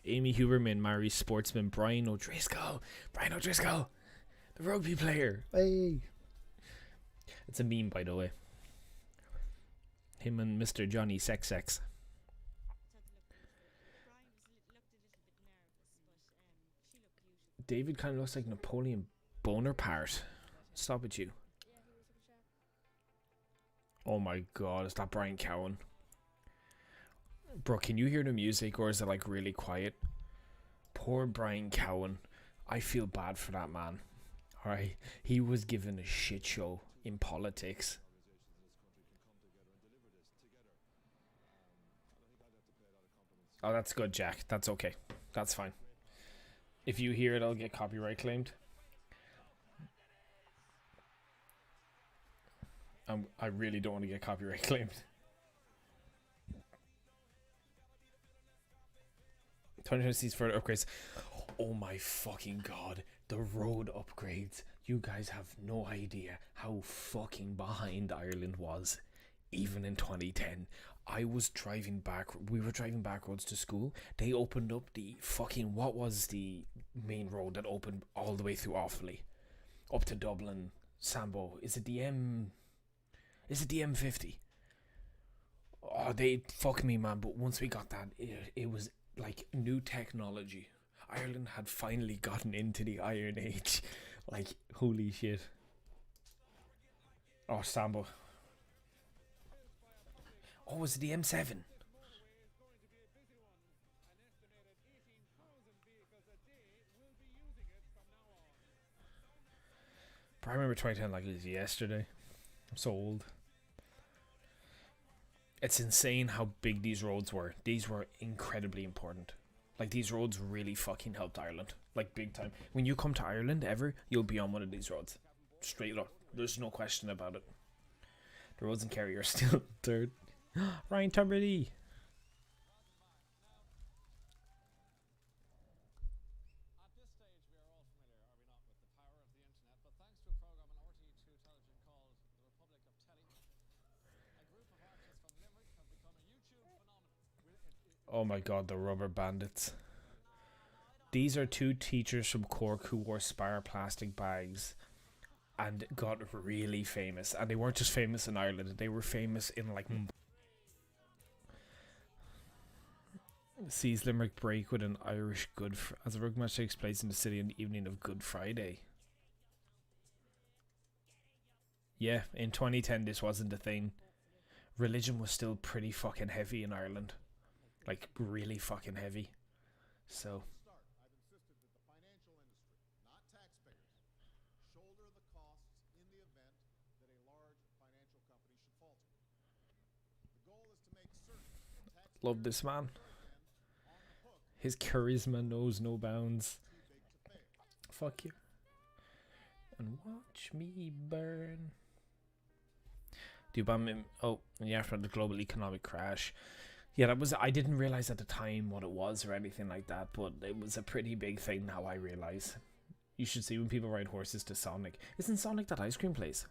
Amy Huberman marries sportsman Brian O'Driscoll. Brian O'Driscoll! The rugby player! Hey! It's a meme, by the way. Him and Mr. Johnny Sex Sex. David kind of looks like Napoleon Bonaparte. Stop it, you. Oh my god, is that Brian Cowan? Bro, can you hear the music or is it like really quiet? Poor Brian Cowan. I feel bad for that man. Alright, he was given a shit show in politics. Oh, that's good, Jack. That's okay. That's fine. If you hear it, I'll get copyright claimed. I really don't want to get copyright claimed. 2020 further upgrades. Oh my fucking god. The road upgrades. You guys have no idea how fucking behind Ireland was. Even in 2010. I was driving back. We were driving back roads to school. They opened up the fucking... What was the main road that opened all the way through Offaly? Up to Dublin. Sambo. Is it the M50? Oh, they fuck me, man. But once we got that, it was like new technology. Ireland had finally gotten into the Iron Age. Like, holy shit. Oh, Sambo. Oh, was it the M7? But I remember 2010 like it was yesterday. I'm so old. It's insane how big these roads were. These were incredibly important. Like, these roads really fucking helped Ireland. Like, big time. When you come to Ireland ever, you'll be on one of these roads. Straight up. There's no question about it. The roads in Kerry are still dirt. Ryan Tuberty. Oh my god, the rubber bandits. These are two teachers from Cork who wore Spar plastic bags and got really famous. And they weren't just famous in Ireland, they were famous in like... Sees Limerick break with an Irish as a rugby match takes place in the city on the evening of Good Friday. Yeah, in 2010 this wasn't a thing. Religion was still pretty fucking heavy in Ireland. Like, really fucking heavy. So... Love this man. His charisma knows no bounds. Fuck you. And watch me burn. Do you bomb him? Oh, yeah, after the global economic crash. Yeah, that was... I didn't realize at the time what it was or anything like that, but it was a pretty big thing now I realize. You should see when people ride horses to Sonic. Isn't Sonic that ice cream place?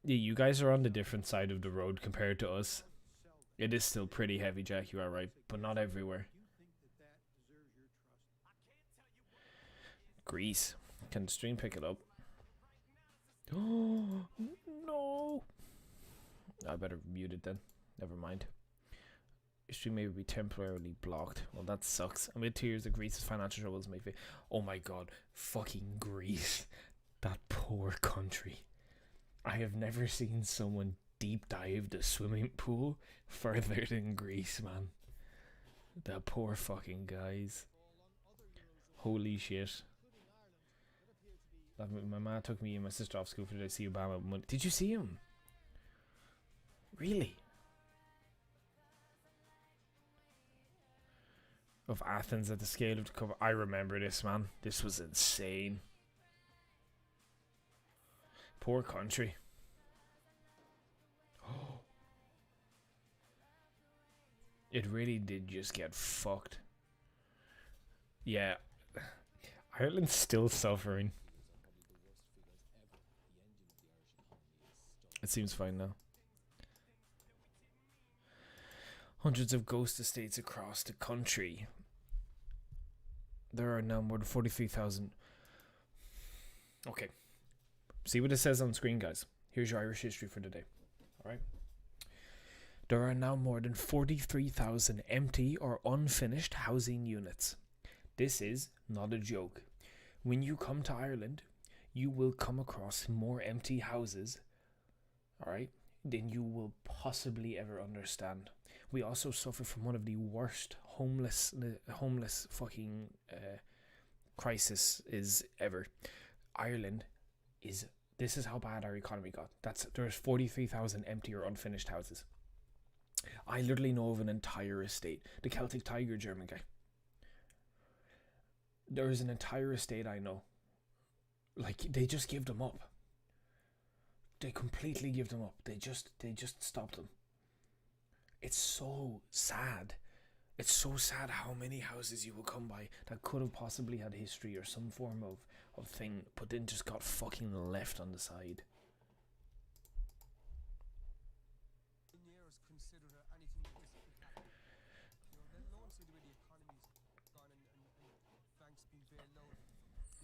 Yeah, you guys are on the different side of the road compared to us. It is still pretty heavy, Jack, you are right, but not everywhere. Grease. Can the stream pick it up? Oh, no. I better mute it then. Never mind. Your stream may be temporarily blocked. Well, that sucks. Amid 2 years of Greece's financial troubles may be... Oh my god. Fucking Greece. That poor country. I have never seen someone deep dive the swimming pool further than Greece, man. The poor fucking guys. Holy shit. My mom took me and my sister off school for to see Obama. Did you see him? Really? Of Athens at the scale of the cover. I remember this, man. This was insane. Poor country. It really did just get fucked. Yeah. Ireland's still suffering. It seems fine now. Hundreds of ghost estates across the country. There are now more than 43,000. Okay. See what it says on screen, guys. Here's your Irish history for today. Alright? There are now more than 43,000 empty or unfinished housing units. This is not a joke. When you come to Ireland, you will come across more empty houses, alright, than you will possibly ever understand. We also suffer from one of the worst homeless fucking crisis is ever. Ireland is, this is how bad our economy got. There's 43,000 empty or unfinished houses. I literally know of an entire estate. The Celtic Tiger German guy. There is an entire estate I know. Like, they just give them up. They completely give them up. They just stopped them. It's so sad. It's so sad how many houses you will come by that could have possibly had history or some form of thing, but then just got fucking left on the side.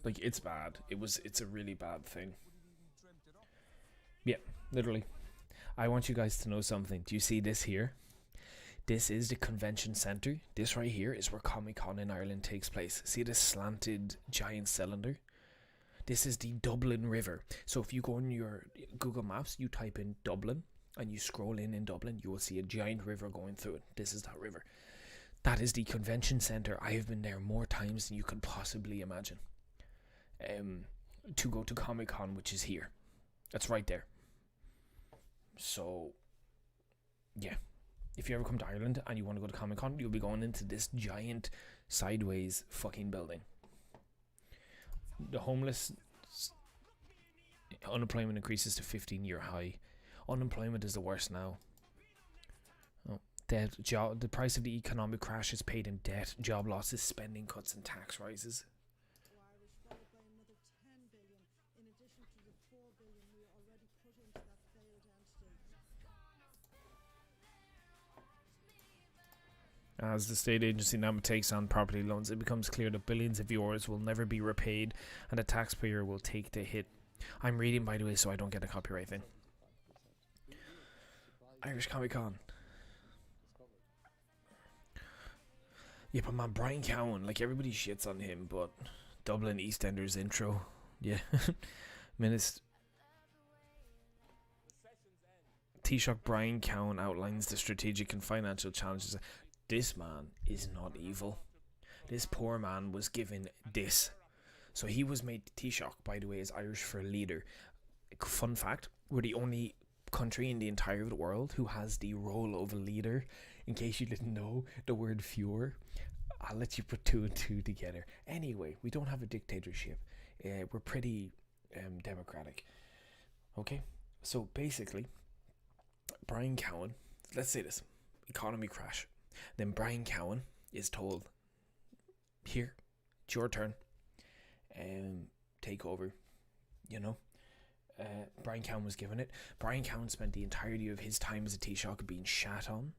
Like, it's bad. It's a really bad thing. Yeah, literally. I want you guys to know something. Do you see this here? This is the convention centre. This right here is where Comic-Con in Ireland takes place. See this slanted giant cylinder? This is the Dublin River. So if you go on your Google Maps, you type in Dublin, and you scroll in Dublin, you will see a giant river going through it. This is that river. That is the convention centre. I have been there more times than you could possibly imagine. To go to Comic-Con, which is here. That's right there. So, yeah. If you ever come to Ireland and you want to go to Comic-Con, you'll be going into this giant sideways fucking building. The homeless unemployment increases to 15-year high. Unemployment is the worst now. Oh, debt, the price of the economic crash is paid in debt, job losses, spending cuts, and tax rises. As the state agency now takes on property loans, it becomes clear that billions of euros will never be repaid and the taxpayer will take the hit. I'm reading, by the way, so I don't get a copyright thing. Irish Comic Con. Yeah, but man, Brian Cowan, like, everybody shits on him, but Dublin EastEnders intro. Yeah. Minister Taoiseach Brian Cowan outlines the strategic and financial challenges. This man is not evil. This poor man was given this. So he was made Taoiseach, by the way, is Irish for leader. Fun fact, we're the only country in the entire world who has the role of a leader. In case you didn't know the word Führer, I'll let you put two and two together. Anyway, we don't have a dictatorship. We're pretty democratic. Okay? So basically, Brian Cowan, let's say this, economy crash. Then Brian Cowan is told, here, it's your turn, take over, you know. Brian Cowan was given it. Brian Cowan spent the entirety of his time as a Taoiseach being shat on.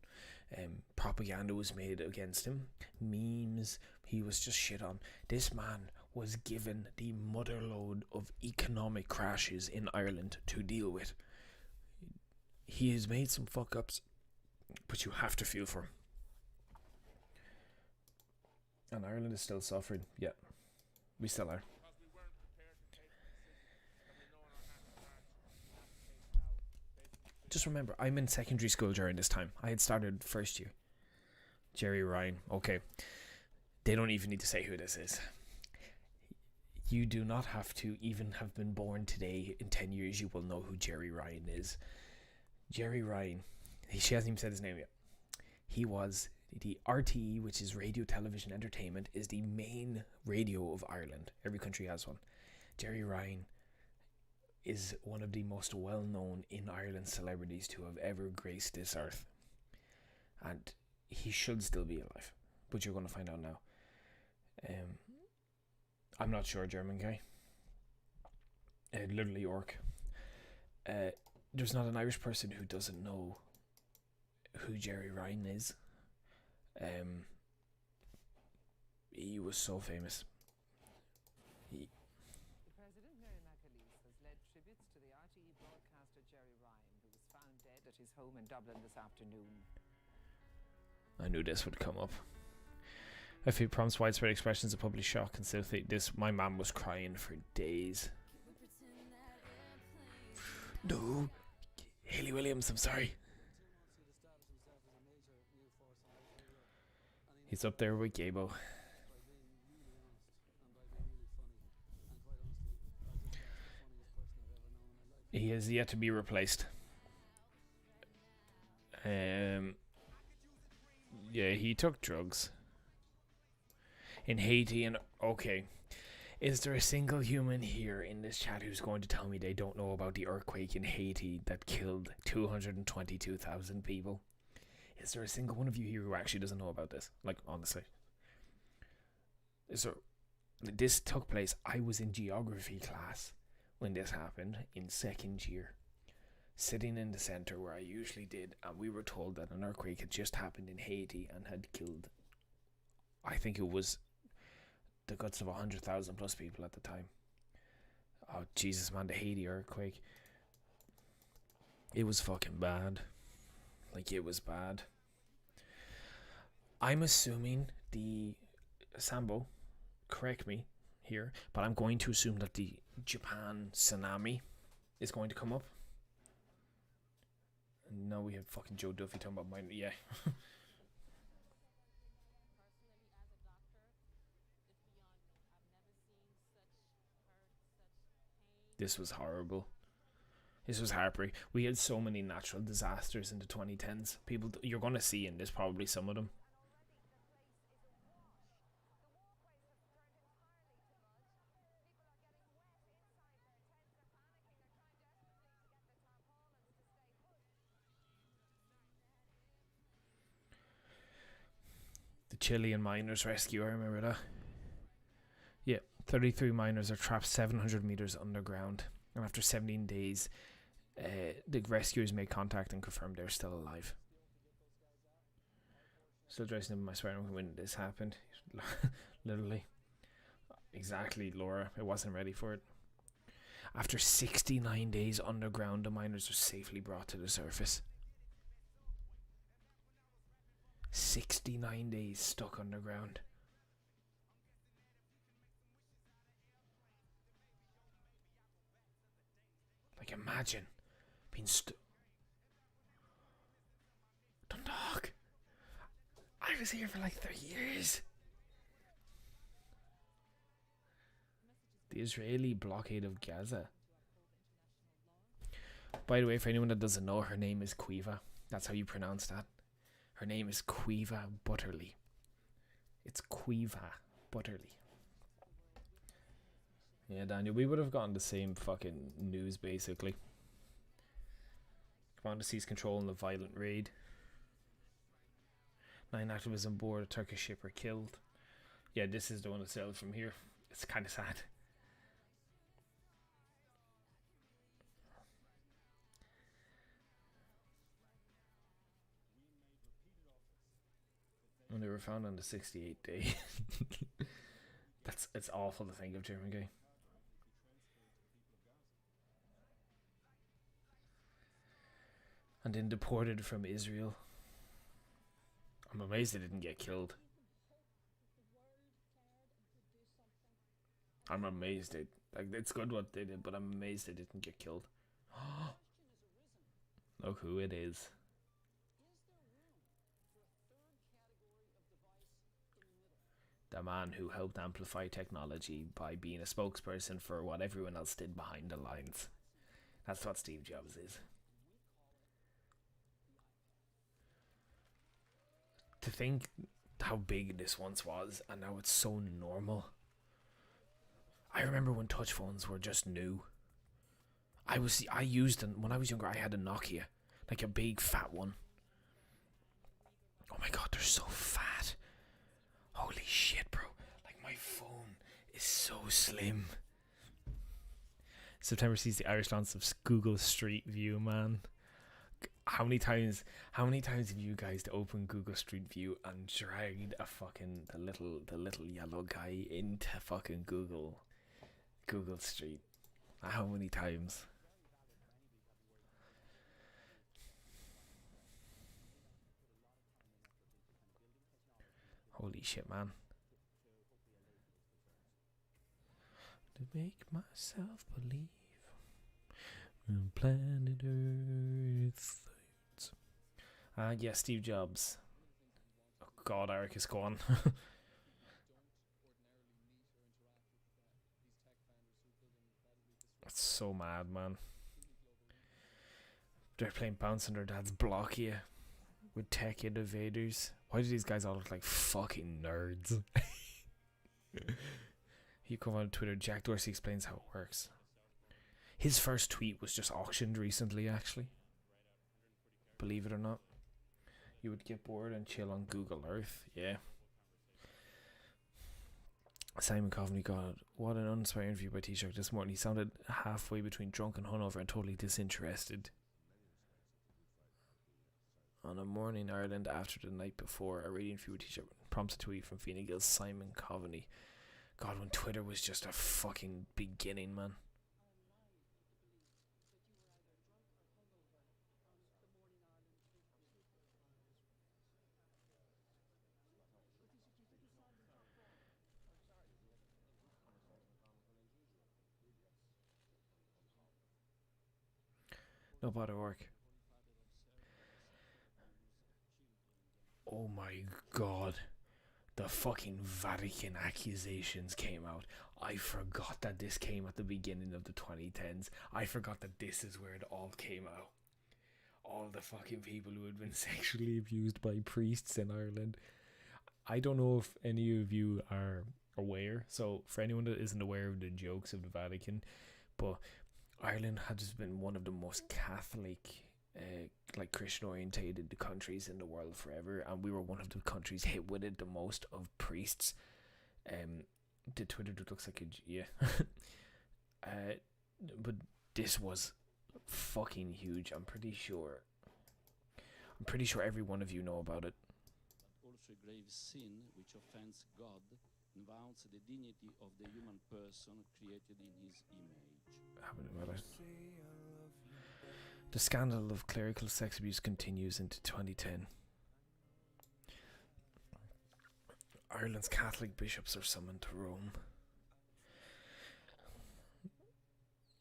Propaganda was made against him. Memes, he was just shit on. This man was given the motherload of economic crashes in Ireland to deal with. He has made some fuck ups, but you have to feel for him. And Ireland is still suffering. Yeah, we still are. Just remember, I'm in secondary school during this time. I had started first year. Jerry Ryan. Okay. They don't even need to say who this is. You do not have to even have been born today. In 10 years, you will know who Jerry Ryan is. Jerry Ryan. She hasn't even said his name yet. He was the RTE, which is Radio Television Entertainment, is the main radio of Ireland. Every country has one. Jerry Ryan is one of the most well-known in Ireland celebrities to have ever graced this earth. And he should still be alive, but you're going to find out now. I'm not sure, German guy. Literally orc. There's not an Irish person who doesn't know who Jerry Ryan is. He was so famous. The President, Mary McAleese, has led tributes to the RTE broadcaster Jerry Ryan, who was found dead at his home in Dublin this afternoon. I knew this would come up. I feel prompts widespread expressions of public shock and sympathy. My mum was crying for days. No, Haley Williams, I'm sorry. He's up there with Gabo. He is yet to be replaced. Yeah, he took drugs in Haiti, and okay. Is there a single human here in this chat who's going to tell me they don't know about the earthquake in Haiti that killed 222,000 people? Is there a single one of you here who actually doesn't know about this? Like, honestly. This took place, I was in geography class when this happened in second year. Sitting in the center where I usually did, and we were told that an earthquake had just happened in Haiti and had killed, I think it was the guts of 100,000 plus people at the time. Oh Jesus, man, the Haiti earthquake. It was fucking bad. Like, it was bad. I'm assuming the Sambo, correct me here, but I'm going to assume that the Japan tsunami is going to come up. And now we have fucking Joe Duffy talking about mine. Yeah. This was horrible. This was heartbreaking. We had so many natural disasters in the 2010s. People, you're going to see in this probably some of them. The Chilean miners rescue, I remember that. Yeah, 33 miners are trapped 700 meters underground, and after 17 days, the rescuers made contact and confirmed they're still alive. Still dressing in my sweater when this happened. Literally. Exactly, Laura. I wasn't ready for it. After 69 days underground, the miners are safely brought to the surface. 69 days stuck underground. Like, imagine being Dundalk. I was here for like 3 years. The Israeli blockade of Gaza. By the way, for anyone that doesn't know, her name is Quiva. That's how you pronounce that. Her name is Quiva Butterly. It's Quiva Butterly. Yeah, Daniel, we would have gotten the same fucking news, basically. Commander seized control in the violent raid. 9 activists on board a Turkish ship are killed. Yeah, this is the one that sailed from here. It's kind of sad. When they were found on the 68th day. It's awful to think of, German guy. And then deported from Israel. I'm amazed they didn't get killed. I'm amazed it's good what they did, but I'm amazed they didn't get killed. Look who it is. The man who helped amplify technology by being a spokesperson for what everyone else did behind the lines. That's what Steve Jobs is. To think how big this once was, and now it's so normal. I remember when touch phones were just new. I used them when I was younger. I had a Nokia, like a big fat one. Oh my god, there's so fat. Holy shit, bro. Like, my phone is so slim. September sees the Irish launch of Google Street View, man. How many times have you guys opened Google Street View and dragged the little yellow guy into fucking Google Street? How many times? Holy shit, man. To make myself believe in planet Earth. Yeah, Steve Jobs. Oh God, Eric is gone. That's so mad, man. They're playing bounce on their dad's block here with tech innovators. Why do these guys all look like fucking nerds? You come on Twitter, Jack Dorsey explains how it works. His first tweet was just auctioned recently, actually. Believe it or not. You would get bored and chill on Google Earth, yeah. Simon Coveney, God, what an uninspiring interview by Taoiseach this morning. He sounded halfway between drunk and hungover and totally disinterested. On a morning in Ireland after the night before, a radio interview with Taoiseach prompts a tweet from Fine Gael's Simon Coveney. God, when Twitter was just a fucking beginning, man. No bother work. Oh my God. The fucking Vatican accusations came out. I forgot that this came at the beginning of the 2010s. I forgot that this is where it all came out. All the fucking people who had been sexually abused by priests in Ireland. I don't know if any of you are aware. So for anyone that isn't aware of the jokes of the Vatican, but Ireland has been one of the most Catholic, like Christian orientated countries in the world forever, and we were one of the countries hit with it the most of priests. The Twitter looks like but this was fucking huge. I'm pretty sure every one of you know about it. Also a grave sin which offends God and wounds the dignity of the human person created in his image. The scandal of clerical sex abuse continues into 2010. Ireland's Catholic bishops are summoned to Rome.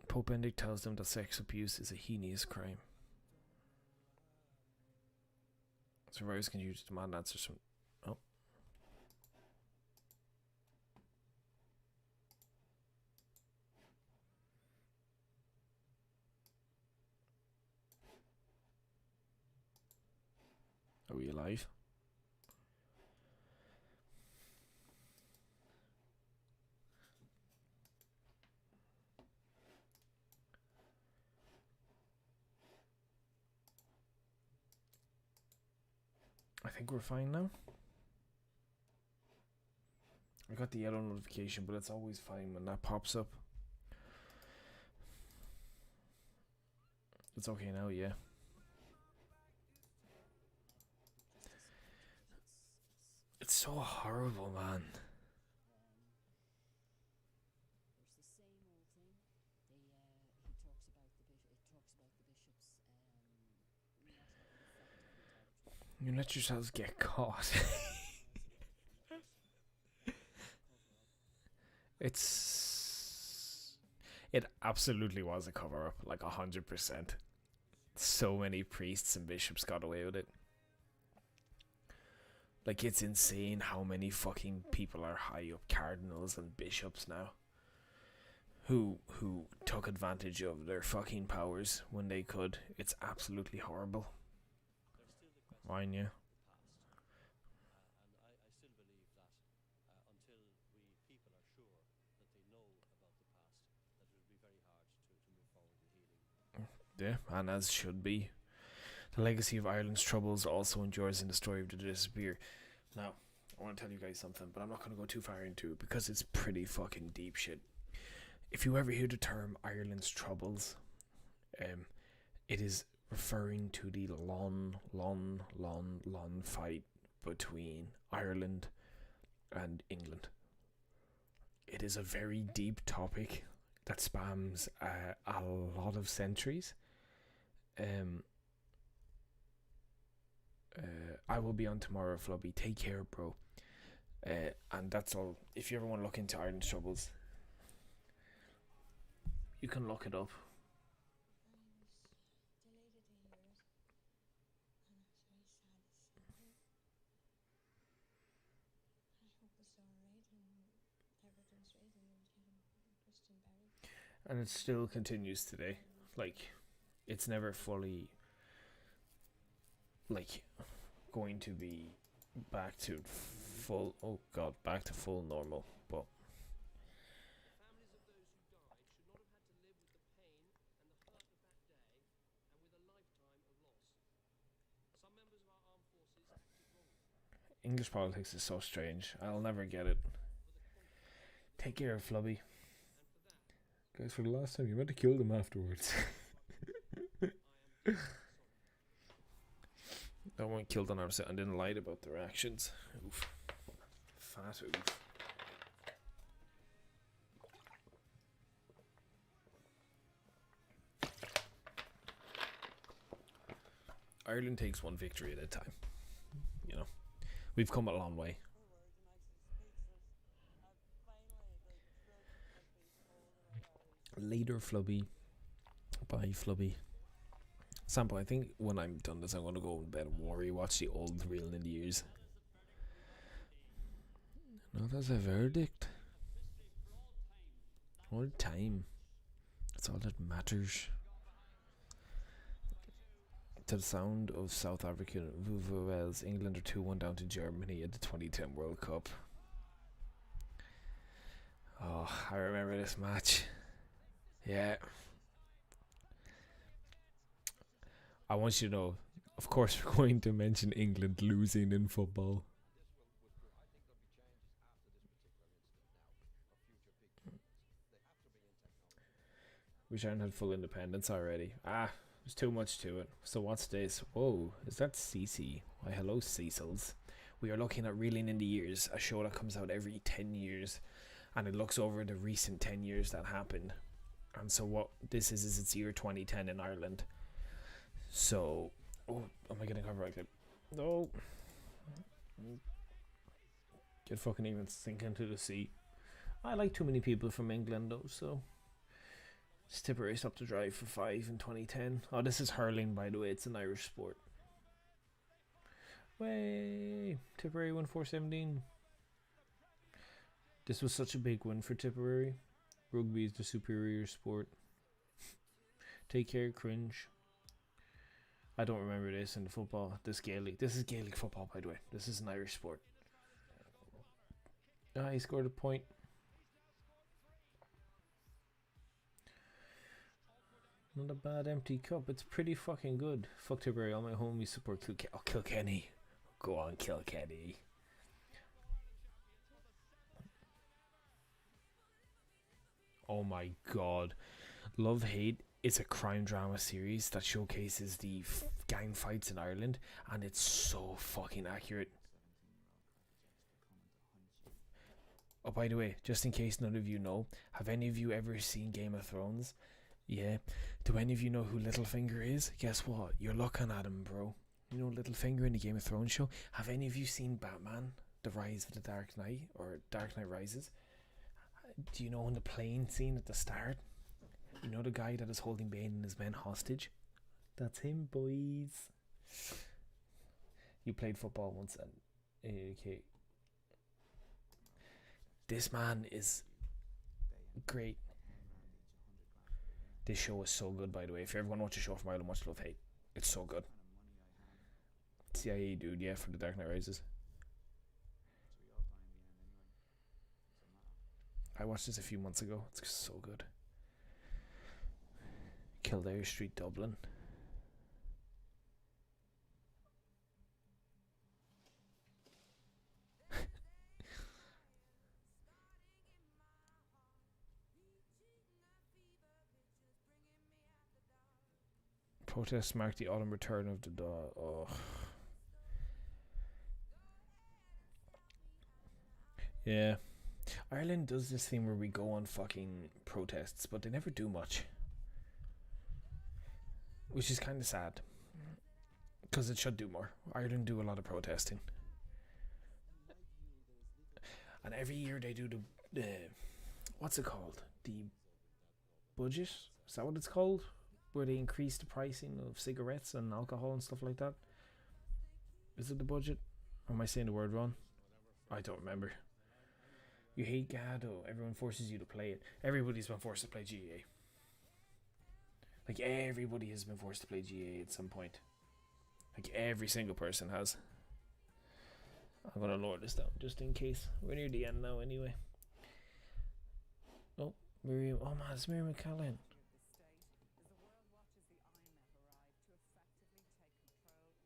Pope Benedict tells them that sex abuse is a heinous crime. Survivors can use demand answers from... Oh. Are we alive? I think we're fine now. I got the yellow notification, but it's always fine when that pops up. It's okay now, yeah. It's so horrible, man. You let yourselves get caught. It absolutely was a cover up, like 100%. So many priests and bishops got away with it. Like, it's insane how many fucking people are high up cardinals and bishops now who took advantage of their fucking powers when they could. It's absolutely horrible. Mine, yeah. And I still believe that until people are sure that they know about the past, that it will be very hard to move forward in healing. Yeah, and as should be. The legacy of Ireland's troubles also endures in the story of the Now, I want to tell you guys something, but I'm not going to go too far into it because it's pretty fucking deep shit. If you ever hear the term Ireland's Troubles, it is referring to the long fight between Ireland and England. It is a very deep topic that spans a lot of centuries. I will be on tomorrow, Flubby. Take care, bro. And that's all. If you ever want to look into Ireland's Troubles, you can look it up. And it still continues today. Like, it's never fully, like, going to be back to full, oh god, back to full normal. But Families of those who died should not have had to live with the pain and the hurt of that day and with a lifetime of loss. Some members of our armed forces acted wrongly. English politics is so strange. I'll never get it. Take care, Flubby. Guys, for the last time, you meant to kill them afterwards. That one killed on our set and didn't lie about their actions. Oof. Fat oof. Ireland takes one victory at a time. You know, we've come a long way. Later, Flubby. Bye, Flubby. Sample, I think when I'm done this, I'm going to go in bed and watch the old Real in the Years. No, that's a verdict. All time. That's all that matters. To the sound of South African Vuvuzel's, England are 2-1 down to Germany at the 2010 World Cup. Oh, I remember this match. Yeah. I want you to know, of course, we're going to mention England losing in football. Wish Ireland had full independence already. There's too much to it. So what's this? Whoa, is that Cece? Why, hello, Cecils. We are looking at Reeling in the Years, a show that comes out every 10 years, and it looks over the recent 10 years that happened. And so what this is it's year 2010 in Ireland. So, oh, am I getting copyrighted? No. Get fucking even sink into the sea. I like too many people from England though, so Tipperary stopped to drive for 5 in 2010. Oh, this is hurling, by the way. It's an Irish sport. Way Tipperary won 4-17. This was such a big win for Tipperary. Rugby is the superior sport. Take care, cringe. I don't remember this in the football. This is Gaelic football, by the way. This is an Irish sport. He scored a point. Not a bad empty cup. It's pretty fucking good. Fuck Tipperary. All my homies support Kilkenny. Oh, Kilkenny. Go on, Kilkenny. Oh my god. Love Hate is a crime drama series that showcases the gang fights in Ireland, and it's so fucking accurate. Oh, by the way, just in case none of you know, have any of you ever seen Game of Thrones? Yeah. Do any of you know who Littlefinger is? Guess what? You're looking at him, bro. You know Littlefinger in the Game of Thrones show? Have any of you seen Batman, The Rise of the Dark Knight, or Dark Knight Rises? Do you know in the plane scene at the start? You know the guy that is holding Bane and his men hostage? That's him, boys. You played football once, and okay. This man is great. This show is so good, by the way. If you ever want to watch a show from Ireland, watch Love Hate. It's so good. CIA dude, yeah, for the Dark Knight Rises. I watched this a few months ago. It's so good. Kildare Street, Dublin. Protests mark the autumn return of the dog. Oh. Yeah. Ireland does this thing where we go on fucking protests, but they never do much. Which is kind of sad. Because it should do more. Ireland do a lot of protesting. And every year they do the what's it called? The budget? Is that what it's called? Where they increase the pricing of cigarettes and alcohol and stuff like that. Is it the budget? Or am I saying the word wrong? I don't remember. You hate GADO. Everyone forces you to play it. Everybody's been forced to play GA. Like everybody has been forced to play GA at some point. Like every single person has. I'm gonna lower this down just in case. We're near the end now anyway. Oh, Miriam. Oh man, it's Miriam McCallum.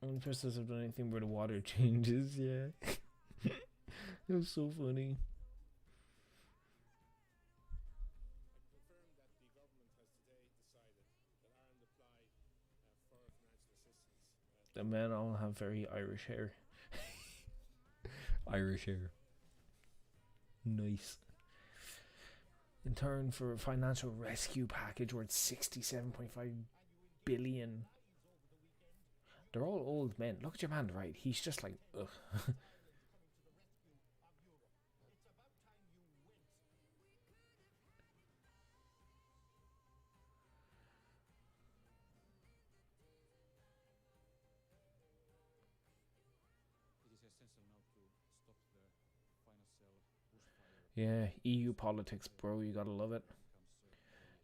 Only persons have done anything where the water changes, yeah. It was so funny. The men all have very Irish hair. Irish hair. Nice. In turn for a financial rescue package worth 67.5 billion. They're all old men. Look at your man, right? He's just like, ugh. Yeah, EU politics, bro. You gotta love it.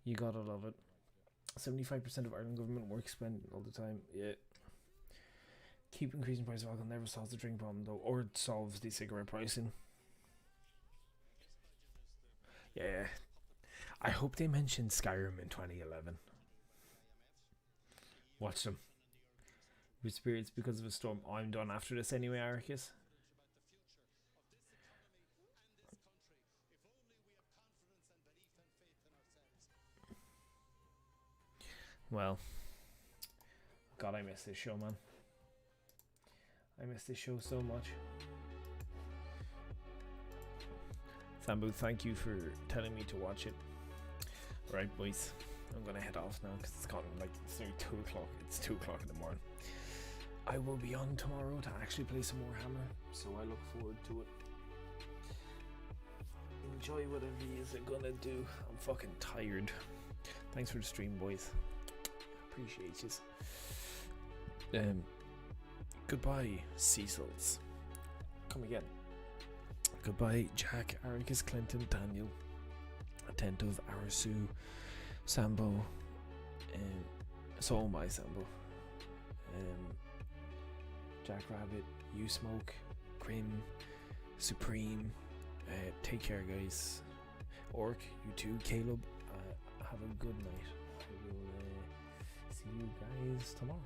You gotta love it. 75% of Ireland government work spent all the time. Yeah. Keep increasing price of alcohol never solves the drink problem though, or it solves the cigarette pricing. Yeah. I hope they mention Skyrim in 2011. Watch them. Spirits because of a storm. I'm done after this anyway, Arcus. Well, God, I miss this show, man. I miss this show so much. Sambu, thank you for telling me to watch it. Right, boys, I'm gonna head off now because it's kind of like it's nearly 2 o'clock. It's 2 o'clock in the morning. I will be on tomorrow to actually play some Warhammer, so I look forward to it. Enjoy whatever you are gonna do. I'm fucking tired. Thanks for the stream, boys. Appreciate you. Goodbye, Cecils. Come again. Goodbye, Jack, Aricus, Clinton, Daniel, Attentive, Arasu, Sambo, so my Sambo, Jack Rabbit, You Smoke, Grim, Supreme. Take care, guys. Orc, you too, Caleb. Have a good night. I will see you guys tomorrow.